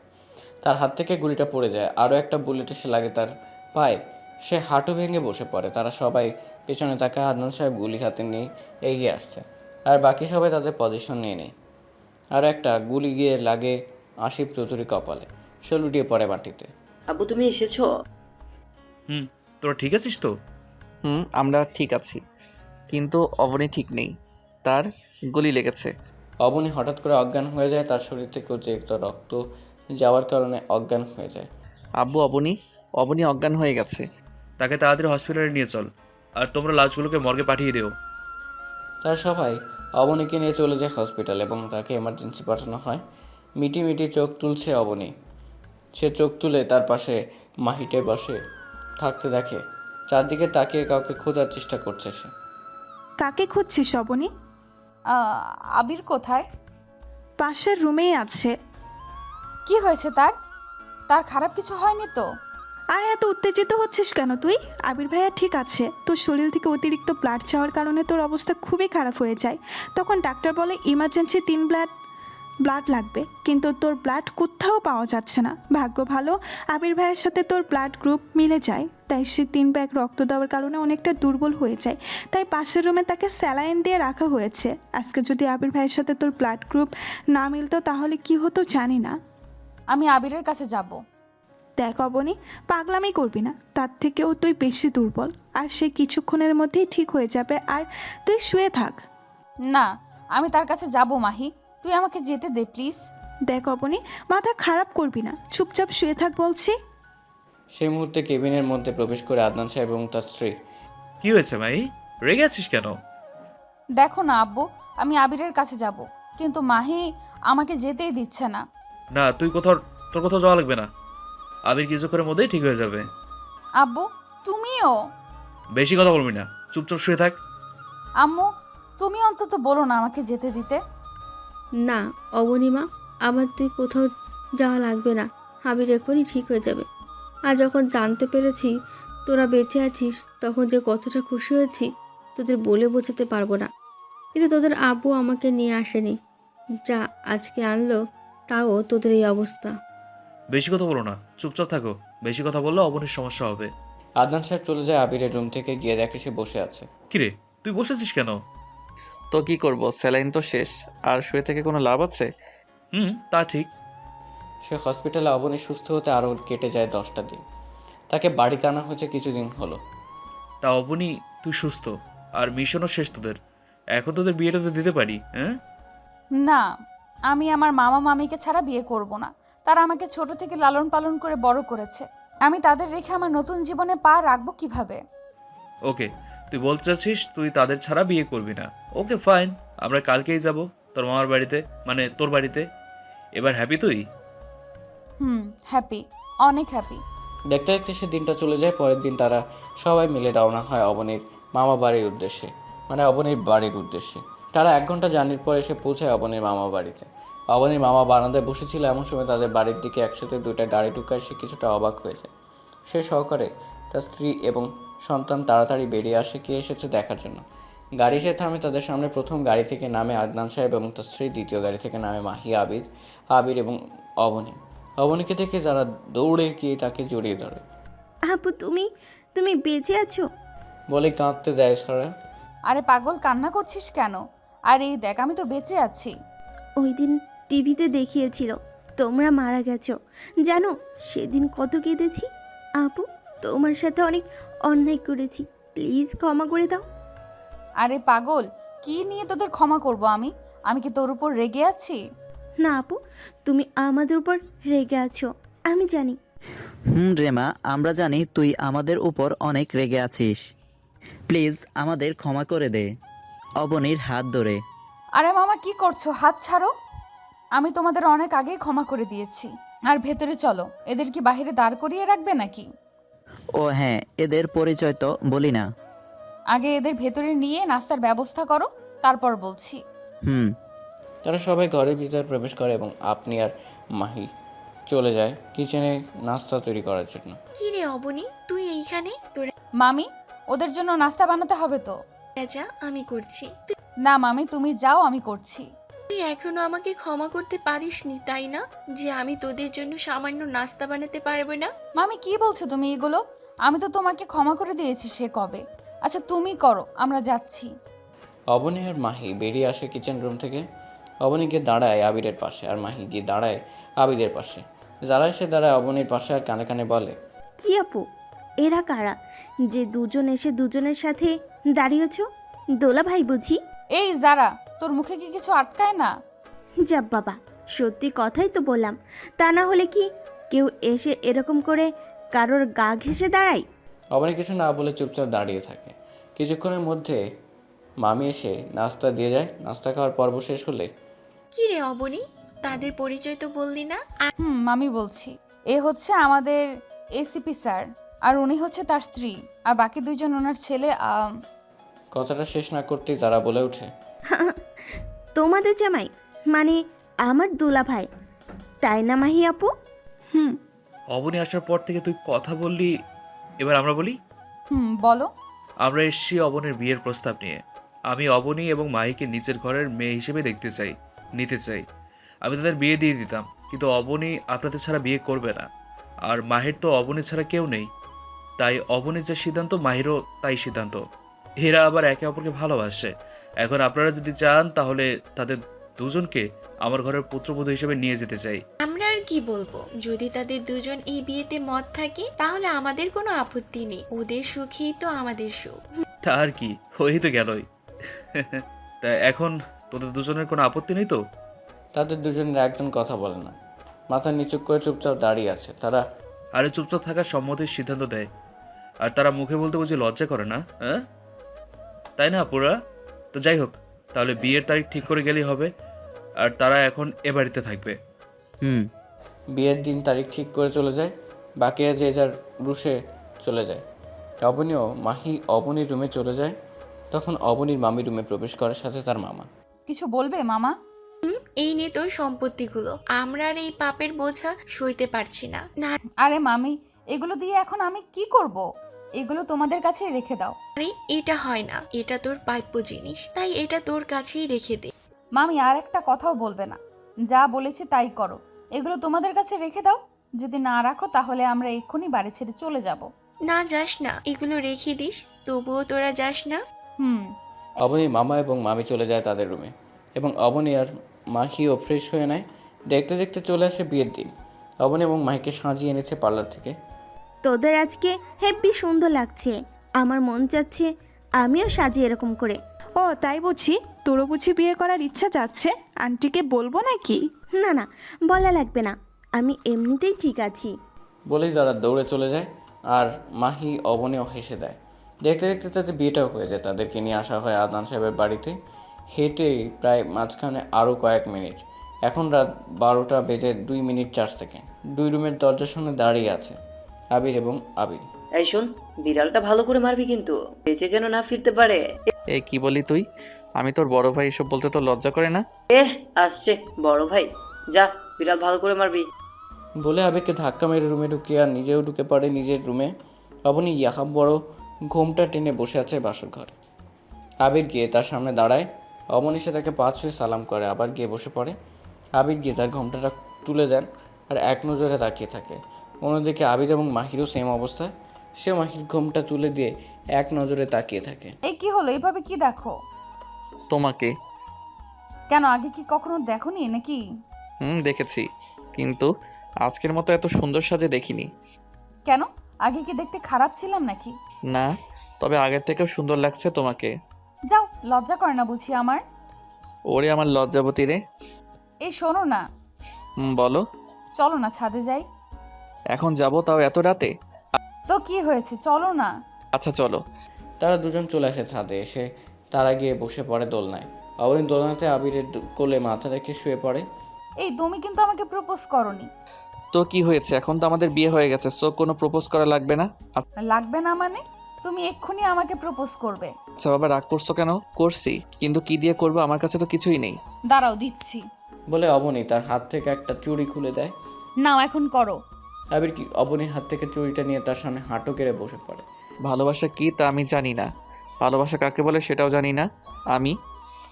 তার হাত থেকে গুলিটা পড়ে যায়। আরও একটা বুলেট এসে লাগে তার পায়ে। সে হাঁটু ভেঙে বসে পড়ে। তারা সবাই পেছনে তাকায়। আদনান সাহেব গুলি হাতে নিয়ে এগিয়ে আসছে, আর বাকি সবাই তাদের পজিশন নিয়ে নেয়। আর একটা গুলি গিয়ে লাগে আসিফ চৌধুরী কপালে। সে লুটিয়ে পড়ে মাটিতে। আব্বু, তুমি এসেছো? তোরা ঠিক আছিস তো? আমরা ঠিক আছি, কিন্তু অবনী ঠিক নেই, তার গুলি লেগেছে। অবনী হঠাৎ করে অজ্ঞান হয়ে যায়। তার শরীর থেকে অতিরিক্ত রক্ত যাওয়ার কারণে অজ্ঞান হয়ে যায়। আব্বু, অবনী অজ্ঞান হয়ে গেছে। তাকে তাড়াতাড়ি হসপিটালে নিয়ে চল, আর তোমরা লাশগুলোকে মর্গে পাঠিয়ে দিও। তারা সবাই অবনীকে নিয়ে চলে যায় হসপিটাল এবং তাকে এমার্জেন্সি পাঠানো হয়। মিটি মিটি চোখ তুলছে অবনী। সে চোখ তুলে তার পাশে মাহিটে বসে থাকতে দেখে। চারদিকে তাকিয়ে কাউকে খোঁজার চেষ্টা করছে সে। কাকে খুঁজছিস অবনী? আবির কোথায়? পাশের রুমেই আছে। কি হয়েছে তার? তার খারাপ কিছু হয়নি তো? আরে এত উত্তেজিত হচ্ছিস কেন তুই? আবির ভাইয়া ঠিক আছে। তোর শরীর থেকে অতিরিক্ত ব্লাড যাওয়ার কারণে তোর অবস্থা খুবই খারাপ হয়ে যায়। তখন ডাক্তার বলে ইমার্জেন্সি 3 ব্লাড লাগবে, কিন্তু তোর ব্লাড কোথাও পাওয়া যাচ্ছে না। ভাগ্য ভালো আবির ভাইয়ের সাথে তোর ব্লাড গ্রুপ মিলে যায়, তাই সে 3 ব্যাগ রক্ত দেওয়ার কারণে অনেকটা দুর্বল হয়ে যায়। তাই পাশের রুমে তাকে স্যালাইন দিয়ে রাখা হয়েছে। আজকে যদি আবির ভাইয়ের সাথে তোর ব্লাড গ্রুপ না মিলতো তাহলে কি হতো জানি না। আমি আবিরের কাছে যাব। দেখ অবনী, পাগলামি করবি না। তার থেকেও তুই বেশি দুর্বল, আর সে কিছুক্ষণের মধ্যেই ঠিক হয়ে যাবে। আর তুই শুয়ে থাক। না, আমি তার কাছে যাব মাহি, তুই আমাকে যেতে দে প্লিজ। দেখ অবনী, মাথা খারাপ করবি না, চুপচাপ শুয়ে থাক বলছি। সেই মুহূর্তে কেবিনের মধ্যে প্রবেশ করে আদনান সাহেব এবং তার স্ত্রী। কি হয়েছে মাই? রেগে আছিস কেন? দেখো না আব্বু, আমি আবিরের কাছে যাব, কিন্তু মাহি আমাকে যেতেই দিচ্ছে না। না, তোর কোথাও যাওয়া লাগবে না। আবির কিছুক্ষণের মধ্যেই ঠিক হয়ে যাবে। আব্বু তুমিও? বেশি কথা বলবি না, চুপচাপ শুয়ে থাক। আম্মু তুমি অন্তত বলো না আমাকে যেতে দিতে। না অবনীমা, আমার তুই কোথাও যাওয়া লাগবে না, আবির এখনই ঠিক হয়ে যাবে। আর যখন জানতে পেরেছি তোরা বেঁচে আছিস, তখন যে কতটা খুশি হয়েছি তোদের বলে বোঝাতে পারবো না। কিন্তু তোদের আব্বু আমাকে নিয়ে আসেনি, যা আজকে আনলো তাও তোদের এই অবস্থা। বেশি কথা বলো না, চুপচাপ থাকো। বেশি কথা বললে অবনীর সমস্যা হবে। আদনান সাহেব চলে যায় আবিরের রুম থেকে, গিয়ে দেখে সে বসে আছে। কিরে, তুই বসেছিস কেন? তো কি করব, স্যালাইন তো শেষ, আর শুয়ে থেকে কোনো লাভ আছে? তা ঠিক। সে হসপিটালে অবনী সুস্থ হতে আরও কেটে যায় 10টা দিন। তাকে বাড়িতে আনা হয়েছে কিছুদিন হলো। তা অবনী, তুই সুস্থ আর মিশনও শেষ তোদের। এখন তোদের বিয়েটা তো দিতে পারি, হ্যাঁ? না, আমি আমার মামা মামিকে ছাড়া বিয়ে করব না। তারা আমাকে ছোট থেকে লালন পালন করে বড় করেছে, আমি তাদের রেখে আমার নতুন জীবনে পা রাখবো কিভাবে? ওকে, তুই বলতে চাচ্ছিস তুই তাদের ছাড়া বিয়ে করবি না। ওকে ফাইন, আমরা কালকেই যাব তোর মামার বাড়িতে, মানে তোর বাড়িতে। এবার হ্যাপি তুই? হ্যাপি, অনেক হ্যাপি। দেখতে দেখতে সে দিনটা চলে যায়। পরের দিন তারা সবাই মিলে রওনা হয় অবনীর মামা বাড়ির উদ্দেশ্যে, মানে অবনীর বাড়ির উদ্দেশ্যে। তারা 1 ঘন্টা জার্নির পর এসে পৌঁছায় অবনীর মামা বাড়িতে। অবনীর মামা বারান্দায় বসেছিল, এমন সময় তাদের বাড়ির দিকে একসাথে 2টা গাড়ি ঢুকায় সে কিছুটা অবাক হয়ে যায়। সে সহকারে তার স্ত্রী এবং সন্তান তাড়াতাড়ি বেরিয়ে আসে কে এসেছে দেখার জন্য। গাড়ি এসে থামে তাদের সামনে। প্রথম গাড়ি থেকে নামে আদনান সাহেব এবং তার স্ত্রী, দ্বিতীয় গাড়ি থেকে নামে মাহি, আবির এবং অবনী। অবনীকে দেখে যারা দৌড়ে গিয়ে তাকে জড়িয়ে ধরে। আপু তুমি বেঁচে আছো? বলে কাঁদতে দেয় সারা। আরে পাগল, কান্না করছিস কেন? আর এই দেখ, আমি তো বেঁচে আছি। ওই দিন টিভিতে দেখিয়েছিল তোমরা মারা গেছো, জানো সেদিন কত কেঁদেছি। আপু তোমার সাথে অনেক অন্যায় করেছি, প্লিজ ক্ষমা করে দাও। আরে পাগল, কি নিয়ে তোদের ক্ষমা করব আমি? আমি কি তোর উপর রেগে আছি? না আপু, তুমি আমাদের উপর রেগে আছো, আমি জানি। রেমা, আমরা জানি তুই আমাদের উপর অনেক রেগে আছিস। প্লিজ আমাদের ক্ষমা করে দে। অবনীর হাত ধরে। আরে মামা কি করছো? হাত ছাড়ো। আমি তোমাদের অনেক আগেই ক্ষমা করে দিয়েছি। আর ভেতরে চলো, এদের কি বাইরে দাঁড় করিয়ে রাখবে নাকি? ও হ্যাঁ, এদের পরিচয় তো বলি না। আগে এদের ভেতরে নিয়ে নাস্তার ব্যবস্থা করো, তারপর বলছি। তারা সবাই ঘরের ভিতরে প্রবেশ করে এবং আপনি আর মাহি চলে যায় কিচেনে নাস্তা তৈরি করার জন্য। কি রে অবনী, তুই এইখানে? তোরা মামি, ওদের জন্য নাস্তা বানাতে হবে তো। যা, আমি করছি। না মামি, তুমি যাও, আমি করছি। তুই এখনো আমাকে ক্ষমা করতে পারিসনি তাই না, যে আমি তোদের জন্য সামান্য নাস্তা বানাতে পারবো না? মামি কি বলছো তুমি এগুলো? আমি তো তোমাকে ক্ষমা করে দিয়েছি সে কবে। আচ্ছা তুমি করো, আমরা যাচ্ছি। অবনী আর মাহি বেরিয়ে আসে কিচেন রুম থেকে। অবনী গিয়ে দাঁড়ায় আবিরের পাশে আর মাহি গিয়ে দাঁড়ায় আবিদের পাশে। যারা এসে দাঁড়ায় অবনীর পাশে আর কানে কানে বলে, কি আপু, এরা কারা যে দুজন এসে দুজনের সাথে দাঁড়িয়েছো? দোলা ভাই বুঝি? এই যারা, তোর মুখে কি কিছু আটকায় না? যাব বাবা, সত্যি কথাই তো বললাম, তা না হলে কি কেউ এসে এরকম করে কারোর গা ঘেঁষে দাঁড়ায়? অবনী কিছু না বলে চুপচাপ দাঁড়িয়ে থাকে। কিছুক্ষণের মধ্যে মামি এসে নাস্তা দিয়ে যায়। নাস্তা খাওয়ার পর্ব শেষ হলে, কি রে অবনী, তাদের পরিচয় তো বললি না? মামি বলছি, এ হচ্ছে আমাদের এসিপি স্যার, আর উনি হচ্ছে তার স্ত্রী, আর বাকি দুইজন ওনার ছেলে। কথাটা শেষ না করতেই যারা বলে ওঠে, তোমাদের জামাই মানে আমার দোলা ভাই, তাই না মাহি আপু? অবনী আসার পর থেকে তুই কথা বললি, এবার আমরা বলি। বলো। আমরা এসেছি অবনীর বিয়ের প্রস্তাব নিয়ে। আমি অবনী এবং মাহিকে নিজের ঘরের মেয়ে হিসেবে নিতে চাই। আমি তাদের বিয়ে দিয়ে দিতাম, কিন্তু অবনী আপনাদের ছাড়া বিয়ে করবে না। আর মাহির তো অবনী ছাড়া কেউ নেই, তাই অবনীর যে সিদ্ধান্ত মাহিরও তাই সিদ্ধান্ত। এরা আবার একে অপরকে ভালোবাসে। এখন আপনারা যদি চান তাহলে তাদের দুজনকে আমার ঘরের পুত্রবধূ হিসেবে নিয়ে যেতে চাই। আমরা আর কি বলবো, যদি তাদের দুজন এই বিয়েতে মত থাকে তাহলে আমাদের কোনো আপত্তি নেই। ওদের সুখেই তো আমাদের সুখ। তা আর কি, হয়েই তো গেলই। তা এখন তোদের দুজনের কোনো আপত্তি নেই তো? তাদের দুজনের একজন কথা বলে না, মাথা নিচু করে চুপচাপ দাঁড়িয়ে আছে। তারা আরে চুপচাপ থাকা সম্মতির সিদ্ধান্ত দেয়, আর তারা মুখে বলতে বুঝি লজ্জা করে না, হ্যাঁ? তাই না আপুরা? তো যাই হোক, তাহলে বিয়ের তারিখ ঠিক করে গেলেই হবে, আর তারা এখন এ বাড়িতে থাকবে। হুম। বিয়ের দিন তারিখ ঠিক করে চলে যায়, বাকিরা যে যার রুশে চলে যায়। অবনীও মাহি অবনীর রুমে চলে যায়। তখন অবনীর মামি রুমে প্রবেশ করার সাথে তার মামা। কিছু বলবে মামা? এই নে তোর সম্পত্তিগুলো, আমরা আর এই পাপের বোঝা সইতে পারছি না। না আরে মামি, এগুলো দিয়ে এখন আমি কি করব? এগুলো তোমাদের কাছেই রেখে দাও। আরে এটা হয় না, এটা তোর প্রাপ্য জিনিস, তাই এটা তোর কাছেই রেখে দে। মামি আর একটা কথাও বলবে না, যা বলেছি তাই করো। এগুলো তোমাদের কাছে রেখে দাও, যদি না রাখো তাহলে আমরা এক্ষুনি বাড়ি ছেড়ে চলে যাব। না যাস না, এগুলো রেখে দিস, তবুও তোরা যাস না। অবনীর মামা এবং মামি চলে যায় তাদের রুমে, এবং অবনী আর মাহিও ফ্রেশ হয়ে নেয়। দেখতে দেখতে চলে আসে বিয়ের দিন। অবনী এবং মাহিকে সাজিয়ে এনেছে পার্লার থেকে। তোদের আজকে হেব্বি সুন্দর লাগছে। আমার মন চাচ্ছে আমিও সাজি এরকম করে। ও তাই বুঝি? তোরও বুঝি বিয়ে করার ইচ্ছা যাচ্ছে? আন্টিকে বলবো নাকি? না না, বলা লাগবে না, আমি এমনিতেই ঠিক আছি। বলেই যারা দৌড়ে চলে যায়, আর মাহি অবনীও হেসে দেয়। দেখতে দেখতে তাদের বিয়েটাও হয়ে যায়। তাদেরকে নিয়ে আসা হয় আদনান সাহেবের বাড়িতে। হেঁটে প্রায় মাঝখানে আরও কয়েক মিনিট। এখন রাত 12টা বেজে 2 মিনিট 4 সেকেন্ড। 2 রুমের দরজার সামনে দাঁড়িয়ে আছে আবির এবং আবির। এই শোন, বিড়ালটা ভালো করে মারবি কিন্তু, বেঁচে যেন না ফিরতে পারে। এই কি বলি তুই? আমি তোর বড় ভাই, এসব বলতে তোর লজ্জা করে না? আসছে বড় ভাই, যা বিড়াল ভালো করে মারবি। বলে আবিরকে ধাক্কা মেরে রুমে ঢুকে আর নিজেও ঢুকে পড়ে নিজের রুমে। অবনী ইয়াহাব বড় ঘোমটা টেনে বসে আছে বাসর ঘরে। আবির গিয়ে তার সামনে দাঁড়ায়। অবনী সে তাকে পা ছুঁয়ে সালাম করে, আবার গিয়ে বসে পড়ে। আবির গিয়ে তার ঘোমটাটা তুলে দেন আর এক নজরে তাকিয়ে থাকে। অন্যদিকে আবির এবং মাহিরও সেম অবস্থা। সে মাহির ঘোমটা তুলে দিয়ে এক নজরে তাকিয়ে থাকে। এই কি হলো? এইভাবে কি দেখো? তোমাকে। কেন, আগে কি কখনো দেখোনি নাকি? দেখেছি, কিন্তু আজকের মতো এত সুন্দর সাজে দেখিনি। কেন, আগে কি দেখতে খারাপ ছিলাম নাকি? না, তবে আগের থেকেও সুন্দর লাগছে তোমাকে। যাও, লজ্জা করে না বুঝি আমার? ওরে আমার লজ্জাবতী রে। এই শোনো না, বলো। চলো না ছাদে যাই। এখন যাব, তাও এত রাতে? তো কি হয়েছে, চলো না। আচ্ছা চলো। তারা দুজন চলে আসে ছাদে। এসে তারা গিয়ে বসে পড়ে দোলনায়। অবনী দোলনাতে আবিরের কোলে মাথা রেখে শুয়ে পড়ে। এই তুমি কিন্তু আমাকে প্রপোজ করনি। তো কি হয়েছে? এখন তো আমাদের বিয়ে হয়ে গেছে, সো কোনো প্রপোজ করা লাগবে না। লাগবে না মানে? তুমি এক্ষুনি আমাকে প্রপোজ করবে। আচ্ছা বাবা, রাগ করছো কেন? করছি, কিন্তু কি দিয়ে করবো? আমার কাছে তো কিছুই নেই। দাঁড়াও, দিচ্ছি। বলে অবনী তার হাত থেকে একটা চুড়ি খুলে দেয়। নাও, এখন করো। আবির কি অবনীর হাত থেকে চুড়িটা নিয়ে তার সামনে হাঁটু কেড়ে বসে পড়ে। ভালোবাসা কি তা আমি জানি না, ভালোবাসা কাকে বলে সেটাও জানি না আমি।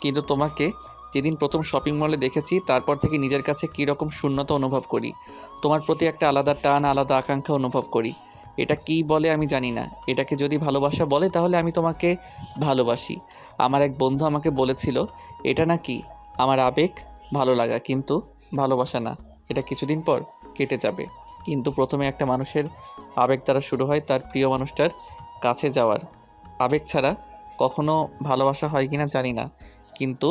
কিন্তু তোমাকে যেদিন প্রথম শপিং মলে দেখেছি, তারপর থেকে নিজের কাছে কীরকম শূন্যতা অনুভব করি। তোমার প্রতি একটা আলাদা টান, আলাদা আকাঙ্ক্ষা অনুভব করি। এটা কি বলে আমি জানি না। এটাকে যদি ভালোবাসা বলে তাহলে আমি তোমাকে ভালোবাসি। আমার এক বন্ধু আমাকে বলেছিল এটা নাকি আমার আবেগ, ভালো লাগা, কিন্তু ভালোবাসা না। এটা কিছুদিন পর কেটে যাবে। কিন্তু প্রথমে একটা মানুষের আবেগ দ্বারা শুরু হয় তার প্রিয় মানুষটার কাছে যাওয়ার। আবেগ ছাড়া কখনো ভালোবাসা হয় কিনা জানি না, কিন্তু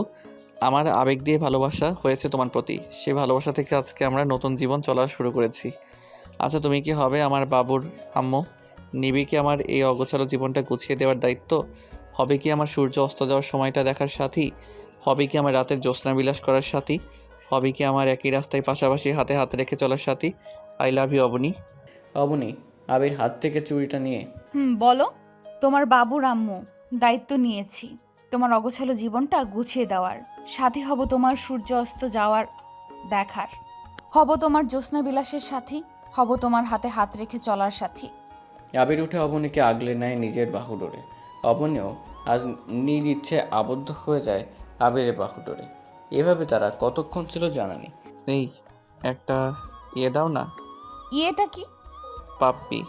আমার আবেগ দিয়ে ভালোবাসা হয়েছে তোমার প্রতি। সেই ভালোবাসা থেকে আজকে আমরা নতুন জীবন চলা শুরু করেছি। আচ্ছা তুমি কি হবে আমার বাবুর আম্মু? নিবি কি আমার এই অগোছালো জীবনটা গুছিয়ে দেওয়ার দায়িত্ব? হবে কি আমার সূর্য অস্ত যাওয়ার সময়টা দেখার সাথী? হবে কি আমার রাতের জ্যোৎস্না বিলাস করার সাথী? হবে কি আমার একই রাস্তায় পাশাপাশি হাতে হাত রেখে চলার সাথী? I love you Abani. Abani আবির হাত থেকে চুড়িটা নিয়ে বলো। তোমার বাবুর আম্মু, দায়িত্ব নিয়েছি তোমার অগোছালো জীবনটা গুছিয়ে দেওয়ার। সাথী হব তোমার সূর্য অস্ত যাওয়ার দেখার। হব তোমার জ্যোৎস্না বিলাসের সাথী, হব তোমার হাতে হাত রেখে চলার সাথী। আবির উঠে অবনীকে আগলে নেয় নিজের বাহু ডোরে। অবনীও আজ নিজ ইচ্ছে আবদ্ধ হয়ে যায় আবিরের বাহু ডোরে। এভাবে তারা কতক্ষণ ছিল জানা নেই। এই একটা ইয়ে দাও না। ইয়েটা কি? পাপ্পি।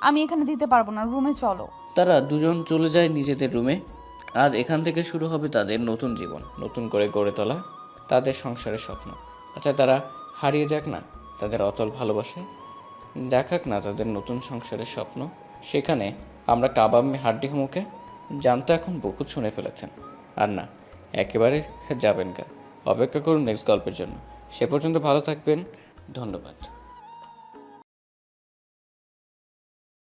আমি এখানে দিতে পারবো না, রুমে চলো। তারা দুজন চলে যায় নিজেদের রুমে। আজ এখান থেকে শুরু হবে তাদের নতুন জীবন, নতুন করে গড়ে তোলা তাদের সংসারের স্বপ্ন। আচ্ছা তারা হারিয়ে যাক না তাদের অতল ভালোবাসায়, দেখাক না তাদের নতুন সংসারের স্বপ্ন। সেখানে আমরা কাবাব মে হাড্ডি মুখে জানতে এখন বহুত শুনে ফেলেছেন। আর না, একেবারে যাবেন গা। অপেক্ষা করুন নেক্সট গল্পের জন্য। সে পর্যন্ত ভালো থাকবেন। ধন্যবাদ।